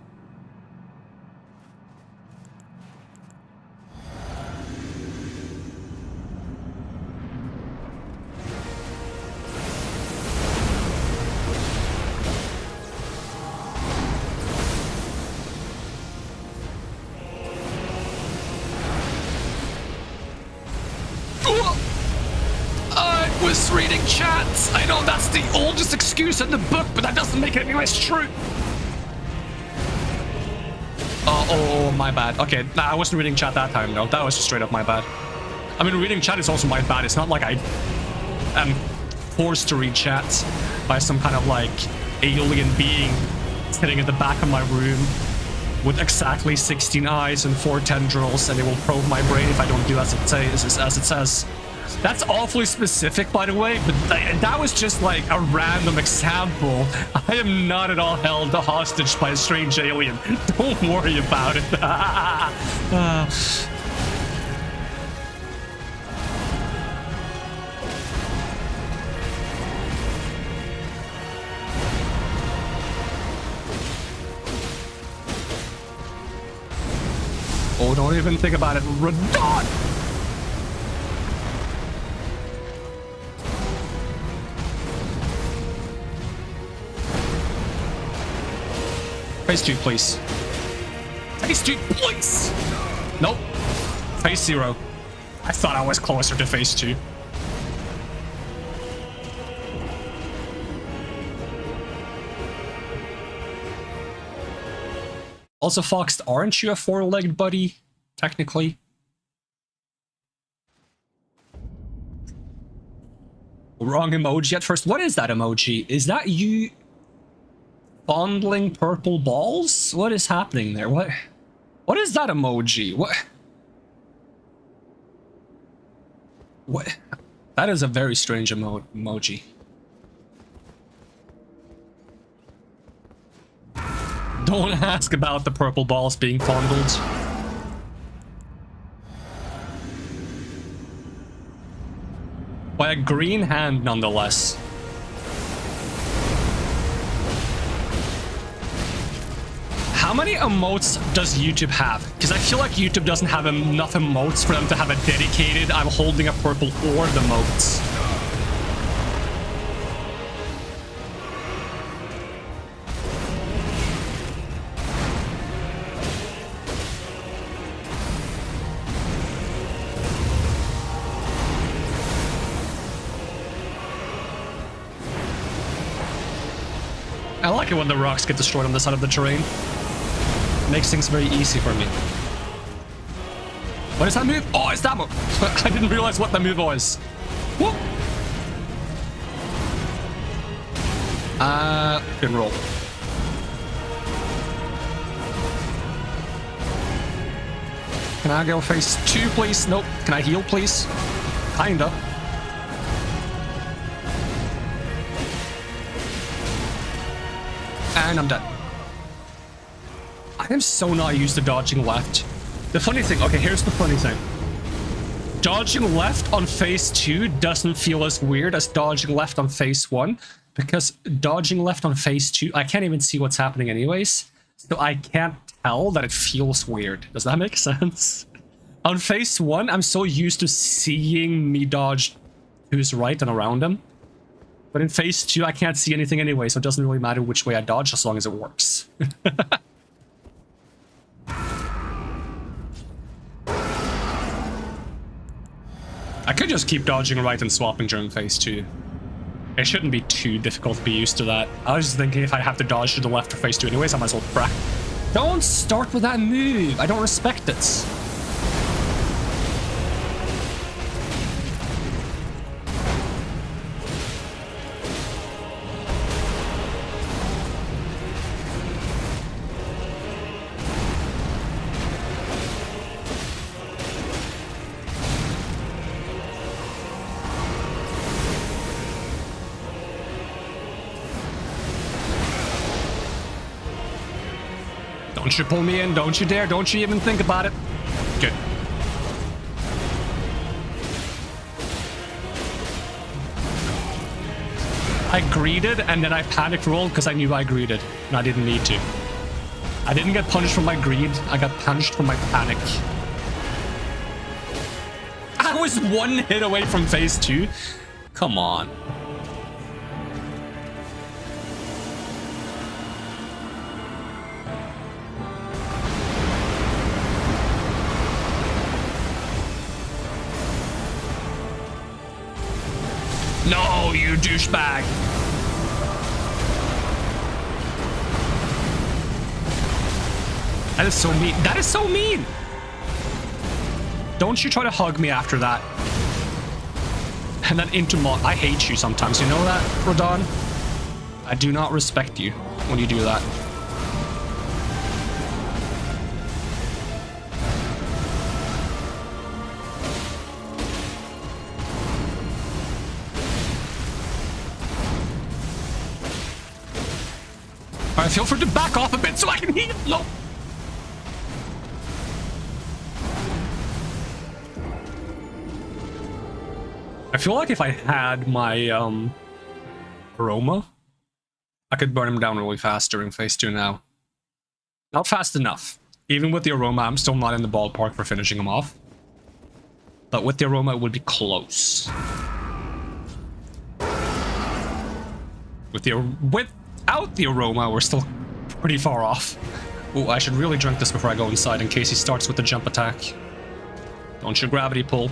I was reading chats. I know that's the oldest excuse in the book, but that doesn't make it any less true. Oh, my bad. Okay, nah, I wasn't reading chat that time, though. That was just straight up my bad. I mean, reading chat is also my bad. It's not like I am forced to read chats by some kind of, like, alien being sitting at the back of my room with exactly 16 eyes and 4 tendrils, and it will probe my brain if I don't do as it says. That's awfully specific, by the way, but that was just like a random example. I am not at all held hostage by a strange alien. Don't worry about it. Oh, don't even think about it. Radon! Phase 2, please. Phase 2, please! Nope. Phase 0. I thought I was closer to phase 2. Also, Fox, aren't you a 4-legged buddy? Technically. Wrong emoji at first. What is that emoji? Is that you fondling purple balls? What is happening there? What is that emoji? What? That is a very strange emoji. Don't ask about the purple balls being fondled. by a green hand nonetheless. How many emotes does YouTube have? Because I feel like YouTube doesn't have enough emotes for them to have a dedicated I'm holding a purple orb emotes. I like it when the rocks get destroyed on the side of the terrain. Makes things very easy for me. What is that move? Oh, it's that move. I didn't realize what the move was. Whoop. Good roll. Can I go phase 2, please? Nope. Can I heal, please? Kinda. And I'm dead. I am so not used to dodging left. The funny thing, okay, here's the funny thing. Dodging left on phase 2 doesn't feel as weird as dodging left on phase 1, because dodging left on phase 2, I can't even see what's happening anyways, so I can't tell that it feels weird. Does that make sense? On phase 1, I'm so used to seeing me dodge to his right and around him. But in phase 2, I can't see anything anyway, so it doesn't really matter which way I dodge as long as it works. I could just keep dodging right and swapping during phase 2. It shouldn't be too difficult to be used to that. I was just thinking if I have to dodge to the left for phase 2 anyways, I might as well crack. Don't start with that move. I don't respect it. Don't you pull me in, don't you dare, don't you even think about it. Good. I greeted and then I panic rolled because I knew I greeted and I didn't need to. I didn't get punished for my greed, I got punished for my panic. I was one hit away from phase 2. Come on. No, you douchebag! That is so mean. That is so mean! Don't you try to hug me after that. And then into mod. I hate you sometimes, you know that, Rodon? I do not respect you when you do that. Alright, feel free to back off a bit so I can heal. No. I feel like if I had my aroma, I could burn him down really fast during phase 2 now. Not fast enough. Even with the aroma, I'm still not in the ballpark for finishing him off. But with the aroma, it would be close. Without the aroma, we're still pretty far off. Oh, I should really drink this before I go inside in case he starts with the jump attack. Don't you gravity pull.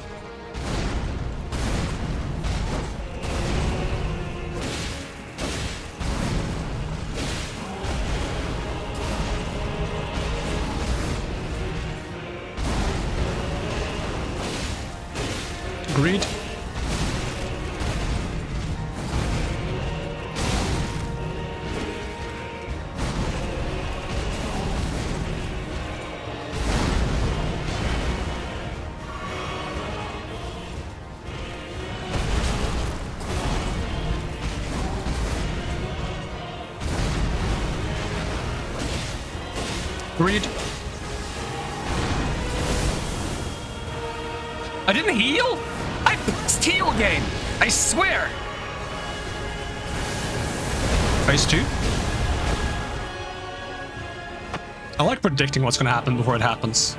Agreed. Agreed. I didn't heal? I pressed heal again. I swear! Phase 2? I like predicting what's gonna happen before it happens.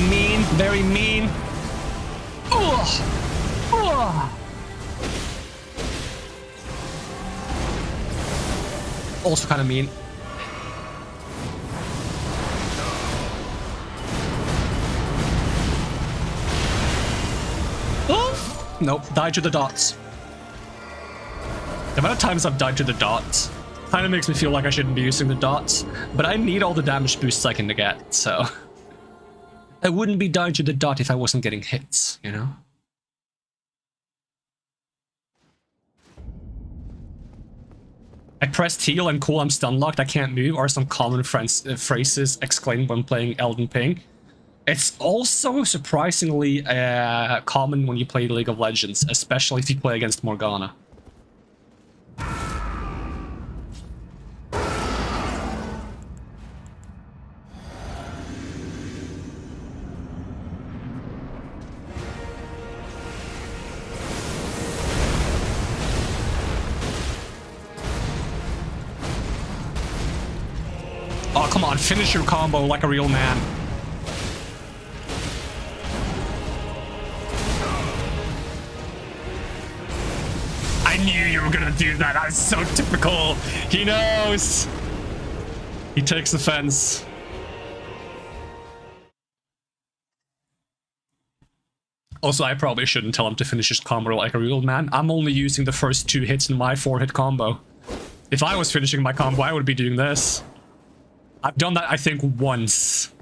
Mean, very mean. Ugh. Ugh. Also kind of mean. Oh. Nope, died to the dots. The amount of times I've died to the dots kind of makes me feel like I shouldn't be using the dots, but I need all the damage boosts I can get, so... I wouldn't be dying to the dot if I wasn't getting hits, you know? I pressed heal and cool, I'm stun locked, I can't move, are some common phrases exclaimed when playing Elden Ring. It's also surprisingly common when you play League of Legends, especially if you play against Morgana. Oh, come on, finish your combo like a real man. I knew you were gonna do that. That's so typical. He knows. He takes offense. Also, I probably shouldn't tell him to finish his combo like a real man. I'm only using the first 2 hits in my 4-hit combo. If I was finishing my combo, I would be doing this. I've done that, I think, once.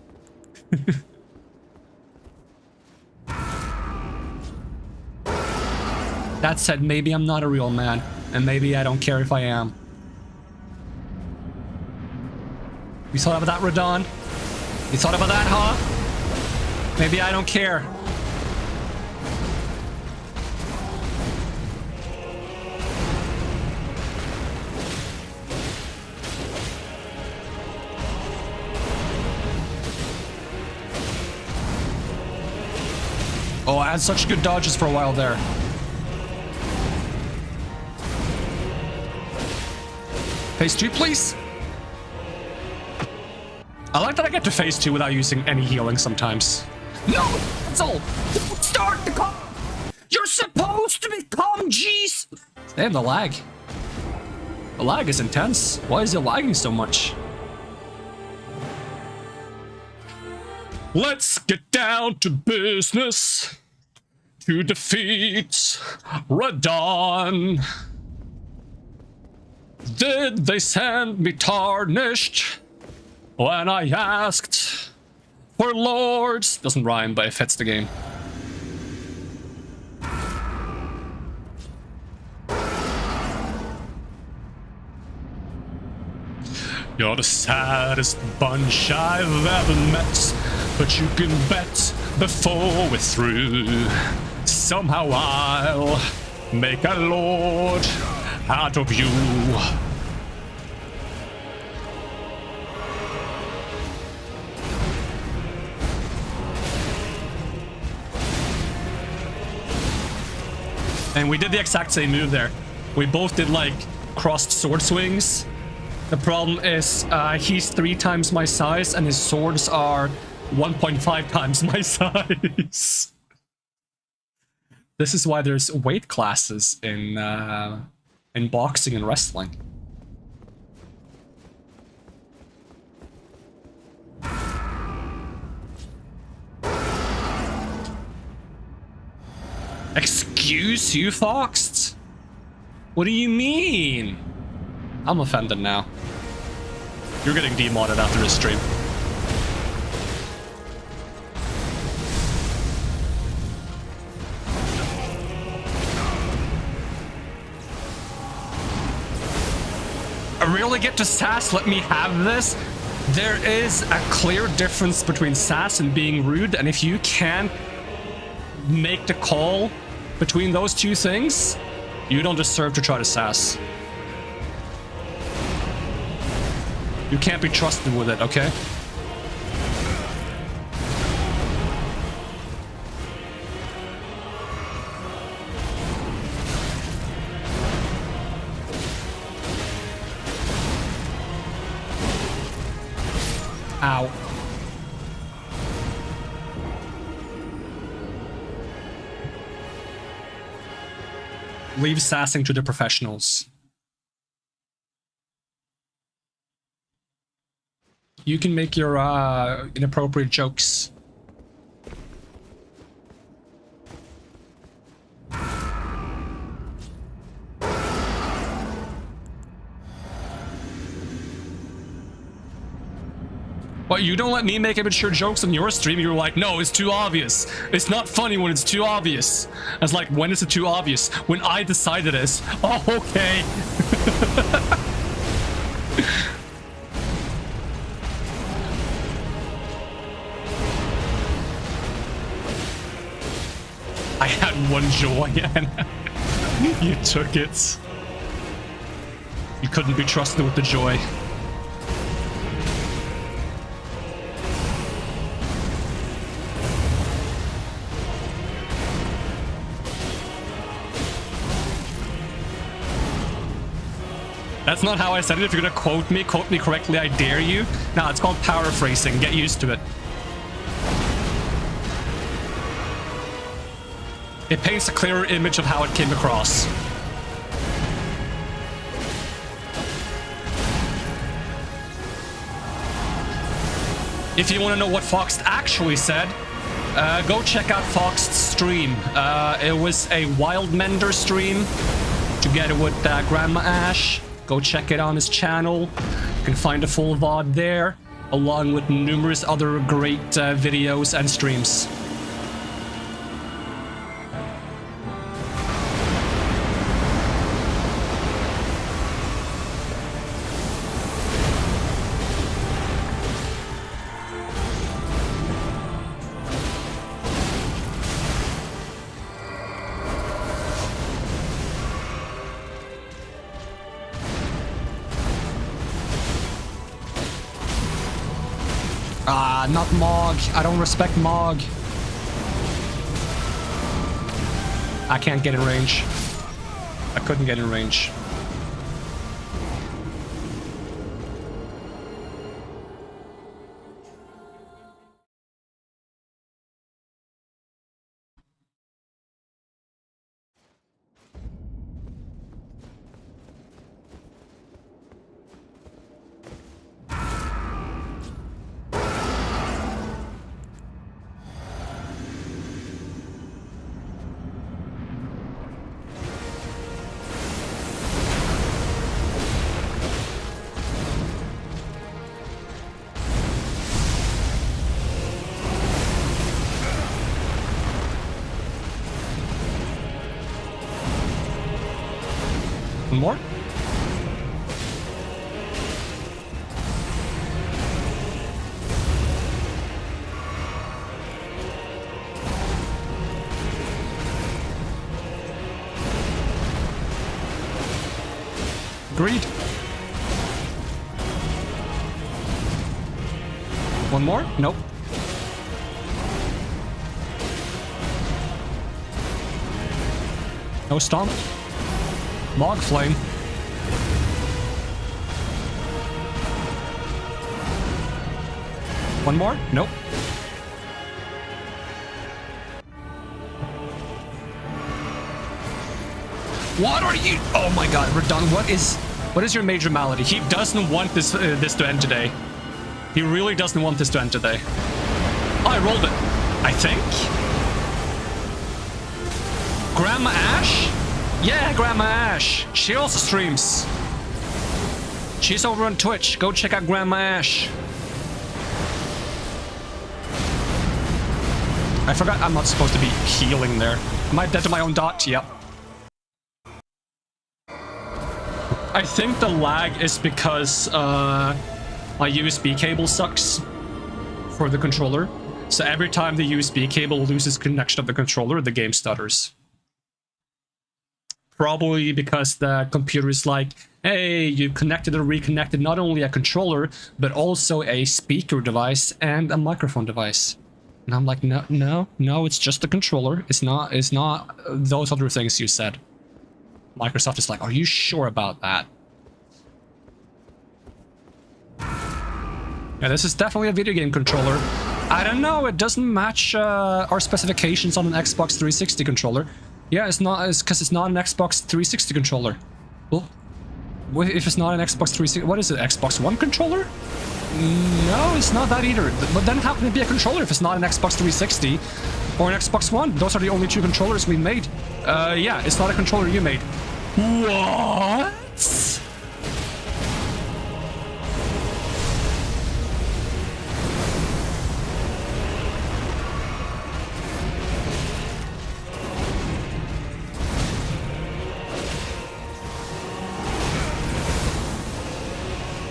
That said, maybe I'm not a real man, and maybe I don't care if I am. You thought about that, Radon? You thought about that, huh? Maybe I don't care. Oh, I had such good dodges for a while there. Phase 2, please. I like that I get to phase 2 without using any healing sometimes. No, that's all. Don't start the combo. You're supposed to become G's. Damn, the lag. The lag is intense. Why is it lagging so much? Let's get down to business to defeat Radon. Did they send me tarnished when I asked for lords? Doesn't rhyme, but it fits the game. You're the saddest bunch I've ever met, but you can bet before we're through, somehow I'll make a lord out of you. And we did the exact same move there. We both did like crossed sword swings. The problem is he's 3 times my size and his swords are 1.5 times my size. This is why there's weight classes in boxing and wrestling. Excuse you, Fox? What do you mean? I'm offended now. You're getting demodded after this stream. I really get to sass, let me have this. There is a clear difference between sass and being rude, and if you can make the call between those two things, You don't deserve to try to sass. You can't be trusted with it, okay? Ow. Leave sassing to the professionals. You can make your inappropriate jokes. But you don't let me make immature jokes on your stream. You're like, no, it's too obvious. It's not funny when it's too obvious. I was like, when is it too obvious? When I decide it is. Oh, okay. I had one joy and you took it. You couldn't be trusted with the joy. That's not how I said it. If you're gonna quote me correctly, I dare you. No, it's called paraphrasing. Get used to it. It paints a clearer image of how it came across. If you want to know what Fox actually said, go check out Fox's stream. It was a Wild Mender stream together with Grandma Ash. Go check it on his channel. You can find a full VOD there, along with numerous other great videos and streams. Not Mog. I don't respect Mog. I can't get in range. I couldn't get in range. More? Agreed. One more? Nope. No stomp. Log flame. One more? Nope. What are you? Oh my god, we're done. What is your major malady? He doesn't want this to end today. He really doesn't want this to end today. Oh, I rolled it. I think. Grandma Ash? Yeah, Grandma Ash. She also streams. She's over on Twitch. Go check out Grandma Ash. I forgot I'm not supposed to be healing there. Am I dead to my own dot? Yep. I think the lag is because my USB cable sucks for the controller. So every time the USB cable loses connection of the controller, the game stutters. Probably because the computer is like, hey, you connected and reconnected not only a controller, but also a speaker device and a microphone device. And I'm like, no, it's just a controller. It's not those other things you said. Microsoft is like, are you sure about that? Yeah, this is definitely a video game controller. I don't know, it doesn't match our specifications on an Xbox 360 controller. Yeah, it's because it's not an Xbox 360 controller. Well, if it's not an Xbox 360, what is it, Xbox One controller? No, it's not that either. But then how can it be a controller if it's not an Xbox 360 or an Xbox One? Those are the only two controllers we made. Yeah, it's not a controller you made. What?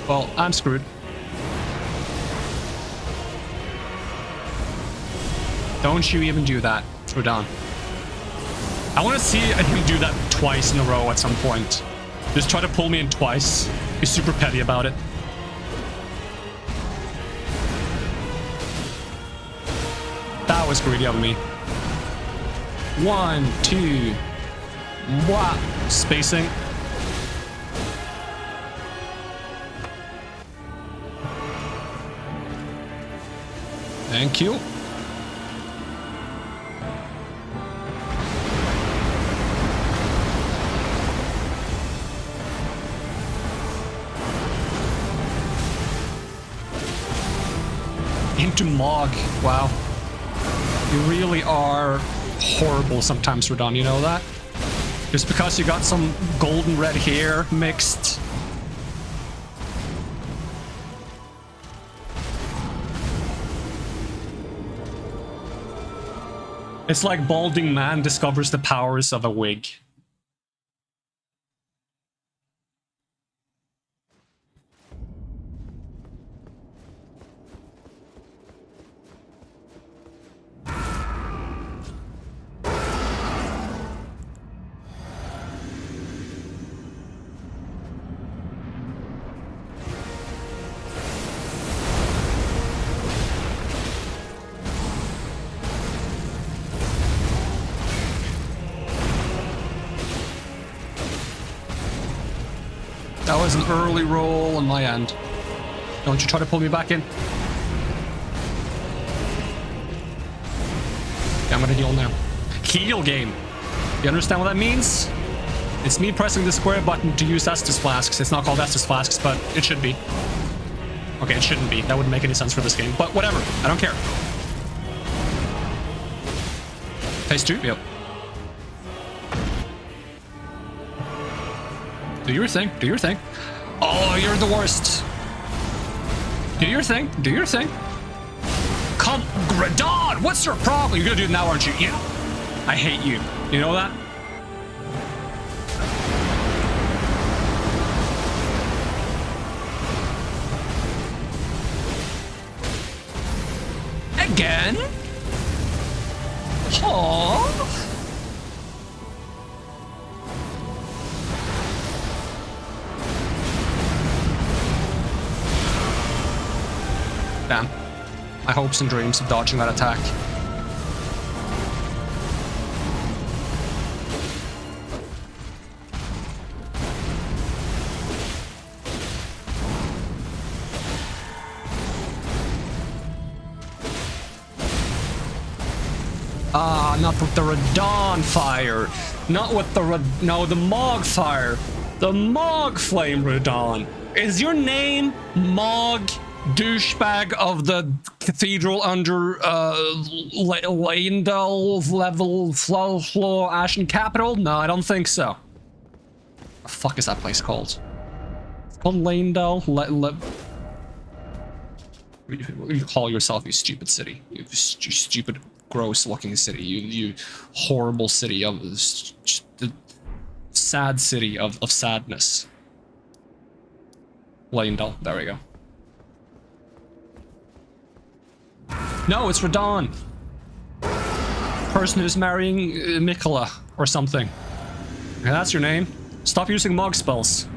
Well, I'm screwed. Don't you even do that. We're done. I want to see him do that twice in a row at some point. Just try to pull me in twice. Be super petty about it. That was greedy of me. 1, 2. Wow. Spacing. Thank you. Into Mog. Wow. You really are horrible sometimes, Radon, you know that? Just because you got some golden red hair mixed. It's like balding man discovers the powers of a wig. That was an early roll on my end. Don't you try to pull me back in. Okay, I'm gonna heal now. Heal game. You understand what that means? It's me pressing the square button to use Estus flasks. It's not called Estus flasks, but it should be. Okay, it shouldn't be. That wouldn't make any sense for this game. But whatever. I don't care. Phase 2? Yep. Do your thing. Do your thing. Oh, you're the worst. Do your thing. Do your thing. Come, Gradon! What's your problem? You're gonna do it now, aren't you? Yeah. I hate you. You know that? Again? Aww. Damn. My hopes and dreams of dodging that attack. Ah, not with the Radon fire. Not with the no, the Mog fire. The Mog flame Radon. Is your name Mog? Douchebag of the cathedral under Leyndell level floor Ashen Capital? No, I don't think so. The fuck is that place called? It's called Leyndell. You call yourself, you stupid city. You stupid, gross looking city. You horrible city of the sad city of sadness. Leyndell. There we go. No, it's Radon. Person who's marrying Mikola or something. Yeah, that's your name. Stop using mog spells.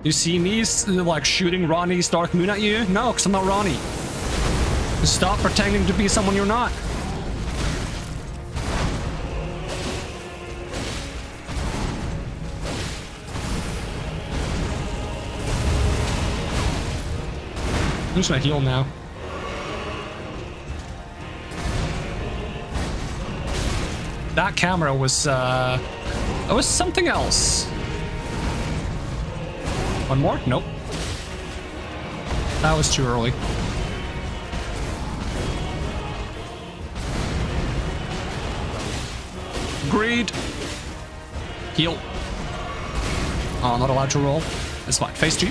You see me, like, shooting Ronnie's Dark Moon at you? No, because I'm not Ronnie. Stop pretending to be someone you're not. I'm just gonna heal now. That camera was, it was something else. One more? Nope. That was too early. Greed. Heal. Oh, not allowed to roll. It's fine. Phase 2.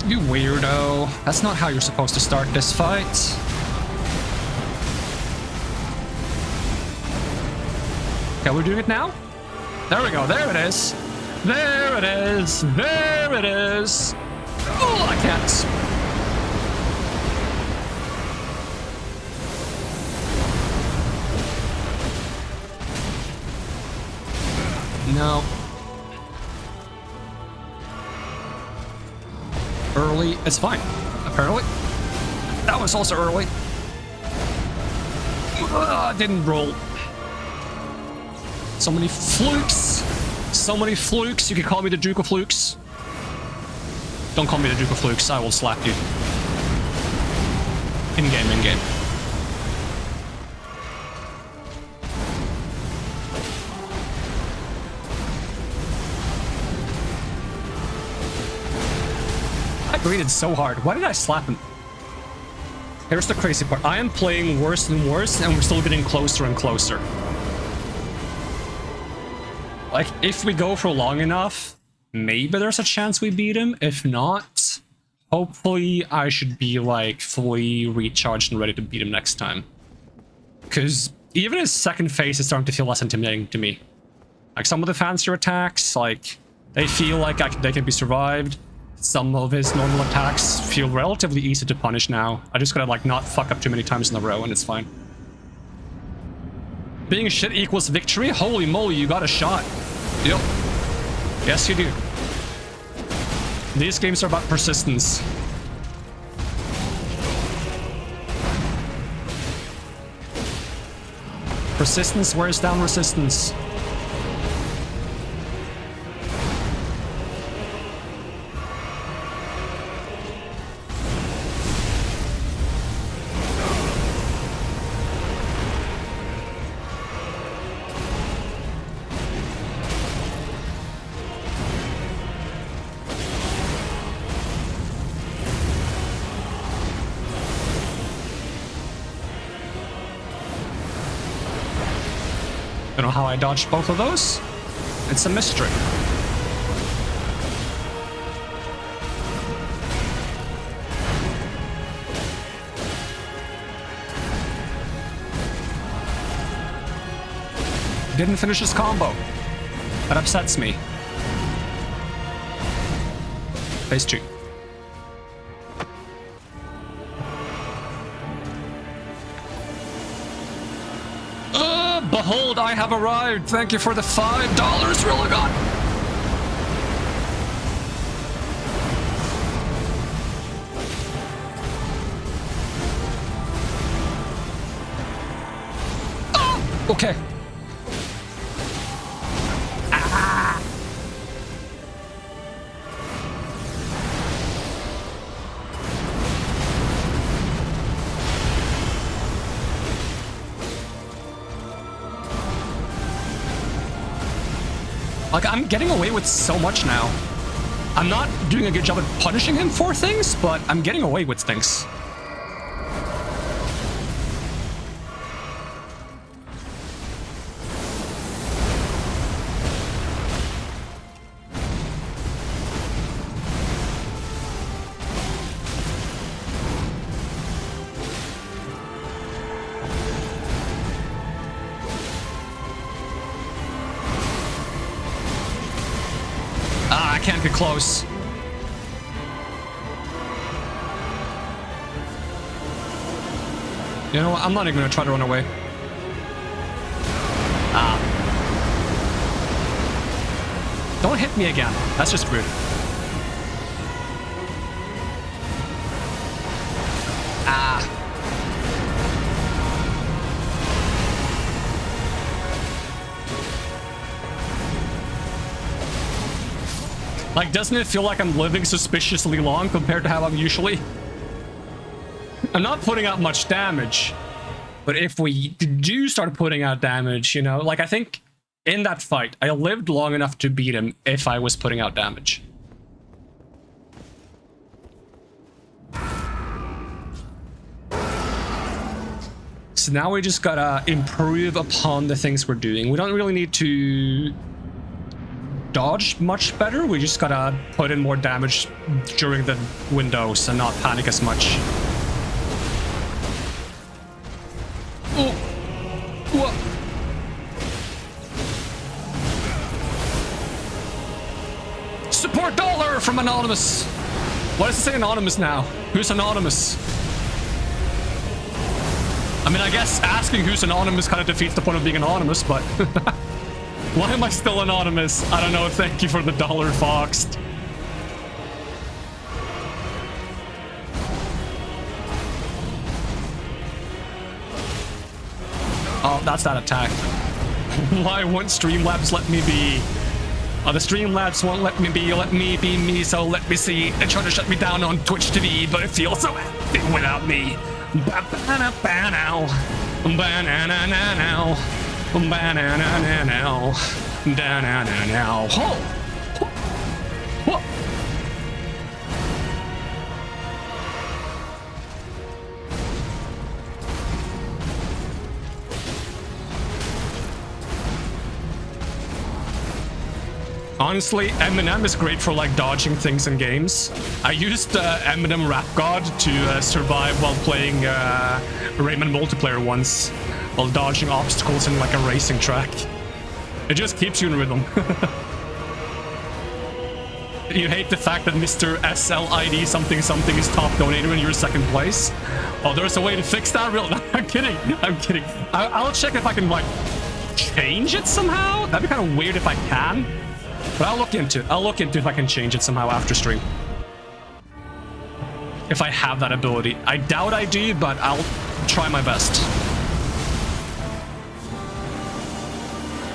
You weirdo. That's not how you're supposed to start this fight. Okay, we're doing it now? There we go. There it is. There it is. There it is. Oh, I can't. No. Early. It's fine. Apparently. That was also early. Didn't roll. So many flukes. So many flukes. You can call me the Duke of Flukes. Don't call me the Duke of Flukes. I will slap you. In-game, in-game. I greeted so hard. Why did I slap him? Here's the crazy part. I am playing worse and worse, and we're still getting closer and closer. Like, if we go for long enough, maybe there's a chance we beat him. If not, hopefully I should be, like, fully recharged and ready to beat him next time. Because even his second phase is starting to feel less intimidating to me. Like, some of the fancier attacks, like, they feel like they can be survived. Some of his normal attacks feel relatively easy to punish now. I just gotta, like, not fuck up too many times in a row and it's fine. Being shit equals victory? Holy moly, you got a shot. Yep. Yes, you do. These games are about persistence. Persistence wears down resistance. Don't know how I dodged both of those. It's a mystery. Didn't finish his combo. That upsets me. Phase 2. Behold, I have arrived. Thank you for the $5, Relogon. Oh, okay. Ah. Like, I'm getting away with so much now. I'm not doing a good job at punishing him for things, but I'm getting away with things. I can't get close. You know what? I'm not even gonna try to run away. Ah. Don't hit me again. That's just rude. Ah. Like, doesn't it feel like I'm living suspiciously long compared to how I'm usually? I'm not putting out much damage, but if we do start putting out damage, you know, like I think in that fight, I lived long enough to beat him if I was putting out damage. So now we just gotta improve upon the things we're doing. We don't really need to dodge much better. We just gotta put in more damage during the windows and not panic as much. Oh. What? Support dollar from Anonymous. Why does it say Anonymous now? Who's Anonymous? I mean, I guess asking who's anonymous kind of defeats the point of being anonymous, but why am I still anonymous? I don't know. Thank you for the dollar, Foxed. Oh, that's that attack. Why won't Streamlabs let me be? Oh, the Streamlabs won't let me be me, so let me see. They try to shut me down on Twitch TV, but it feels so empty without me. Ba-ba-na-ba-now. Ba-na-na-na-now. Ba-na-na-na-now. Da-na-na-now. Ho! Ho! Honestly, Eminem is great for like dodging things in games. I used Eminem Rap God to survive while playing Rayman multiplayer once, while dodging obstacles in like a racing track. It just keeps you in rhythm. You hate the fact that Mr. SLID something something is top donator and you're second place. Oh, there's a way to fix that? Real? No, I'm kidding. I'm kidding. I'll check if I can like change it somehow. That'd be kind of weird if I can. But I'll look into if I can change it somehow after stream. If I have that ability. I doubt I do, but I'll try my best.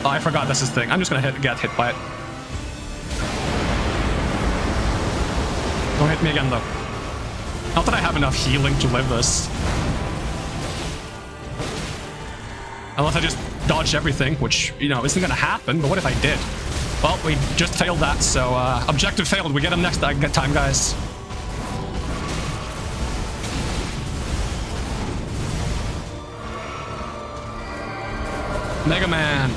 Oh, I forgot that's his thing. I'm just gonna get hit by it. Don't hit me again, though. Not that I have enough healing to live this. Unless I just dodge everything, which, you know, isn't gonna happen, but what if I did? Well, we just failed that, so objective failed. We get him next time, guys. Mega Man.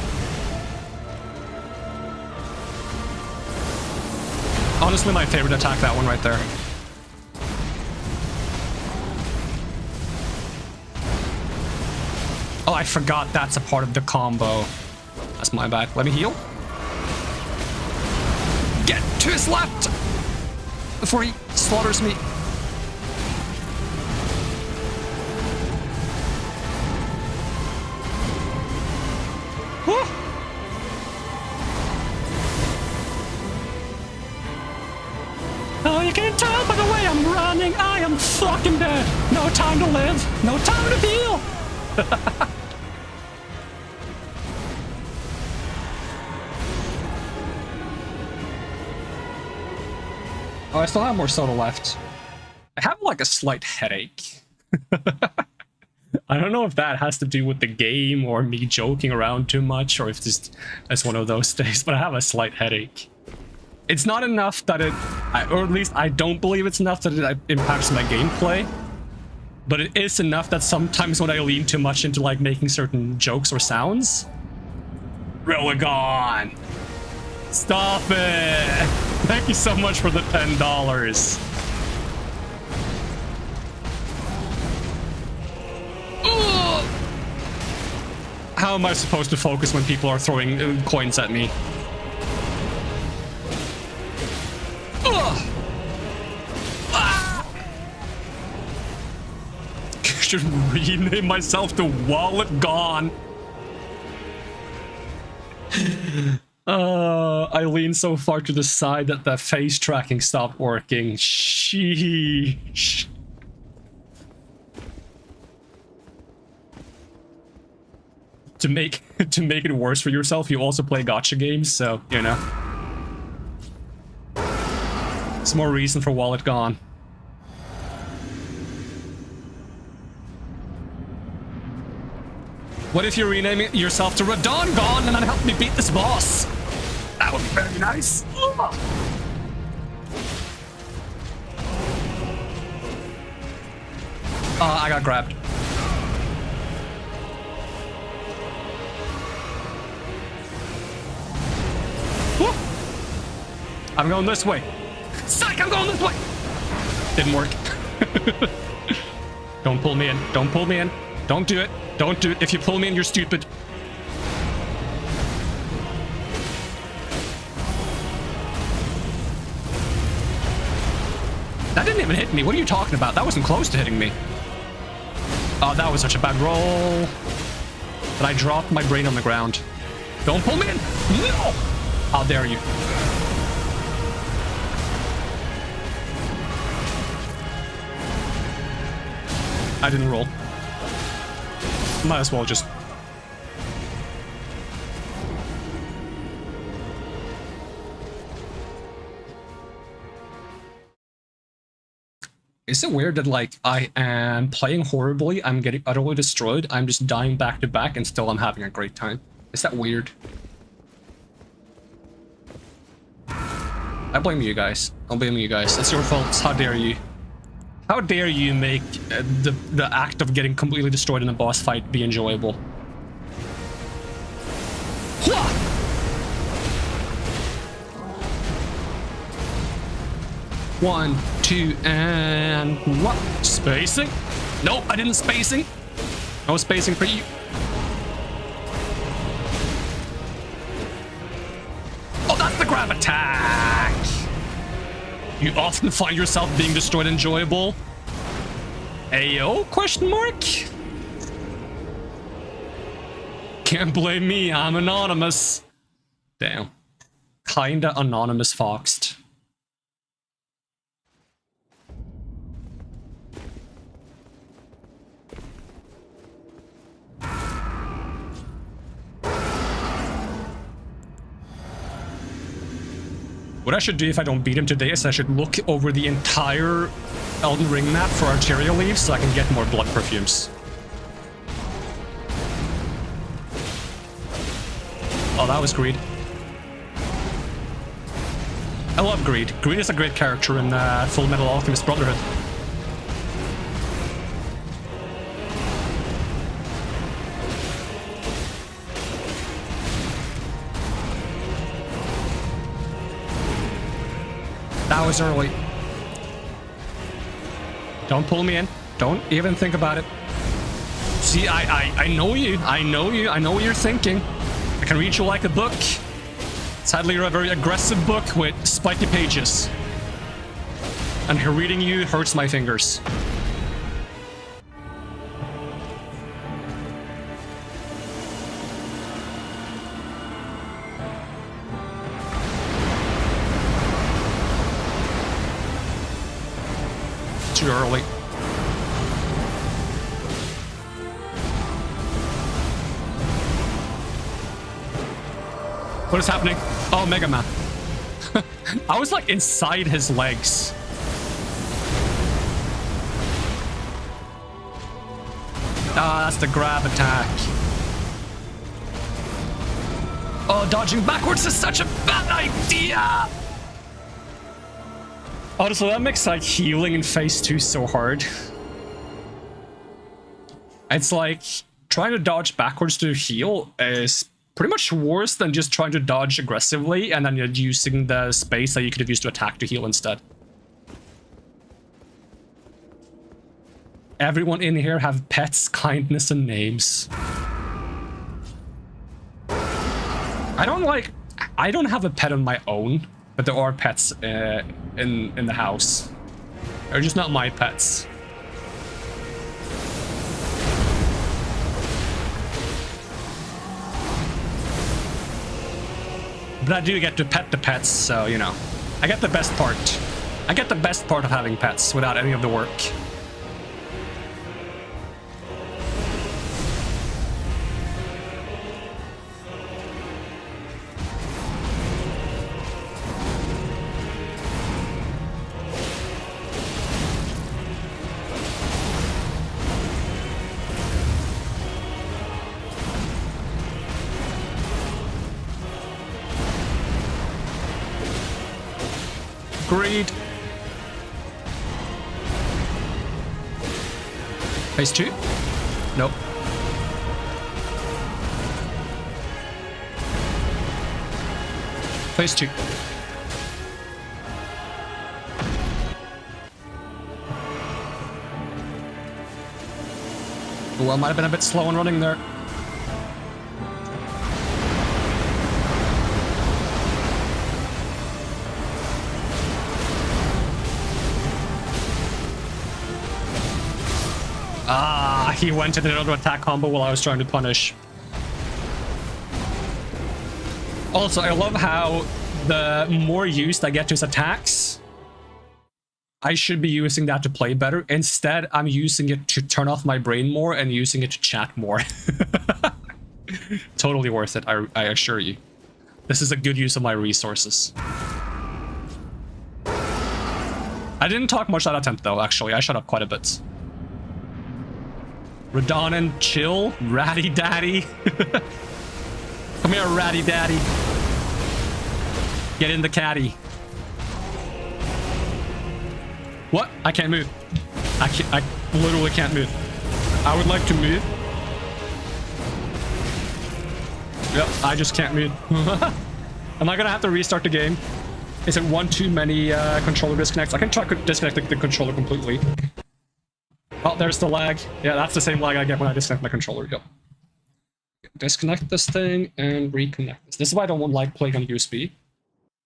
Honestly, my favorite attack, that one right there. Oh, I forgot that's a part of the combo. That's my bad. Let me heal. Get to his left before he slaughters me. Woo. Oh, you can tell by the way I'm running. I am fucking dead. No time to live. No time to heal. Oh, I still have more soda left. I have like a slight headache. I don't know if that has to do with the game or me joking around too much, or if this is one of those days, but I have a slight headache. It's not enough that it, or at least I don't believe it's enough that it impacts my gameplay, but it is enough that sometimes when I lean too much into like making certain jokes or sounds, Religon, stop it! Thank you so much for the $10. Ugh. How am I supposed to focus when people are throwing coins at me? Ugh. Ah. should rename myself to Wallet Gone. I leaned so far to the side that the face tracking stopped working. Sheesh. To make it worse for yourself, you also play gacha games, so, you know. It's more reason for Wallet Gone. What if you're renaming yourself to Radon Gone and then help me beat this boss? That would be very nice. I got grabbed. Woo! I'm going this way. Psych, I'm going this way! Didn't work. Don't pull me in. Don't pull me in. Don't do it. Don't do it. If you pull me in, you're stupid. That didn't even hit me. What are you talking about? That wasn't close to hitting me. Oh, that was such a bad roll. But I dropped my brain on the ground. Don't pull me in. No! How dare you? I didn't roll. Might as well just... Is it weird that, like, I am playing horribly, I'm getting utterly destroyed, I'm just dying back to back, and still I'm having a great time? Is that weird? I blame you guys. I'll blame you guys. It's your fault. How dare you? How dare you make the act of getting completely destroyed in a boss fight be enjoyable? One, two, and what? Spacing? Nope, I didn't spacing. No spacing for you. Oh, that's the grab attack. You often find yourself being destroyed enjoyable. Ayo? Question mark? Can't blame me, I'm anonymous. Damn. Kinda anonymous foxed. What I should do if I don't beat him today is I should look over the entire Elden Ring map for arterial leaves so I can get more blood perfumes. Oh, that was Greed. I love Greed. Greed is a great character in Full Metal Alchemist Brotherhood. That was early. Don't pull me in. Don't even think about it. See, I know you. I know you. I know what you're thinking. I can read you like a book. Sadly, you're a very aggressive book with spiky pages. And reading you hurts my fingers. Too early. What is happening? Oh, Mega Man. I was like inside his legs. Ah, that's the grab attack. Oh, dodging backwards is such a bad idea! Oh, so that makes like healing in phase 2 so hard. It's like trying to dodge backwards to heal is pretty much worse than just trying to dodge aggressively and then you're using the space that you could have used to attack to heal instead. Everyone in here have pets, kindness, and names. I don't have a pet on my own, but there are pets in the house. They're just not my pets. But I do get to pet the pets, so, you know, I get the best part. I get the best part of having pets without any of the work. Agreed. Phase 2? Nope. Phase 2. Oh, I might have been a bit slow on running there. Ah, he went into another attack combo while I was trying to punish. Also, I love how the more used I get to his attacks, I should be using that to play better. Instead, I'm using it to turn off my brain more and using it to chat more. Totally worth it, I assure you. This is a good use of my resources. I didn't talk much that attempt though, actually. I shut up quite a bit. Radon, chill, ratty daddy. Come here, ratty daddy. Get in the caddy. What? I can't move. I literally can't move. I would like to move. Yep, I just can't move. Am I gonna have to restart the game? Is it one too many controller disconnects? I can try to disconnect the controller completely. Oh, there's the lag. Yeah, that's the same lag I get when I disconnect my controller. Yep. Disconnect this thing and reconnect this. This is why I don't like playing on USB.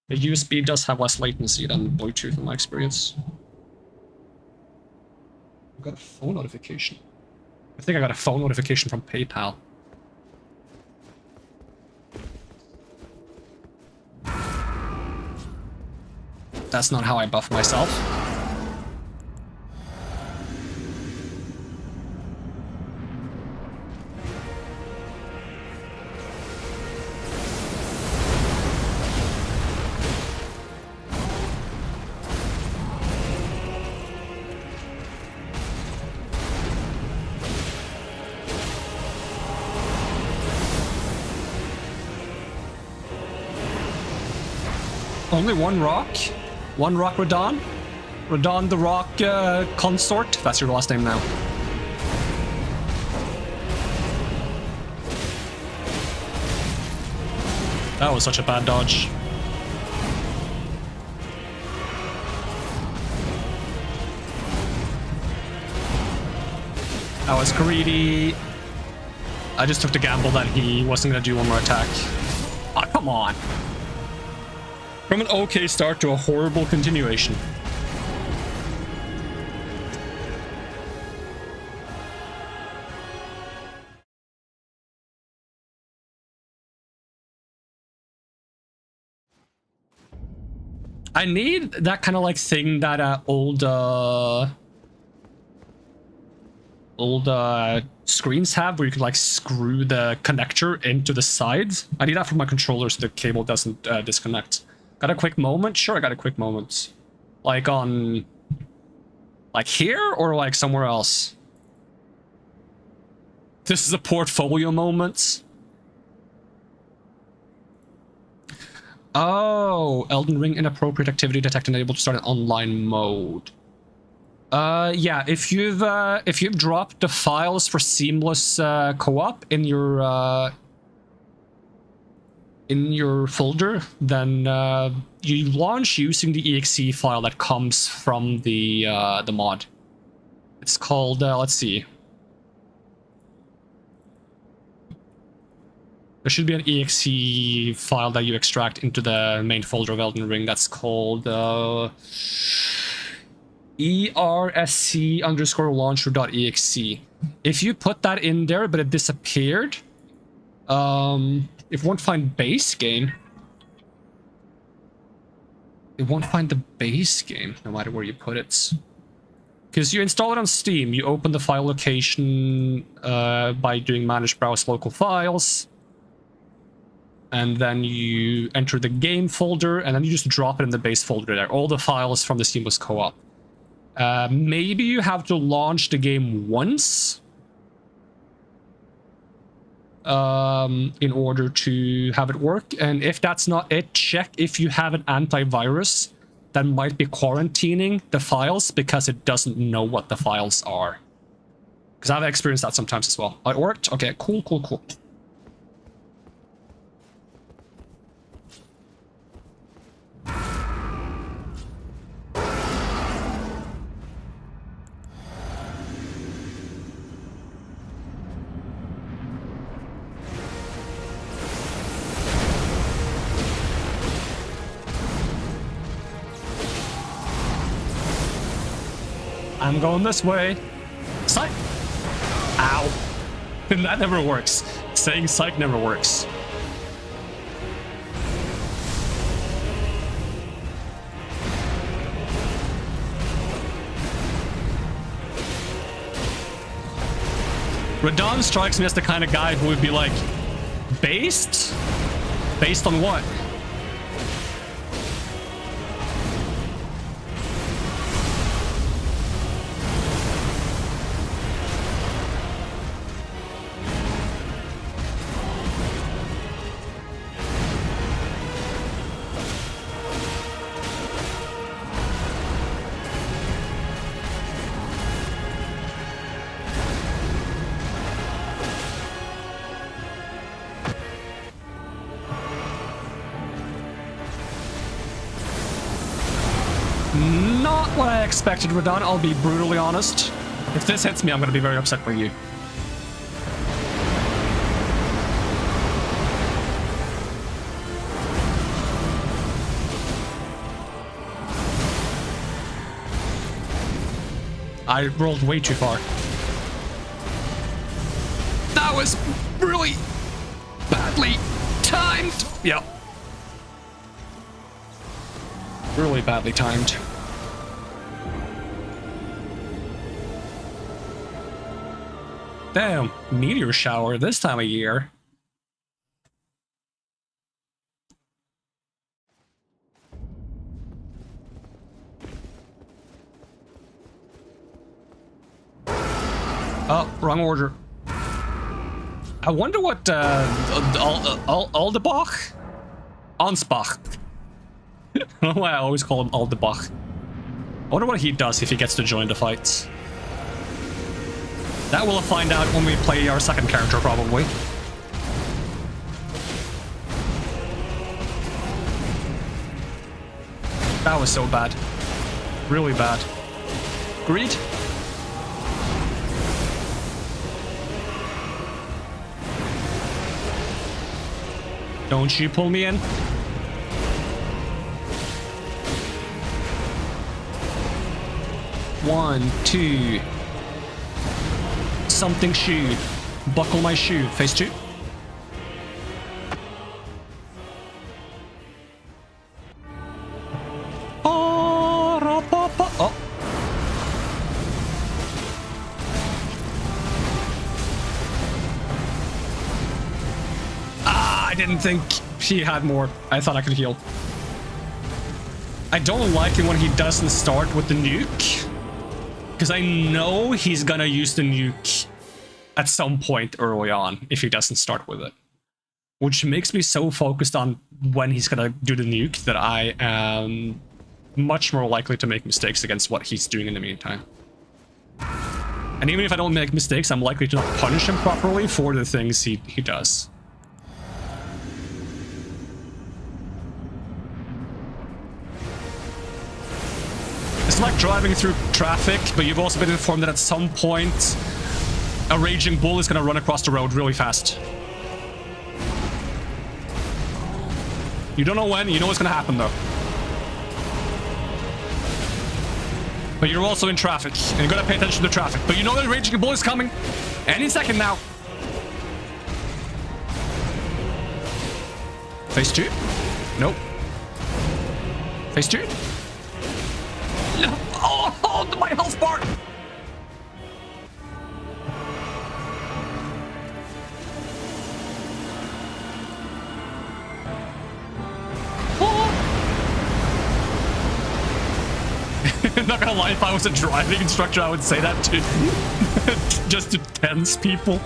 The USB does have less latency than Bluetooth in my experience. I got a phone notification. I think I got a phone notification from PayPal. That's not how I buff myself. Only one rock? One rock, Radon? Radon the Rock Consort? That's your last name now. That was such a bad dodge. I was greedy. I just took the gamble that he wasn't gonna do one more attack. Oh, come on. From an okay start to a horrible continuation. I need that kind of like thing that old screens have, where you can like screw the connector into the sides. I need that for my controller so the cable doesn't disconnect. Got a quick moment? Sure, I got a quick moment. Like on... like here or like somewhere else? This is a portfolio moment. Oh, Elden Ring inappropriate activity detected and able to start an online mode. Yeah, if you've dropped the files for seamless co-op in your folder, then you launch using the exe file that comes from the mod. It's called let's see. There should be an exe file that you extract into the main folder of Elden Ring that's called ersc_launcher.exe. If you put that in there but it disappeared, if you won't find base game, it won't find the base game, no matter where you put it. Because you install it on Steam, you open the file location by doing manage browse local files. And then you enter the game folder, and then you just drop it in the base folder there. All the files from the Seamless Co-op. Maybe you have to launch the game once in order to have it work. And if that's not it, check if you have an antivirus that might be quarantining the files because it doesn't know what the files are. Because I've experienced that sometimes as well. It worked? Okay, cool, cool, cool. I'm going this way. Psych! Ow. That never works. Saying psych never works. Radon strikes me as the kind of guy who would be like, based? Based on what? Not what I expected, Radon, I'll be brutally honest. If this hits me, I'm gonna be very upset with you. I rolled way too far. That was really badly timed. Yep. Really badly timed. Damn, meteor shower this time of year. Oh, wrong order. I wonder what Aldebach? Ansbach. I don't know why I always call him Aldebach. I wonder what he does if he gets to join the fights. That we'll find out when we play our second character, probably. That was so bad. Really bad. Greed? Don't you pull me in? One, two. Something shoe. Buckle my shoe. Phase 2. Oh. Ah, I didn't think he had more. I thought I could heal. I don't like it when he doesn't start with the nuke. Because I know he's gonna use the nuke at some point early on if he doesn't start with it. Which makes me so focused on when he's gonna do the nuke that I am much more likely to make mistakes against what he's doing in the meantime. And even if I don't make mistakes, I'm likely to not punish him properly for the things he does. It's like driving through traffic, but you've also been informed that at some point a raging bull is going to run across the road really fast. You don't know when, you know what's going to happen though. But you're also in traffic, and you're going to pay attention to traffic. But you know that raging bull is coming any second now. Phase 2? Nope. Phase 2? No. Oh, my health bar! Not gonna lie, if I was a driving instructor, I would say that too. Just to tense people.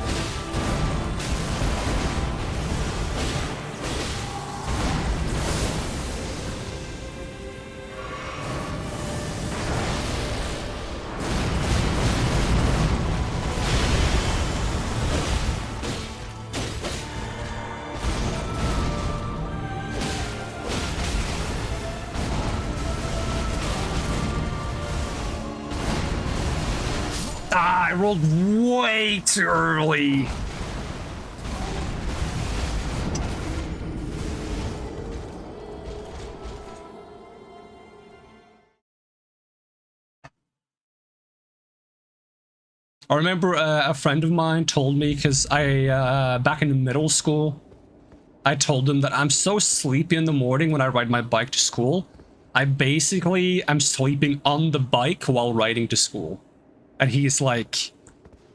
I rolled way too early. I remember a friend of mine told me, because back in middle school, I told him that I'm so sleepy in the morning when I ride my bike to school. I basically am sleeping on the bike while riding to school. And he's like,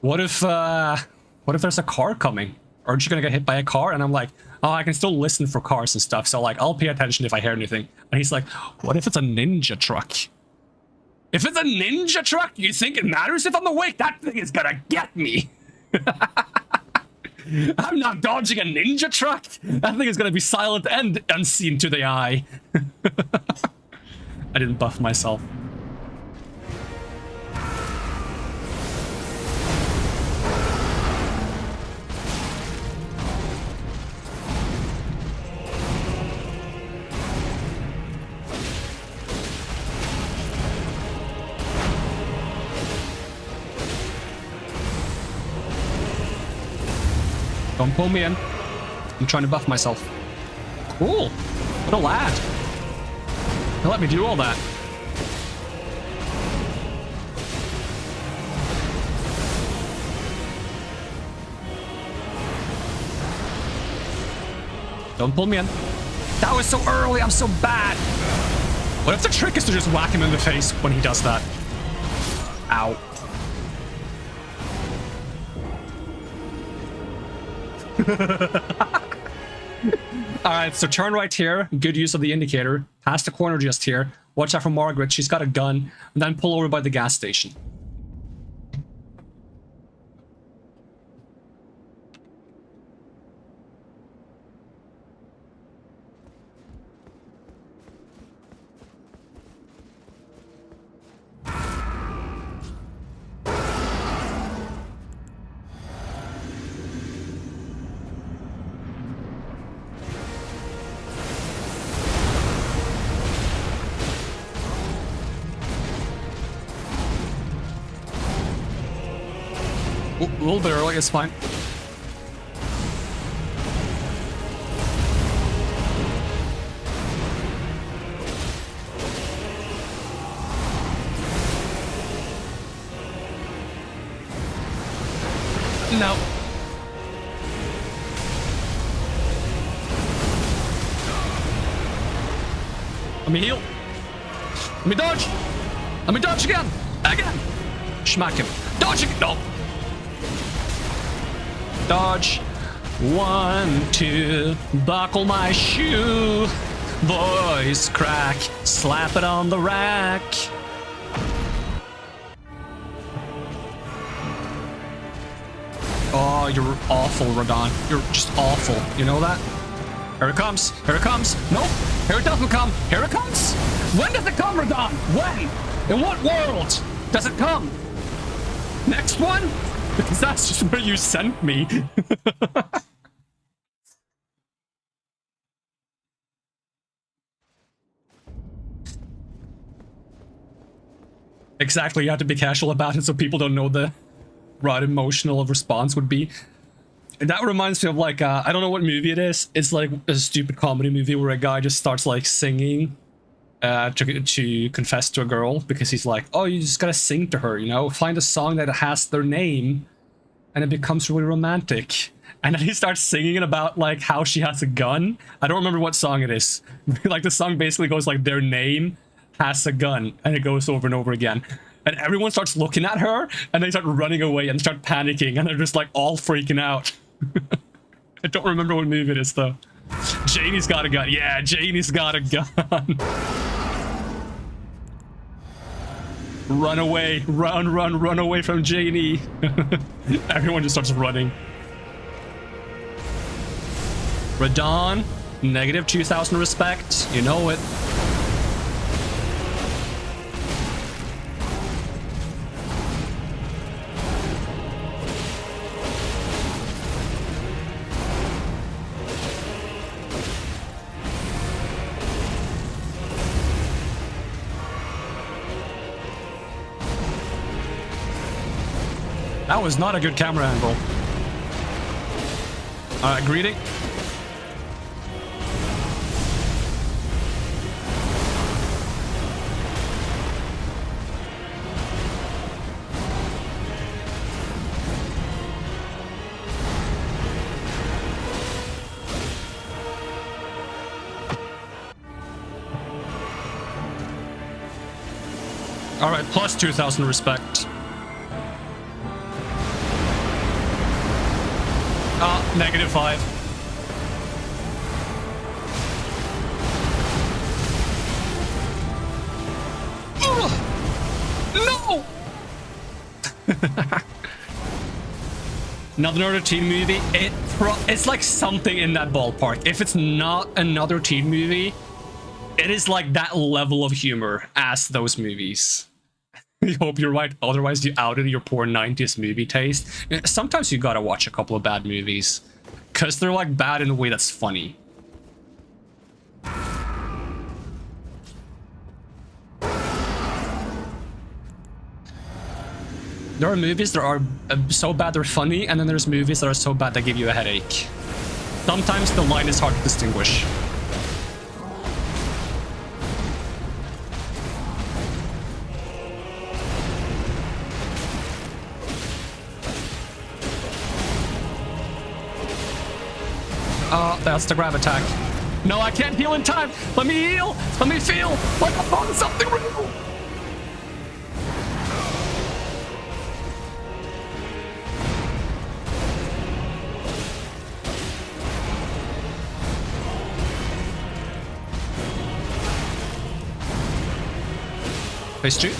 what if there's a car coming? Aren't you gonna get hit by a car? And I'm like, oh, I can still listen for cars and stuff, so like, I'll pay attention if I hear anything. And he's like, what if it's a ninja truck? If it's a ninja truck, you think it matters if I'm awake? That thing is gonna get me. I'm not dodging a ninja truck. That thing is gonna be silent and unseen to the eye. I didn't buff myself. Don't pull me in. I'm trying to buff myself. Cool. What a lad. He'll let me do all that. Don't pull me in. That was so early. I'm so bad. What if the trick is to just whack him in the face when he does that? Ow. Alright, so turn right here. Good use of the indicator. Past the corner just here. Watch out for Margaret. She's got a gun. And then pull over by the gas station. A little bit early, it's fine. No. Let me heal. Let me dodge. Let me dodge again. Again. Smack him. Dodge again. No. Dodge. 1, 2, buckle my shoe. Voice crack, slap it on the rack. Oh, you're awful, Radon. You're just awful. You know that? Here it comes. Here it comes. Nope. Here it doesn't come. Here it comes. When does it come, Radon? When? In what world does it come? Next one? Because that's just where you sent me. Exactly, you have to be casual about it so people don't know the right emotional response would be. And that reminds me of like, I don't know what movie it is. It's like a stupid comedy movie where a guy just starts like singing to confess to a girl because he's like, oh, you just gotta sing to her, you know? Find a song that has their name and it becomes really romantic. And then he starts singing about like how she has a gun. I don't remember what song it is. Like the song basically goes like their name has a gun, and it goes over and over again. And everyone starts looking at her, and they start running away and start panicking, and they're just like all freaking out. I don't remember what movie it is though. Janie's got a gun. Yeah, Janie's got a gun. Run away, run away from Janie. Everyone just starts running. Radon, negative 2,000 respect. You know it. That was not a good camera angle. Alright, greedy. Alright, plus 2,000 respect. Negative 5. No! Another teen movie. It's like something in that ballpark. If it's not another teen movie, it is like that level of humor as those movies. I hope you're right, otherwise you outed your poor 90s movie taste. Sometimes you gotta watch a couple of bad movies, because they're like bad in a way that's funny. There are movies that are so bad they're funny, and then there's movies that are so bad they give you a headache. Sometimes the line is hard to distinguish. That's the grab attack. No, I can't heal in time. Let me heal. Let me feel like I'm on something real. Phase 2.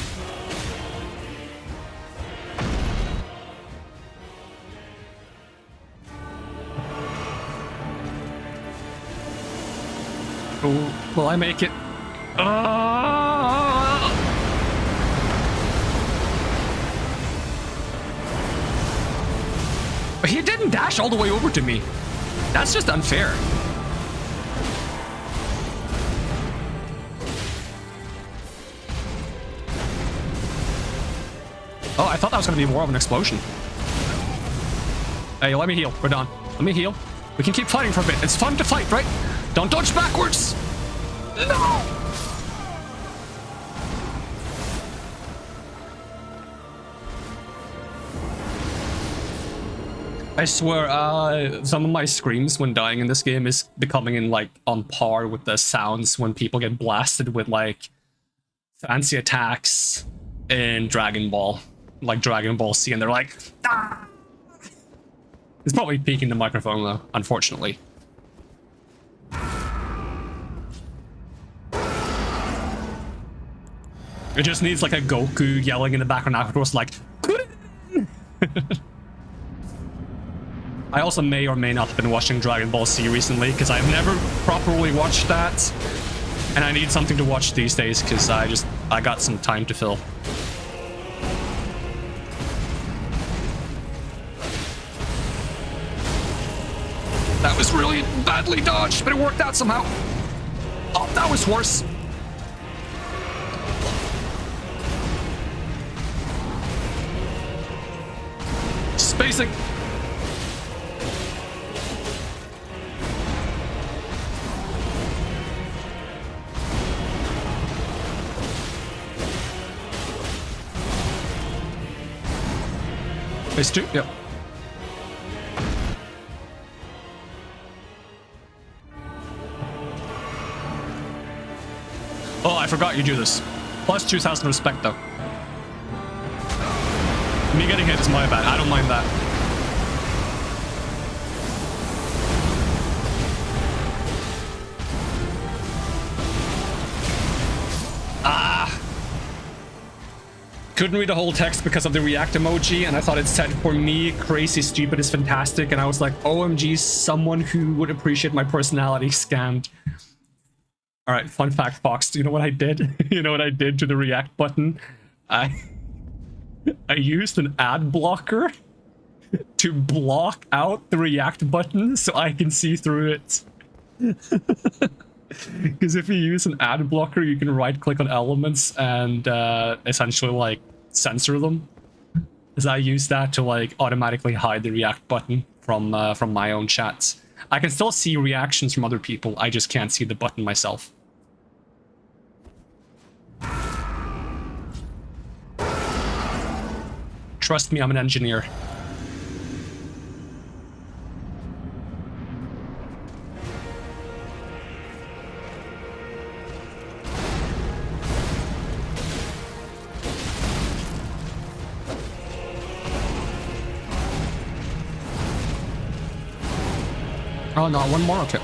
Oh, will I make it? But he didn't dash all the way over to me. That's just unfair. Oh, I thought that was going to be more of an explosion. Hey, let me heal. We're done. Let me heal. We can keep fighting for a bit. It's fun to fight, right? Don't dodge backwards! No! I swear, some of my screams when dying in this game is becoming in like on par with the sounds when people get blasted with like fancy attacks in Dragon Ball, like Dragon Ball Z, and they're like, ah! It's probably peaking the microphone though, unfortunately. It just needs like a Goku yelling in the background afterwards, like. I also may or may not have been watching Dragon Ball Z recently because I've never properly watched that, and I need something to watch these days because I got some time to fill. That was really badly dodged, but it worked out somehow. Oh, that was worse. Spacing. Phase 2, yep. forgot you do this. Plus 2,000 respect, though. Me getting hit is my bad. I don't mind that. Couldn't read the whole text because of the react emoji, and I thought it said, for me, crazy stupid is fantastic, and I was like, OMG, someone who would appreciate my personality scammed. Alright, fun fact, Fox, do you know what I did? You know what I did to the react button? I used an ad blocker to block out the react button so I can see through it. Because if you use an ad blocker, you can right click on elements and essentially like censor them. Because I use that to like automatically hide the react button from my own chats. I can still see reactions from other people, I just can't see the button myself. Trust me, I'm an engineer. Oh no, one more, okay.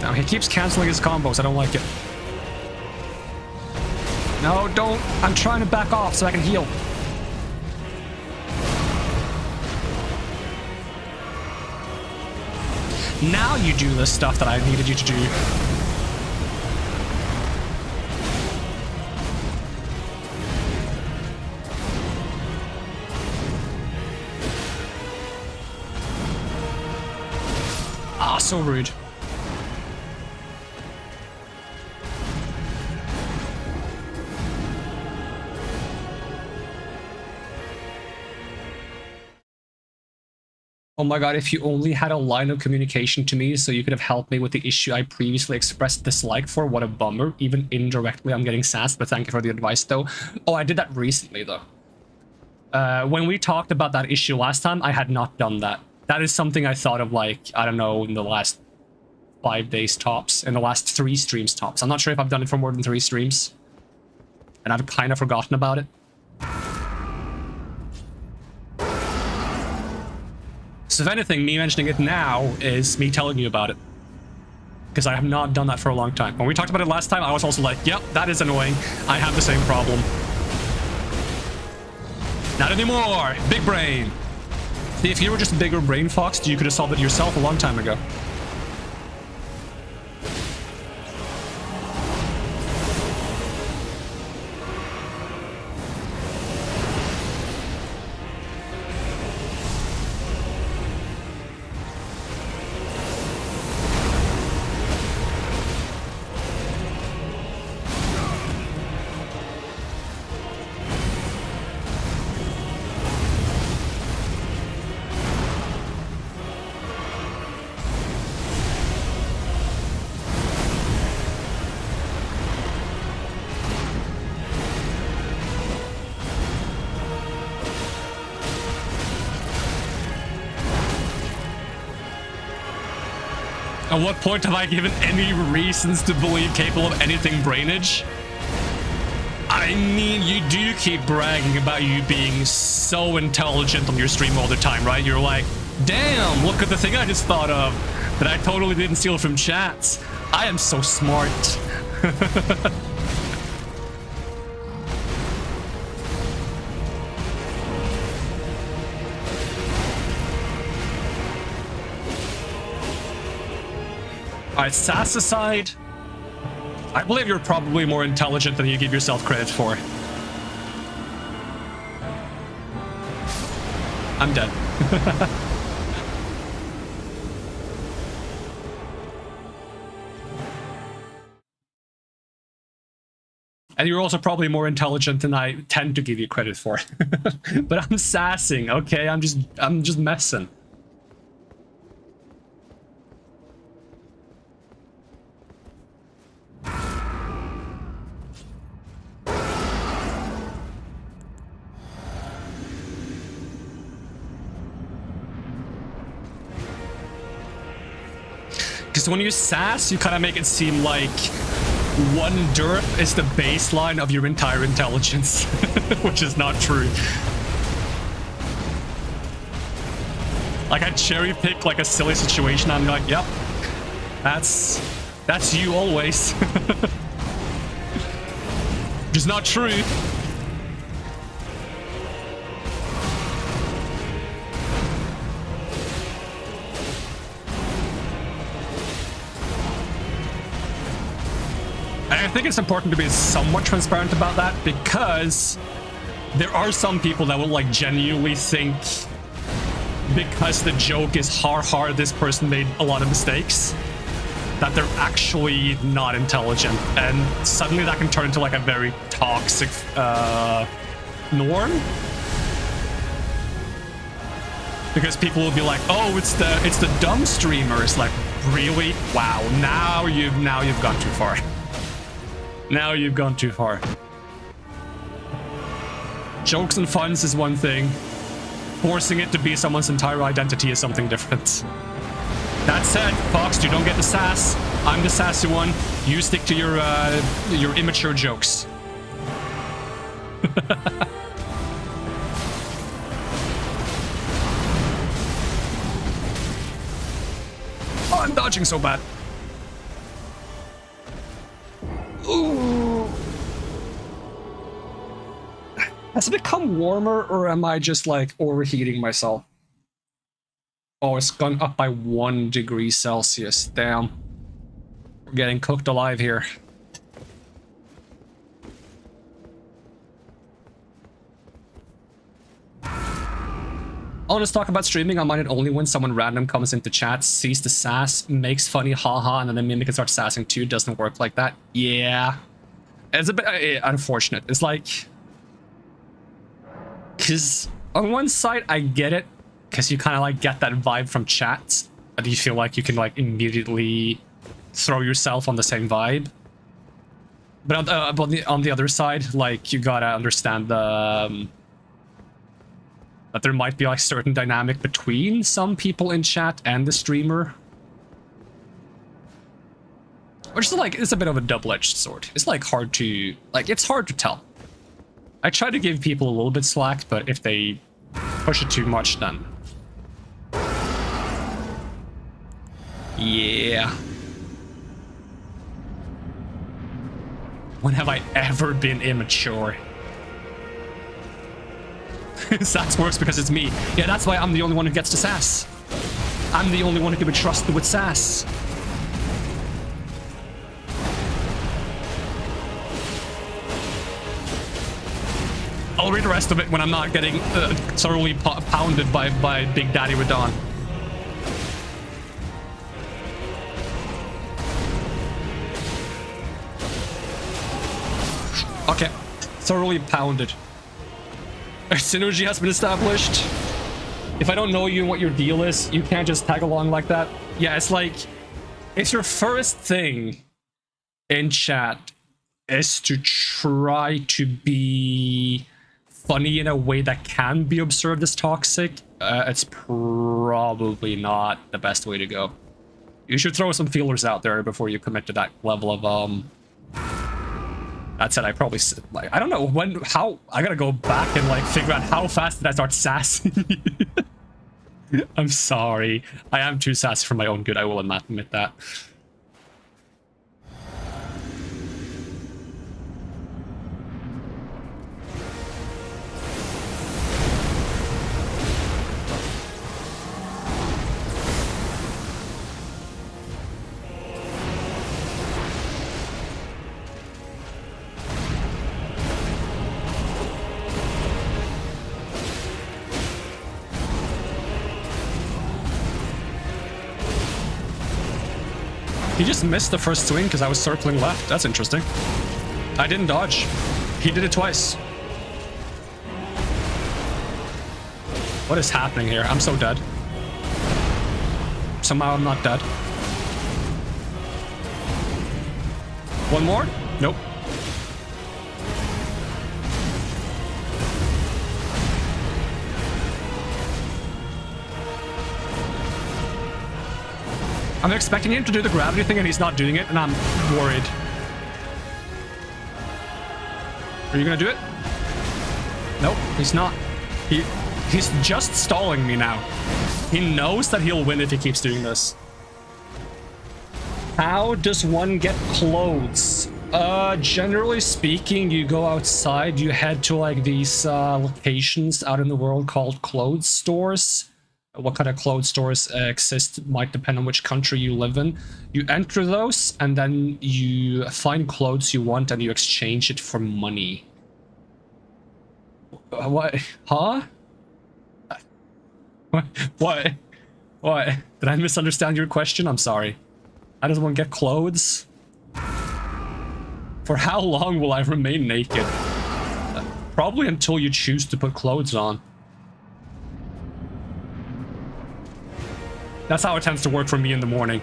Now he keeps canceling his combos, I don't like it. No, don't! I'm trying to back off so I can heal. Now you do the stuff that I needed you to do. Ah, so rude. Oh my god, if you only had a line of communication to me so you could have helped me with the issue I previously expressed dislike for, what a bummer. Even indirectly I'm getting sassed, but thank you for the advice though. Oh, I did that recently though. When we talked about that issue last time, I had not done that. That is something I thought of like, I don't know, in the last 5 days tops, in the last 3 streams tops. I'm not sure if I've done it for more than 3 streams. And I've kind of forgotten about it. So if anything, me mentioning it now is me telling you about it. Because I have not done that for a long time. When we talked about it last time, I was also like, yep, that is annoying. I have the same problem. Not anymore! Big brain! See, if you were just a bigger brain, Fox, you could have solved it yourself a long time ago. At what point have I given any reasons to believe capable of anything brainage? I mean, you do keep bragging about you being so intelligent on your stream all the time, right? You're like, damn, look at the thing I just thought of that I totally didn't steal from chats. I am so smart. Alright, sass aside, I believe you're probably more intelligent than you give yourself credit for. I'm dead. And you're also probably more intelligent than I tend to give you credit for. But I'm sassing, okay? I'm just messing. Because when you sass, you kind of make it seem like one derp is the baseline of your entire intelligence, which is not true. Like I cherry pick like a silly situation. I'm like, yep, that's you always. Which is not true. And I think it's important to be somewhat transparent about that, because there are some people that will like genuinely think because the joke is ha, this person made a lot of mistakes, that they're actually not intelligent, and suddenly that can turn into like a very toxic norm, because people will be like, oh, it's the dumb streamers. Like, really? Wow, now you've gone too far. Now you've gone too far. Jokes and funs is one thing. Forcing it to be someone's entire identity is something different. That said, Fox, you don't get the sass. I'm the sassy one. You stick to your immature jokes. Oh, I'm dodging so bad. Ooh. Has it become warmer, or am I just like overheating myself? Oh, it's gone up by 1 degree Celsius. Damn. We're getting cooked alive here. I'll just talk about streaming. I mind it only when someone random comes into chat, sees the sass, makes funny haha, and then the mimic can start sassing too. Doesn't work like that. Yeah. It's a bit unfortunate. It's like... Because on one side, I get it. Because you kind of like get that vibe from chat. That you feel like you can like immediately throw yourself on the same vibe. But on the other side, like you gotta understand the... that there might be like certain dynamic between some people in chat and the streamer. Which is like, it's a bit of a double-edged sword. It's like hard to, like, it's hard to tell. I try to give people a little bit slack, but if they push it too much, then... Yeah. When have I ever been immature? Sass works because it's me. Yeah, that's why I'm the only one who gets to sass. I'm the only one who can be trusted with sass. I'll read the rest of it when I'm not getting thoroughly pounded by Big Daddy Radon. Okay, thoroughly pounded. Synergy has been established. If I don't know you and what your deal is, you can't just tag along like that. Yeah, it's like, if your first thing in chat is to try to be funny in a way that can be observed as toxic, it's probably not the best way to go. You should throw some feelers out there before you commit to that level of That said, I probably, like, I don't know how, I gotta go back and like figure out how fast did I start sassing. I'm sorry. I am too sassy for my own good, I will admit that. He just missed the first swing because I was circling left. That's interesting. I didn't dodge. He did it twice. What is happening here? I'm so dead. Somehow I'm not dead. One more? Nope. I'm expecting him to do the gravity thing and he's not doing it, and I'm worried. Are you gonna do it? Nope, he's not. He's just stalling me now. He knows that he'll win if he keeps doing this. How does one get clothes? Generally speaking, you go outside, you head to like these locations out in the world called clothes stores. What kind of clothes stores exist might depend on which country you live in. You enter those, and then you find clothes you want, and you exchange it for money. What? Huh? What? What? Did I misunderstand your question? I'm sorry. How does one get clothes? For how long will I remain naked? Probably until you choose to put clothes on. That's how it tends to work for me in the morning.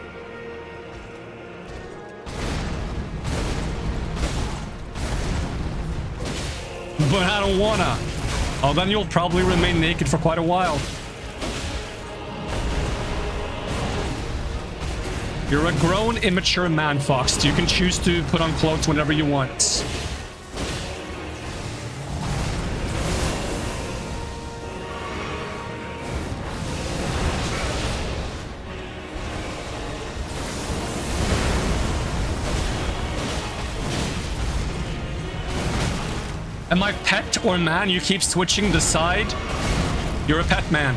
But I don't wanna. Oh, then you'll probably remain naked for quite a while. You're a grown, immature man, Fox. You can choose to put on clothes whenever you want. Am I pet or man? You keep switching the side. You're a pet man.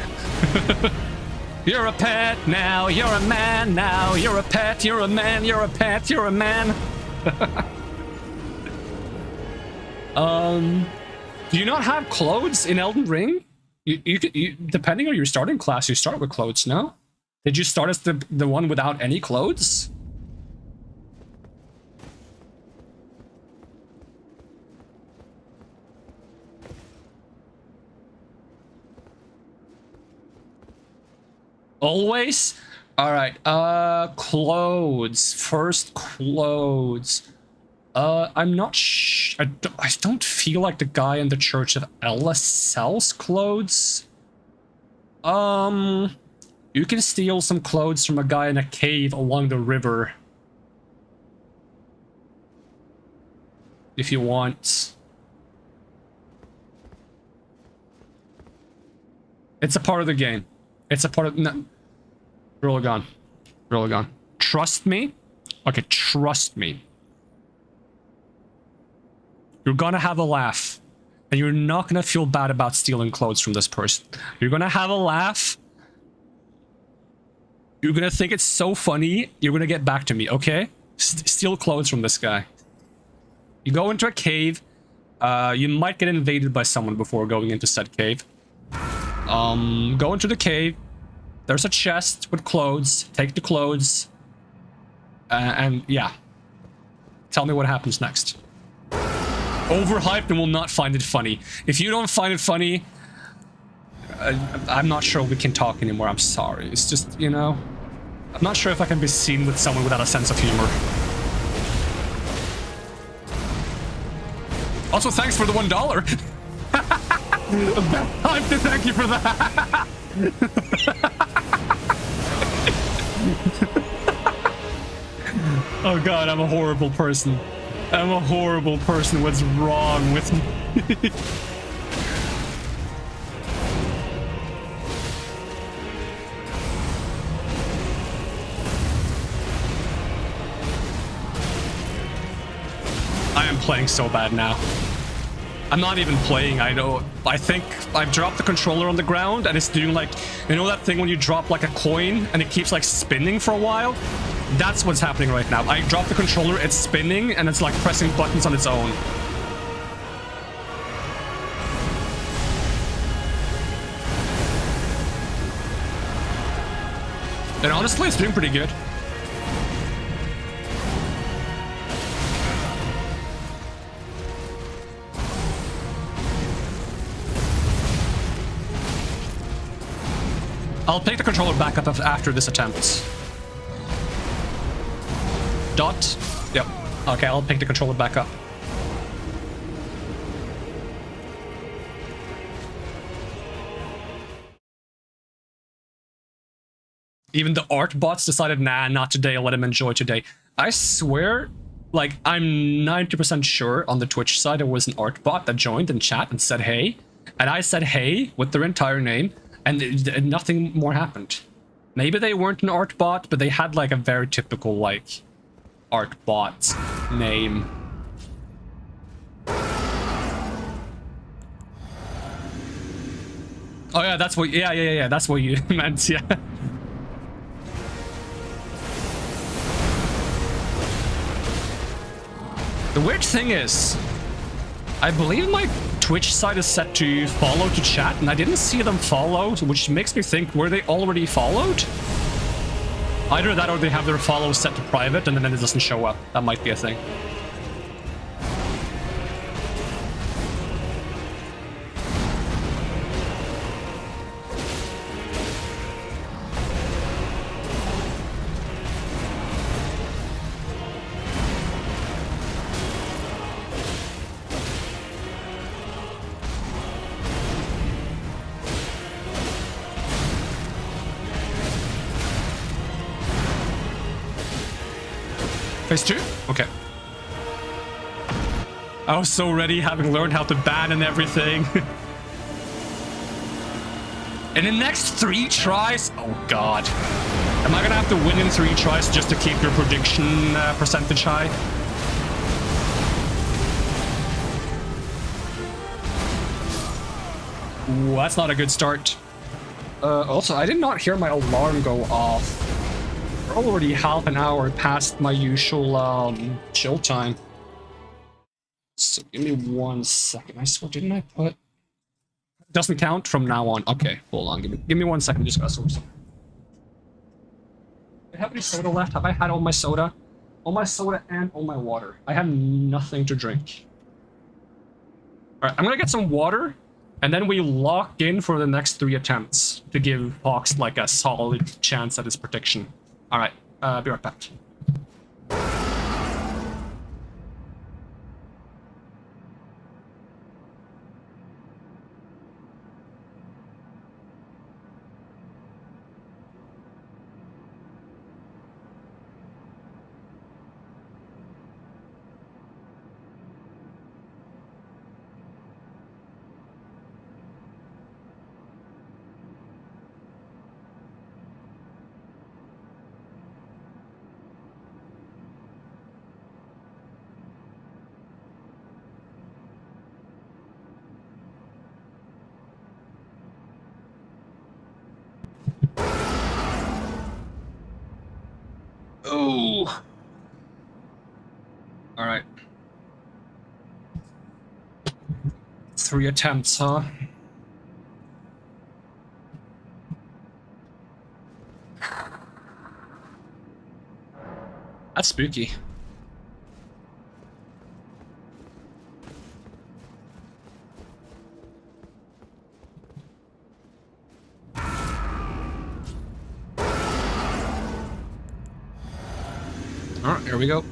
You're a pet now, you're a man now, you're a pet, you're a man, you're a pet, you're a man. Do you not have clothes in Elden Ring? You depending on your starting class, you start with clothes, no? Did you start as the one without any clothes? Always? Alright, clothes. First, clothes. I'm not I don't feel like the guy in the Church of Ella sells clothes. You can steal some clothes from a guy in a cave along the river. If you want. It's a part of the game. It's a part of... No. Roll a gun. Roll a gun. Trust me? Okay, trust me. You're gonna have a laugh. And you're not gonna feel bad about stealing clothes from this person. You're gonna have a laugh. You're gonna think it's so funny. You're gonna get back to me, okay? Steal clothes from this guy. You go into a cave. You might get invaded by someone before going into said cave. Go into the cave. There's a chest with clothes. Take the clothes. And yeah. Tell me what happens next. Overhyped and will not find it funny. If you don't find it funny, I'm not sure we can talk anymore. I'm sorry. It's just, you know, I'm not sure if I can be seen with someone without a sense of humor. Also, thanks for the $1. I have to thank you for that. Oh god, I'm a horrible person. I'm a horrible person. What's wrong with me? I am playing so bad now. I'm not even playing, I know. I think I've dropped the controller on the ground and it's doing like, you know that thing when you drop like a coin and it keeps like spinning for a while? That's what's happening right now. I dropped the controller, it's spinning, and it's like pressing buttons on its own. And honestly, it's doing pretty good. I'll take the controller back up after this attempt. Dot? Yep. Okay, I'll pick the controller back up. Even the art bots decided, nah, not today, let him enjoy today. I swear, like, I'm 90% sure on the Twitch side it was an art bot that joined in chat and said hey. And I said hey with their entire name, and nothing more happened. Maybe they weren't an art bot, but they had like a very typical like art bot name. Oh yeah, that's what. Yeah. That's what you meant. Yeah. The weird thing is, I believe my Twitch side is set to follow to chat, and I didn't see them follow, which makes me think, were they already followed? Either that or they have their follow set to private and then it doesn't show up. That might be a thing. Phase 2? Okay. I was so ready, having learned how to ban and everything. In the next 3 tries? Oh god. Am I gonna have to win in 3 tries just to keep your prediction percentage high? Ooh, that's not a good start. Also, I did not hear my alarm go off. We're already half an hour past my usual chill time. So give me 1 second. I swear, didn't I put... Doesn't count from now on. Okay, hold on. Give me 1 second. Just gotta sort something. Do I have any soda left? Have I had all my soda? All my soda and all my water. I have nothing to drink. Alright, I'm gonna get some water, and then we lock in for the next 3 attempts to give Fox like a solid chance at his prediction. Alright, be right back. Ooh. All right. 3 attempts, huh? That's spooky. All right, here we go.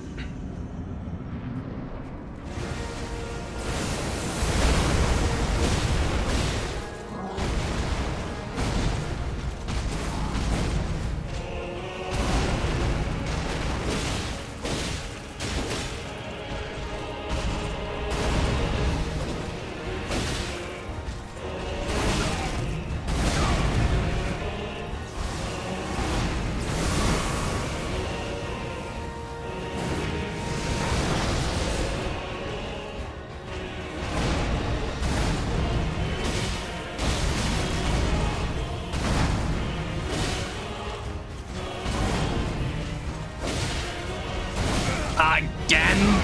Again?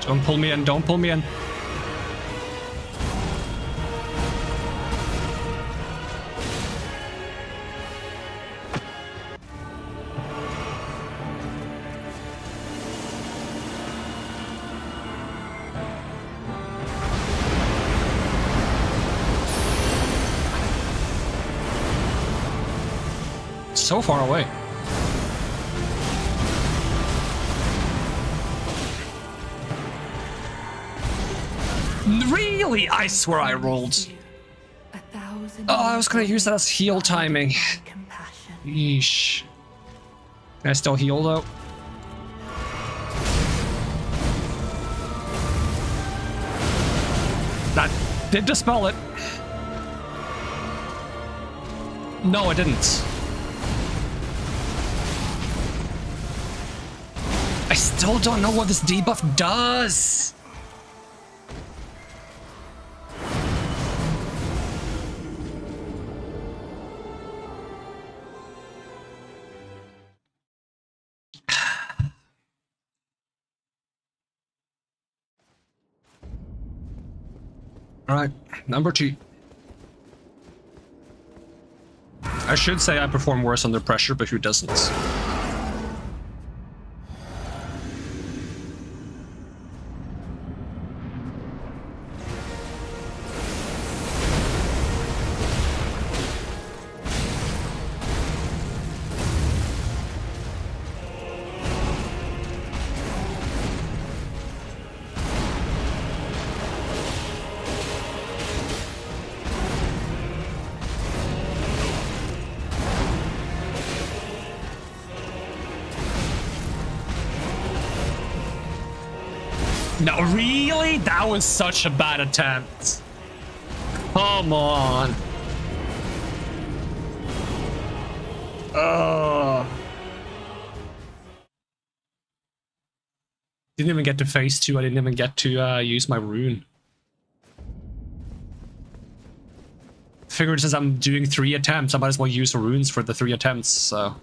Don't pull me in, don't pull me in. So far away. Really? I swear I rolled. 1,000 Oh, I was gonna use that as heal timing. Compassion. Yeesh. Can I still heal though? That did dispel it. No, it didn't. I still don't know what this debuff does. All right, number 2. I should say I perform worse under pressure, but who doesn't? No, really? That was such a bad attempt. Come on. Didn't even get to phase 2. I didn't even get to use my rune. Figured since I'm doing 3 attempts, I might as well use the runes for the 3 attempts, so...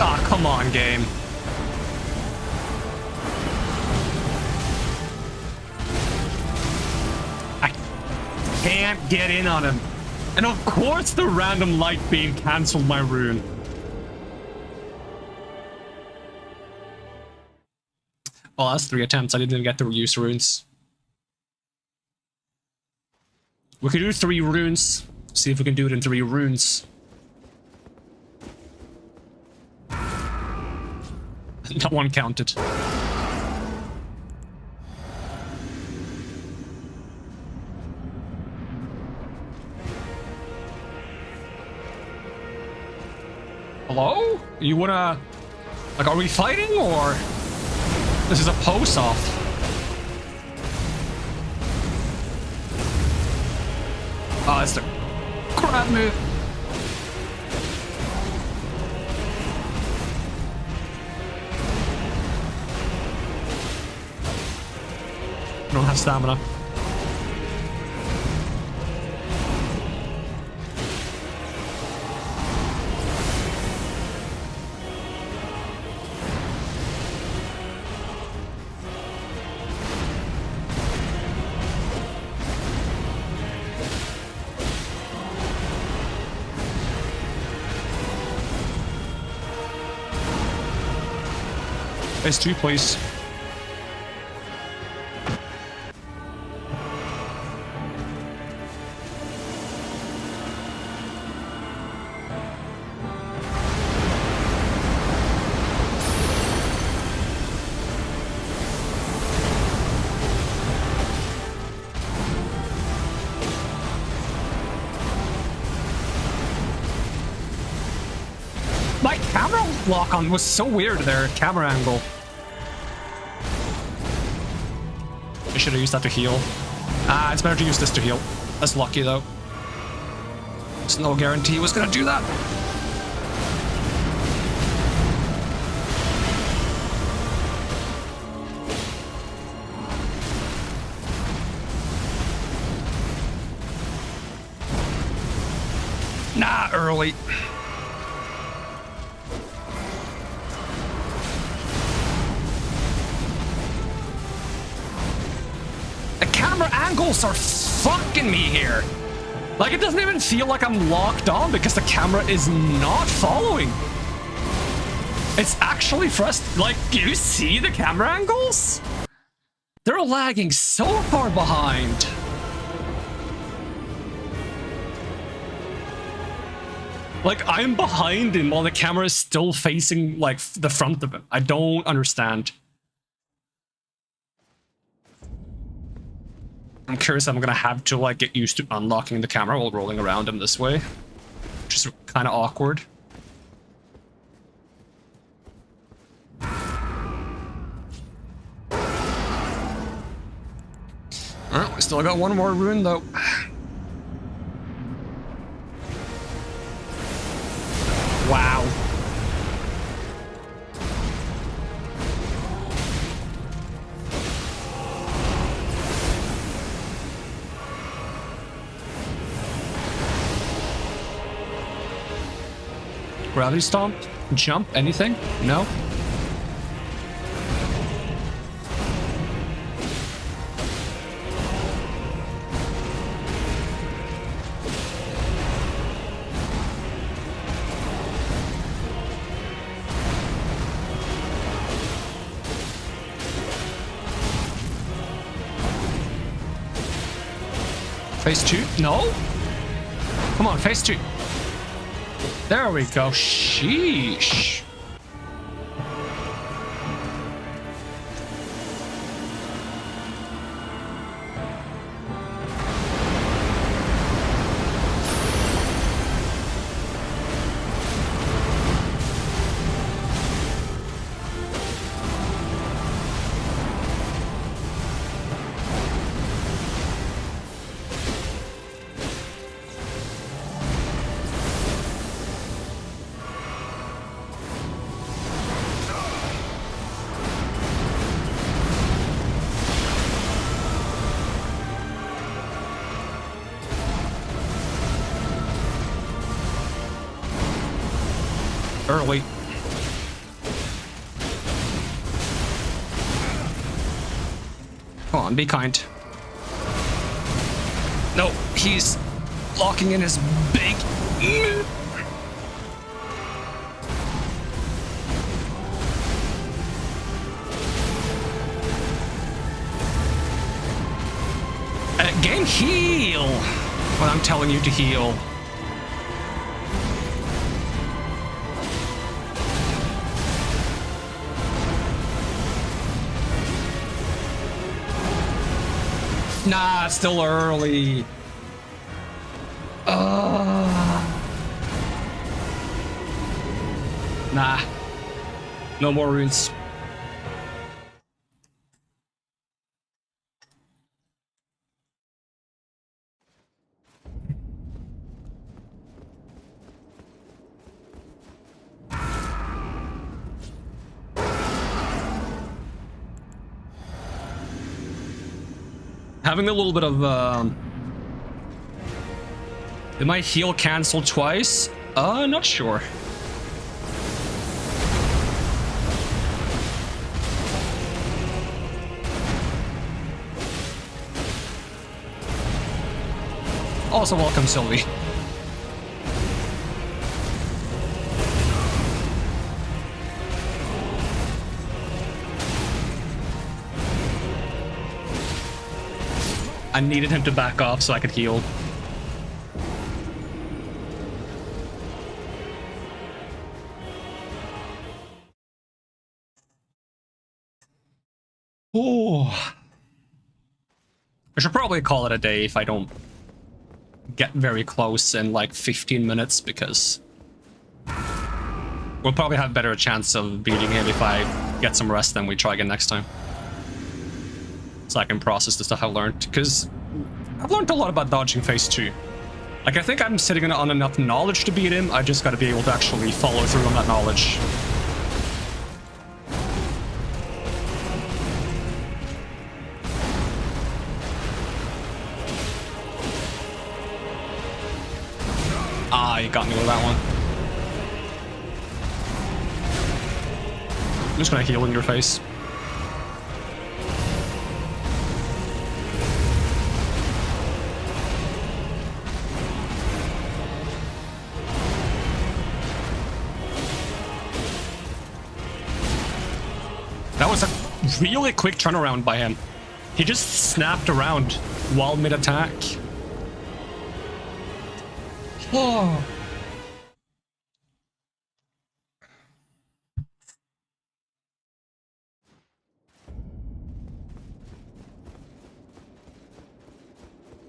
Ah, come on, game. I can't get in on him. And of course the random light beam canceled my rune. Well, that's 3 attempts. I didn't even get to use runes. We could do 3 runes. See if we can do it in 3 runes. That one counted. Hello? You wanna... Like, are we fighting, or... This is a pose-off? Oh, that's the crap move. I don't have stamina. S2, please. My camera lock on was so weird there, camera angle. should have used that to heal. It's better to use this to heal. That's lucky though. There's no guarantee he was gonna do that. Nah, early. The camera angles are fucking me here. Like, it doesn't even feel like I'm locked on because the camera is not following. It's actually frustrating. Like, do you see the camera angles? They're lagging so far behind. Like, I'm behind him while the camera is still facing, like, the front of him. I don't understand. I'm curious if I'm gonna have to, like, get used to unlocking the camera while rolling around him this way. Which is kind of awkward. Oh, we still got one more rune, though. Wow. Gravity stomp? Jump? Anything? No? Phase 2? No? Come on, phase 2. There we go. Sheesh. Early. Come on, be kind. No, he's locking in his big... Again, heal! When I'm telling you to heal. Nah, it's still early. Nah. No more runes. Having a little bit of, did my heal cancel twice? Not sure. Also, welcome, Sylvie. I needed him to back off so I could heal. Oh. I should probably call it a day if I don't get very close in like 15 minutes, because we'll probably have a better chance of beating him if I get some rest, then we try again next time. so I can process the stuff I've learned, because I've learned a lot about dodging phase 2. Like, I think I'm sitting on enough knowledge to beat him, I just gotta be able to actually follow through on that knowledge. Ah, he got me with that one. I'm just gonna heal in your face. That was a really quick turnaround by him. He just snapped around while mid-attack. Oh.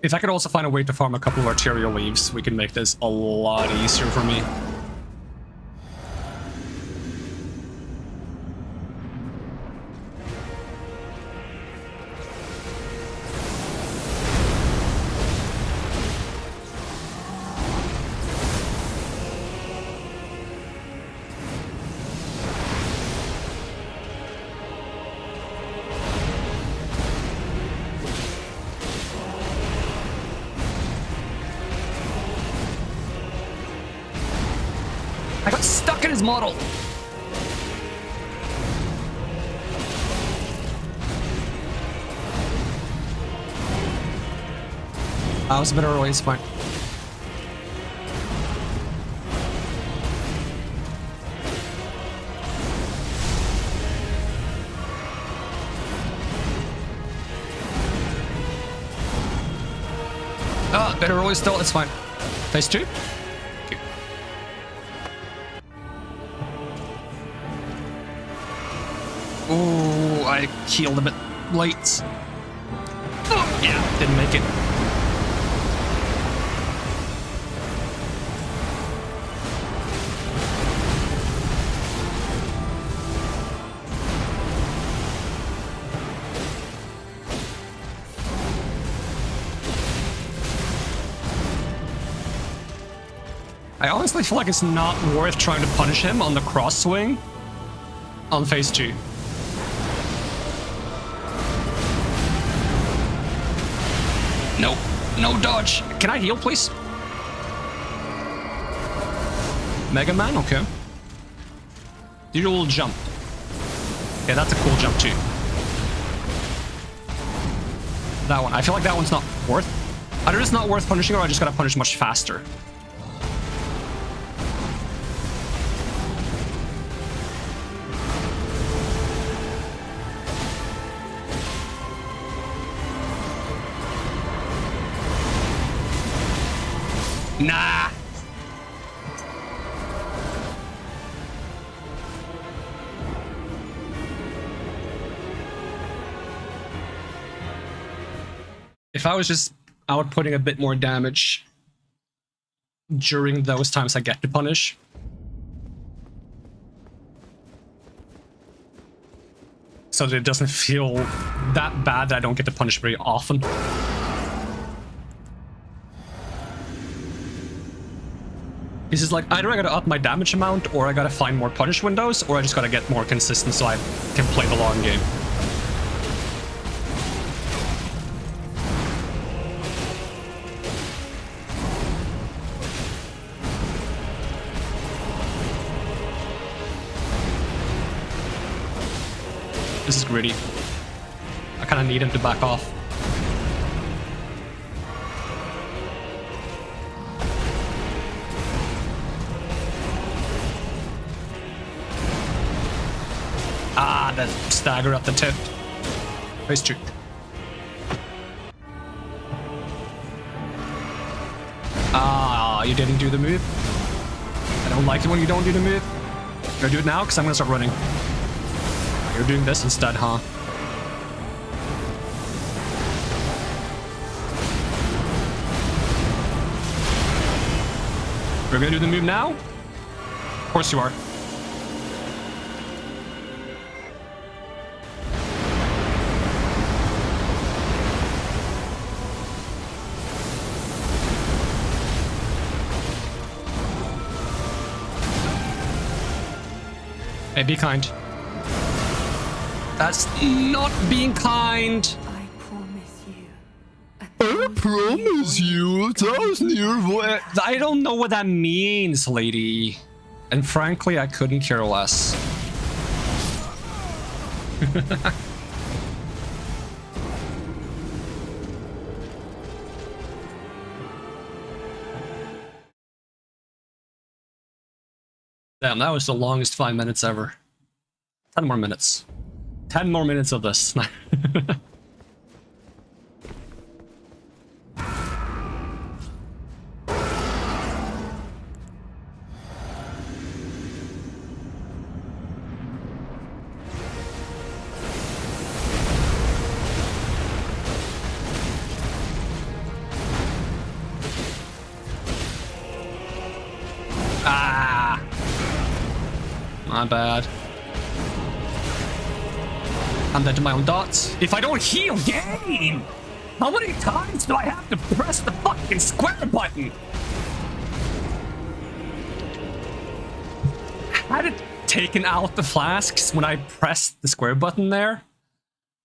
If I could also find a way to farm a couple of arterial leaves, we can make this a lot easier for me. I got stuck in his model. I was a bit early, it's fine. Ah, bit early still, it's fine. Phase 2? Oh, I healed a bit late. Oh, yeah, didn't make it. I honestly feel like it's not worth trying to punish him on the cross swing on phase 2. Nope. No dodge. Can I heal, please? Mega Man? Okay. Dual jump. Yeah, that's a cool jump too. That one. I feel like that one's not worth... Either it's not worth punishing or I just gotta punish much faster. Nah. If I was just outputting a bit more damage during those times I get to punish, so that it doesn't feel that bad that I don't get to punish very often. This is like, either I gotta up my damage amount, or I gotta find more punish windows, or I just gotta get more consistent so I can play the long game. This is gritty. I kinda need him to back off. Ah, the stagger at the tip. Phase 2. Ah, you didn't do the move. I don't like it when you don't do the move. You're gonna do it now, because I'm gonna start running. You're doing this instead, huh? We're gonna do the move now? Of course you are. Hey, be kind. That's not being kind. I promise you. I promise you 1,000-year voyage. I don't know what that means, lady. And frankly, I couldn't care less. Damn, that was the longest 5 minutes ever. 10 more minutes. 10 more minutes of this. Ah! My bad. I'm dead to my own dots. If I don't heal, game! How many times do I have to press the fucking square button? Had it taken out the flasks when I pressed the square button there,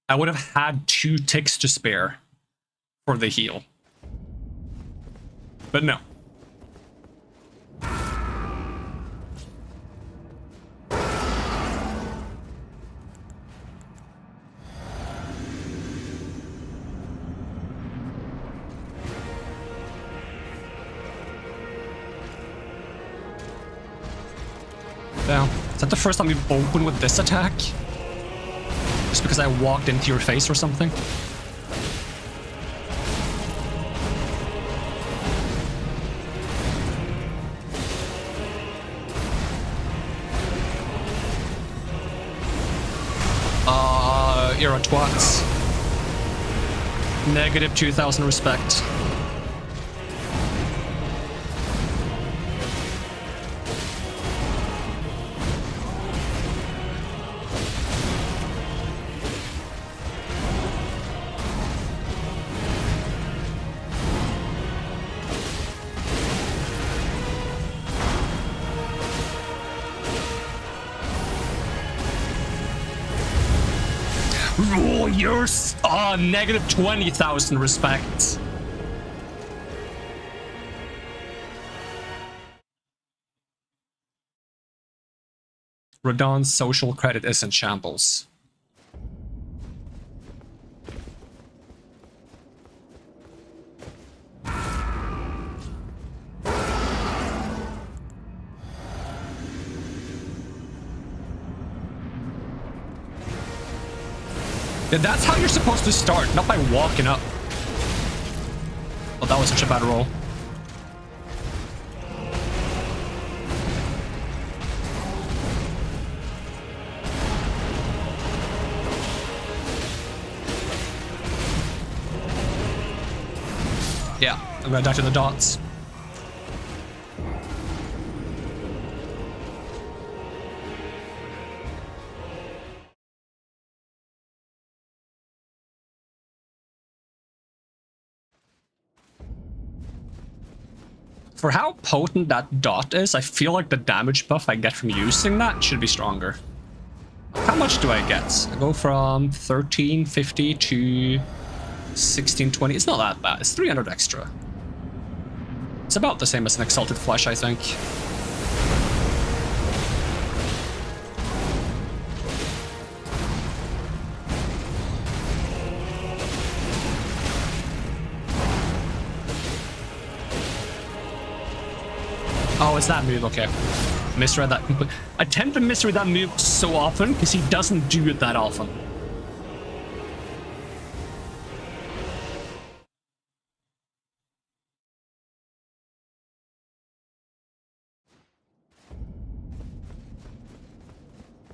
I would have had 2 ticks to spare for the heal. But no. Now, is that the first time you've opened with this attack? Just because I walked into your face or something? Era twats. Negative 2,000 respect. Oh, you're negative 20,000 respect. Radon's social credit is in shambles. Yeah, that's how you're supposed to start, not by walking up. Oh, that was such a bad roll. Yeah, I'm gonna die to the dots. For how potent that dot is, I feel like the damage buff I get from using that should be stronger. How much do I get? I go from 1350 to 1620. It's not that bad. It's 300 extra. It's about the same as an Exalted Flesh, I think. Oh, it's that move, okay. Misread that completely. I tend to misread that move so often because he doesn't do it that often.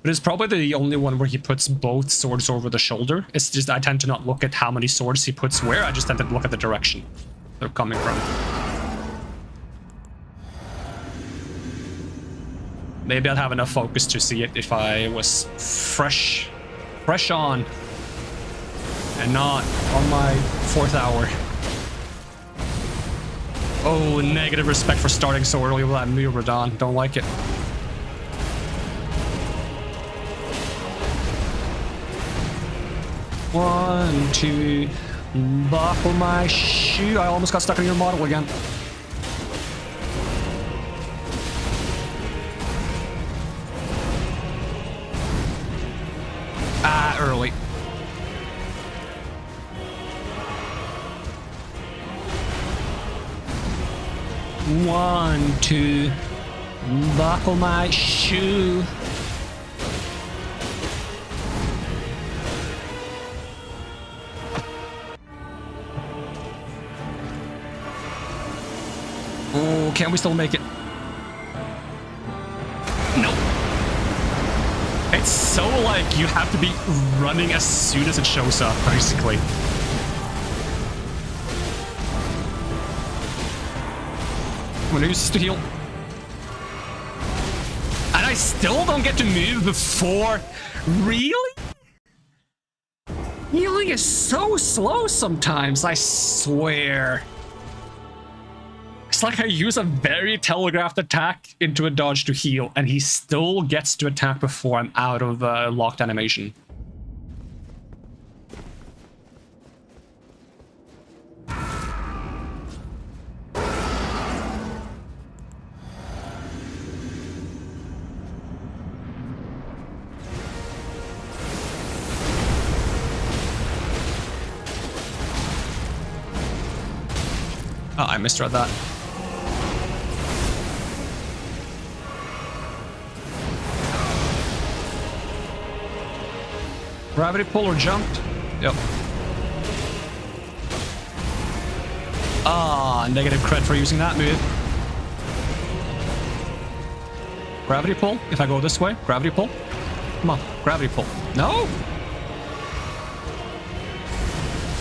But it's probably the only one where he puts both swords over the shoulder. It's just I tend to not look at how many swords he puts where, I just tend to look at the direction they're coming from. Maybe I'd have enough focus to see it if I was fresh on, and not on my 4th hour. Oh, negative respect for starting so early with that move, Radon. Don't like it. 1, 2. Buckle my shoe. I almost got stuck in your model again. Early. One, two. Buckle my shoe. Oh, can we still make it? No. It's so like you have to be running as soon as it shows up, basically. I'm gonna use this to heal. And I still don't get to move before. Really? Healing is so slow sometimes, I swear. It's like I use a very telegraphed attack into a dodge to heal, and he still gets to attack before I'm out of locked animation. Oh, I misread that. Gravity pull or jumped? Yep. Ah, negative cred for using that move. Gravity pull? If I go this way, gravity pull? Come on, gravity pull. No?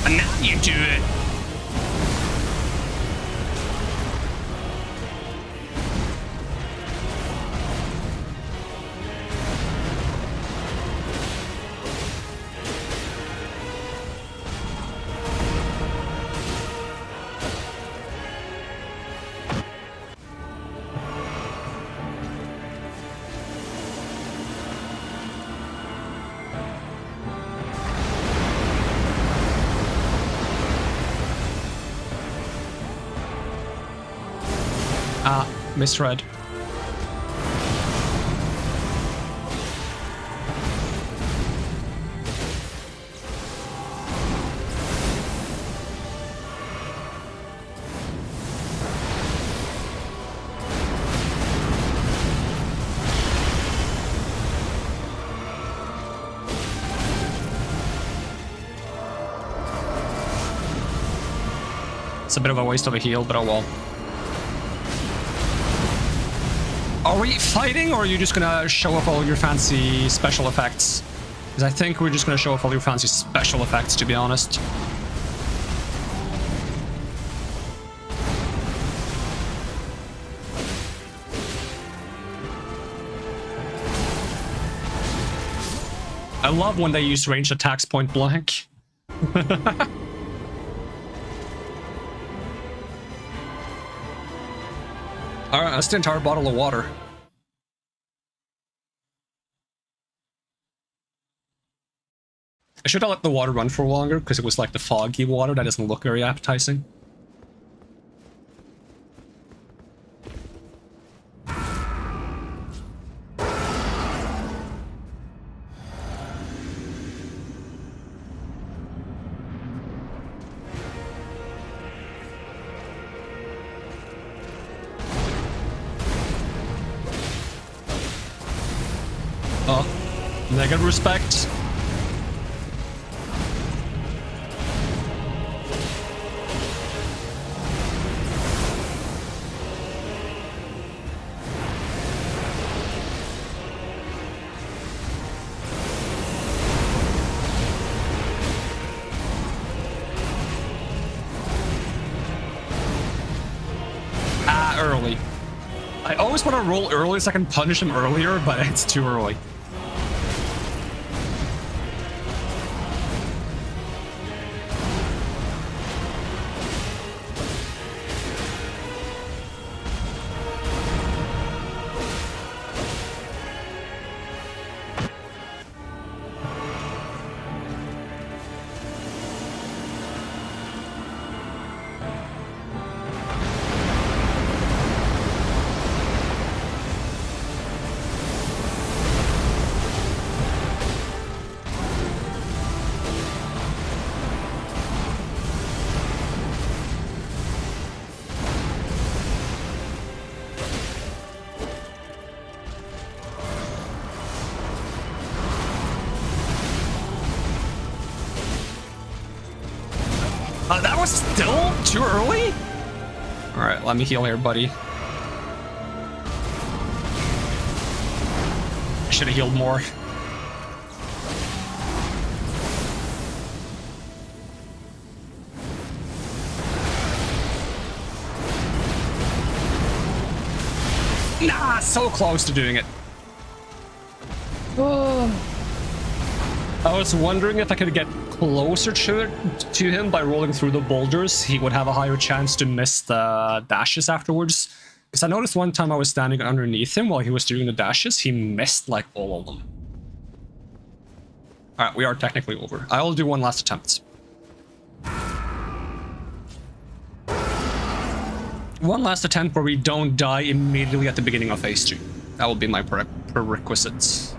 And now you do it. Misread. It's a bit of a waste of a heal, but oh well. Are we fighting, or are you just gonna show off all your fancy special effects? Because I think we're just gonna show off all your fancy special effects, to be honest. I love when they use ranged attacks point blank. Alright, that's the entire bottle of water. I should have let the water run for longer, because it was like the foggy water that doesn't look very appetizing. Negative respect. Early. I always want to roll early so I can punish him earlier, but it's too early. That was still too early? Alright, let me heal here, buddy. I should have healed more. Nah, so close to doing it. I was wondering if I could get closer to him by rolling through the boulders. He would have a higher chance to miss the dashes afterwards. Because I noticed one time I was standing underneath him while he was doing the dashes, he missed like all of them. Alright, we are technically over. I'll do one last attempt. One last attempt where we don't die immediately at the beginning of phase 2. That will be my prerequisites.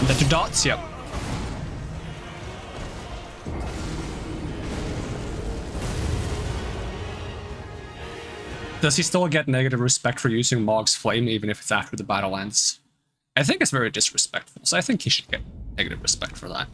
The 2 dots, yep. Does he still get negative respect for using Mog's Flame even if it's after the battle ends? I think it's very disrespectful, so I think he should get negative respect for that.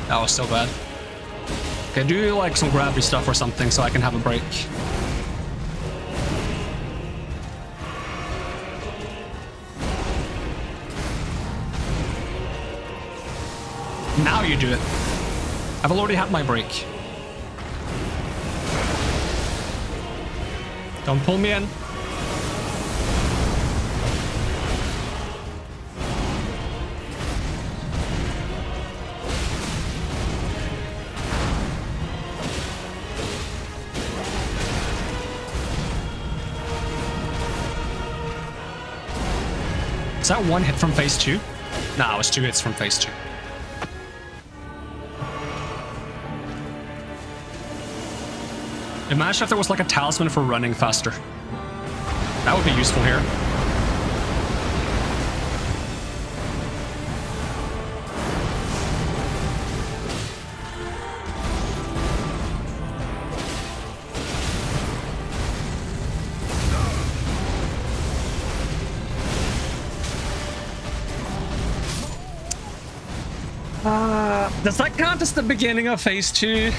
That was so bad. Okay, do like some gravity stuff or something so I can have a break. Now you do it. I've already had my break. Don't pull me in. Is that 1 hit from phase 2? Nah, it was 2 hits from phase 2. Imagine if there was like a talisman for running faster. That would be useful here. Does that count as the beginning of phase 2?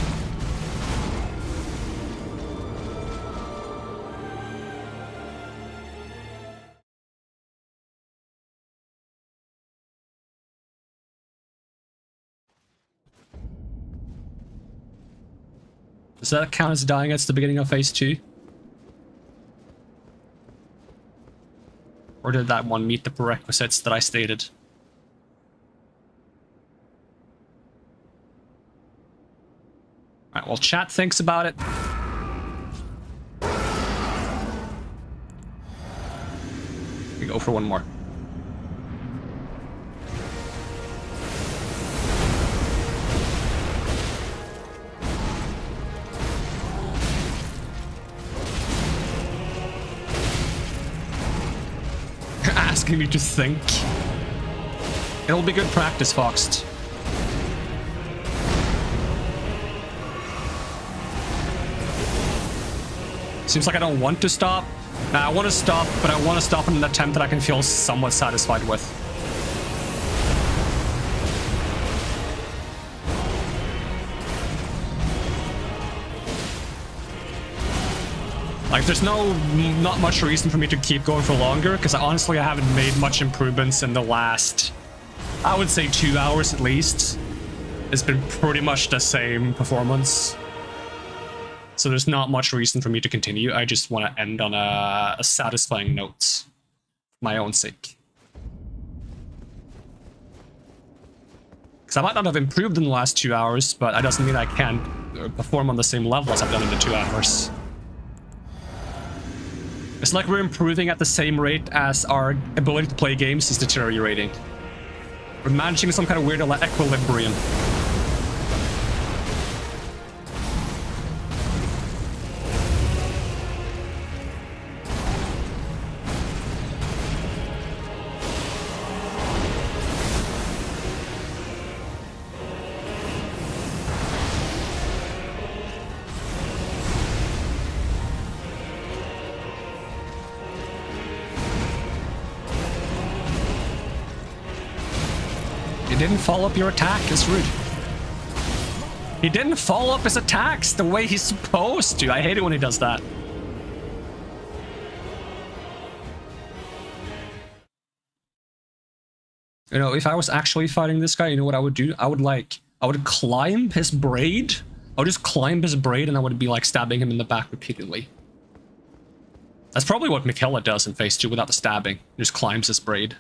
Does that count as dying at the beginning of phase 2? Or did that one meet the prerequisites that I stated? Alright, well, chat thinks about it. We go for one more. Asking me to think. It'll be good practice, Foxed. Seems like I don't want to stop. Nah, I want to stop, but I want to stop in an attempt that I can feel somewhat satisfied with. Like, there's not much reason for me to keep going for longer, because honestly I haven't made much improvements in the last, I would say 2 hours at least. it's been pretty much the same performance. So there's not much reason for me to continue. I just want to end on a satisfying note, for my own sake. Because I might not have improved in the last 2 hours, but that doesn't mean I can't perform on the same level as I've done in the 2 hours. It's like we're improving at the same rate as our ability to play games is deteriorating. We're managing some kind of weird equilibrium. He didn't follow up your attack, it's rude. He didn't follow up his attacks the way he's supposed to. I hate it when he does that. You know, if I was actually fighting this guy, you know what I would do? I would climb his braid. I would just climb his braid and I would be like stabbing him in the back repeatedly. That's probably what Michaela does in phase 2 without the stabbing. He just climbs his braid.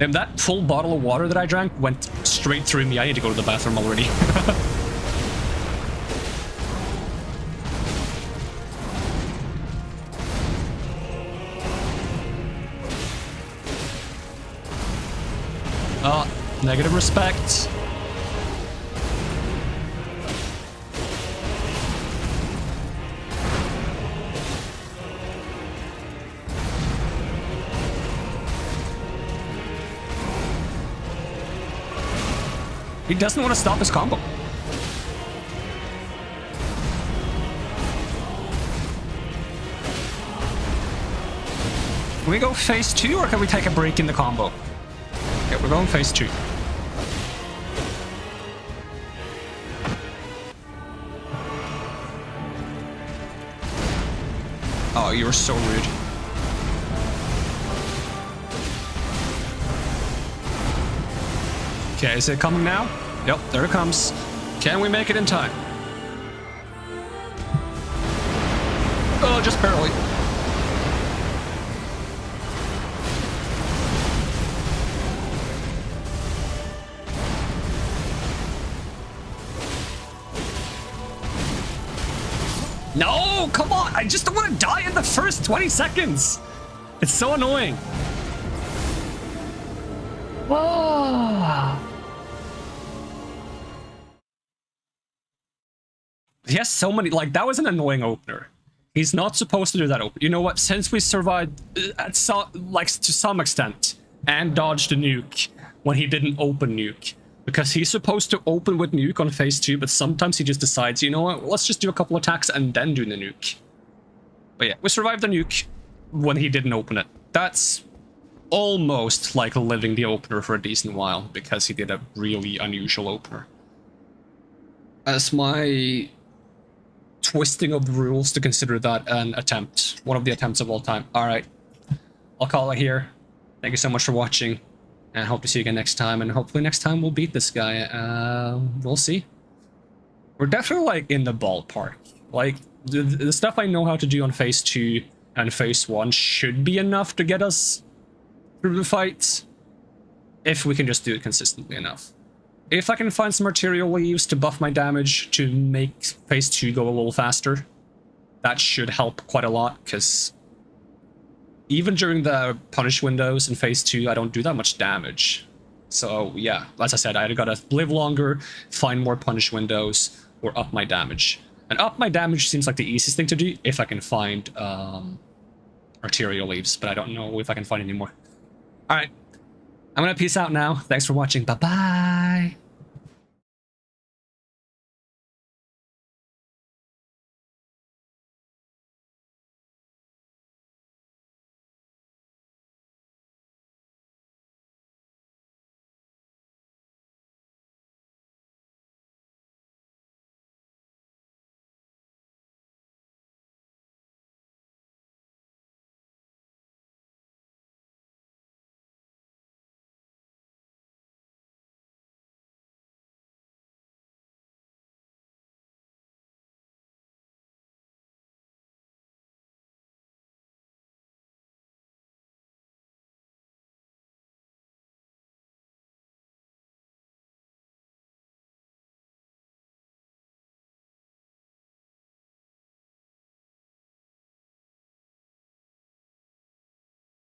And that full bottle of water that I drank went straight through me. I need to go to the bathroom already. Negative respect. He doesn't want to stop his combo. Can we go phase 2 or can we take a break in the combo? Okay, we're going phase 2. Oh, you're so rude. Okay, is it coming now? Yep, there it comes. Can we make it in time? Oh, just barely. No, come on! I just don't want to die in the first 20 seconds! It's so annoying. Oh. He has so many, like, that was an annoying opener. He's not supposed to do that opener. You know what, since we survived, to some extent, and dodged the nuke when he didn't open nuke, because he's supposed to open with nuke on phase 2, but sometimes he just decides, you know what, let's just do a couple attacks and then do the nuke. But yeah, we survived the nuke when he didn't open it. That's almost like living the opener for a decent while, because he did a really unusual opener. As my twisting of the rules to consider that an attempt, one of the attempts of all time. Alright, I'll call it here. Thank you so much for watching, and hope to see you again next time, and hopefully next time we'll beat this guy. We'll see. We're definitely, like, in the ballpark. Like, the stuff I know how to do on phase 2 and phase 1 should be enough to get us through the fight, if we can just do it consistently enough. If I can find some arterial leaves to buff my damage to make phase 2 go a little faster, that should help quite a lot, because even during the punish windows in phase 2, I don't do that much damage. So yeah, as I said, I gotta live longer, find more punish windows, or up my damage. And up my damage seems like the easiest thing to do if I can find arterial leaves, but I don't know if I can find any more. Alright, I'm gonna peace out now. Thanks for watching. Bye-bye.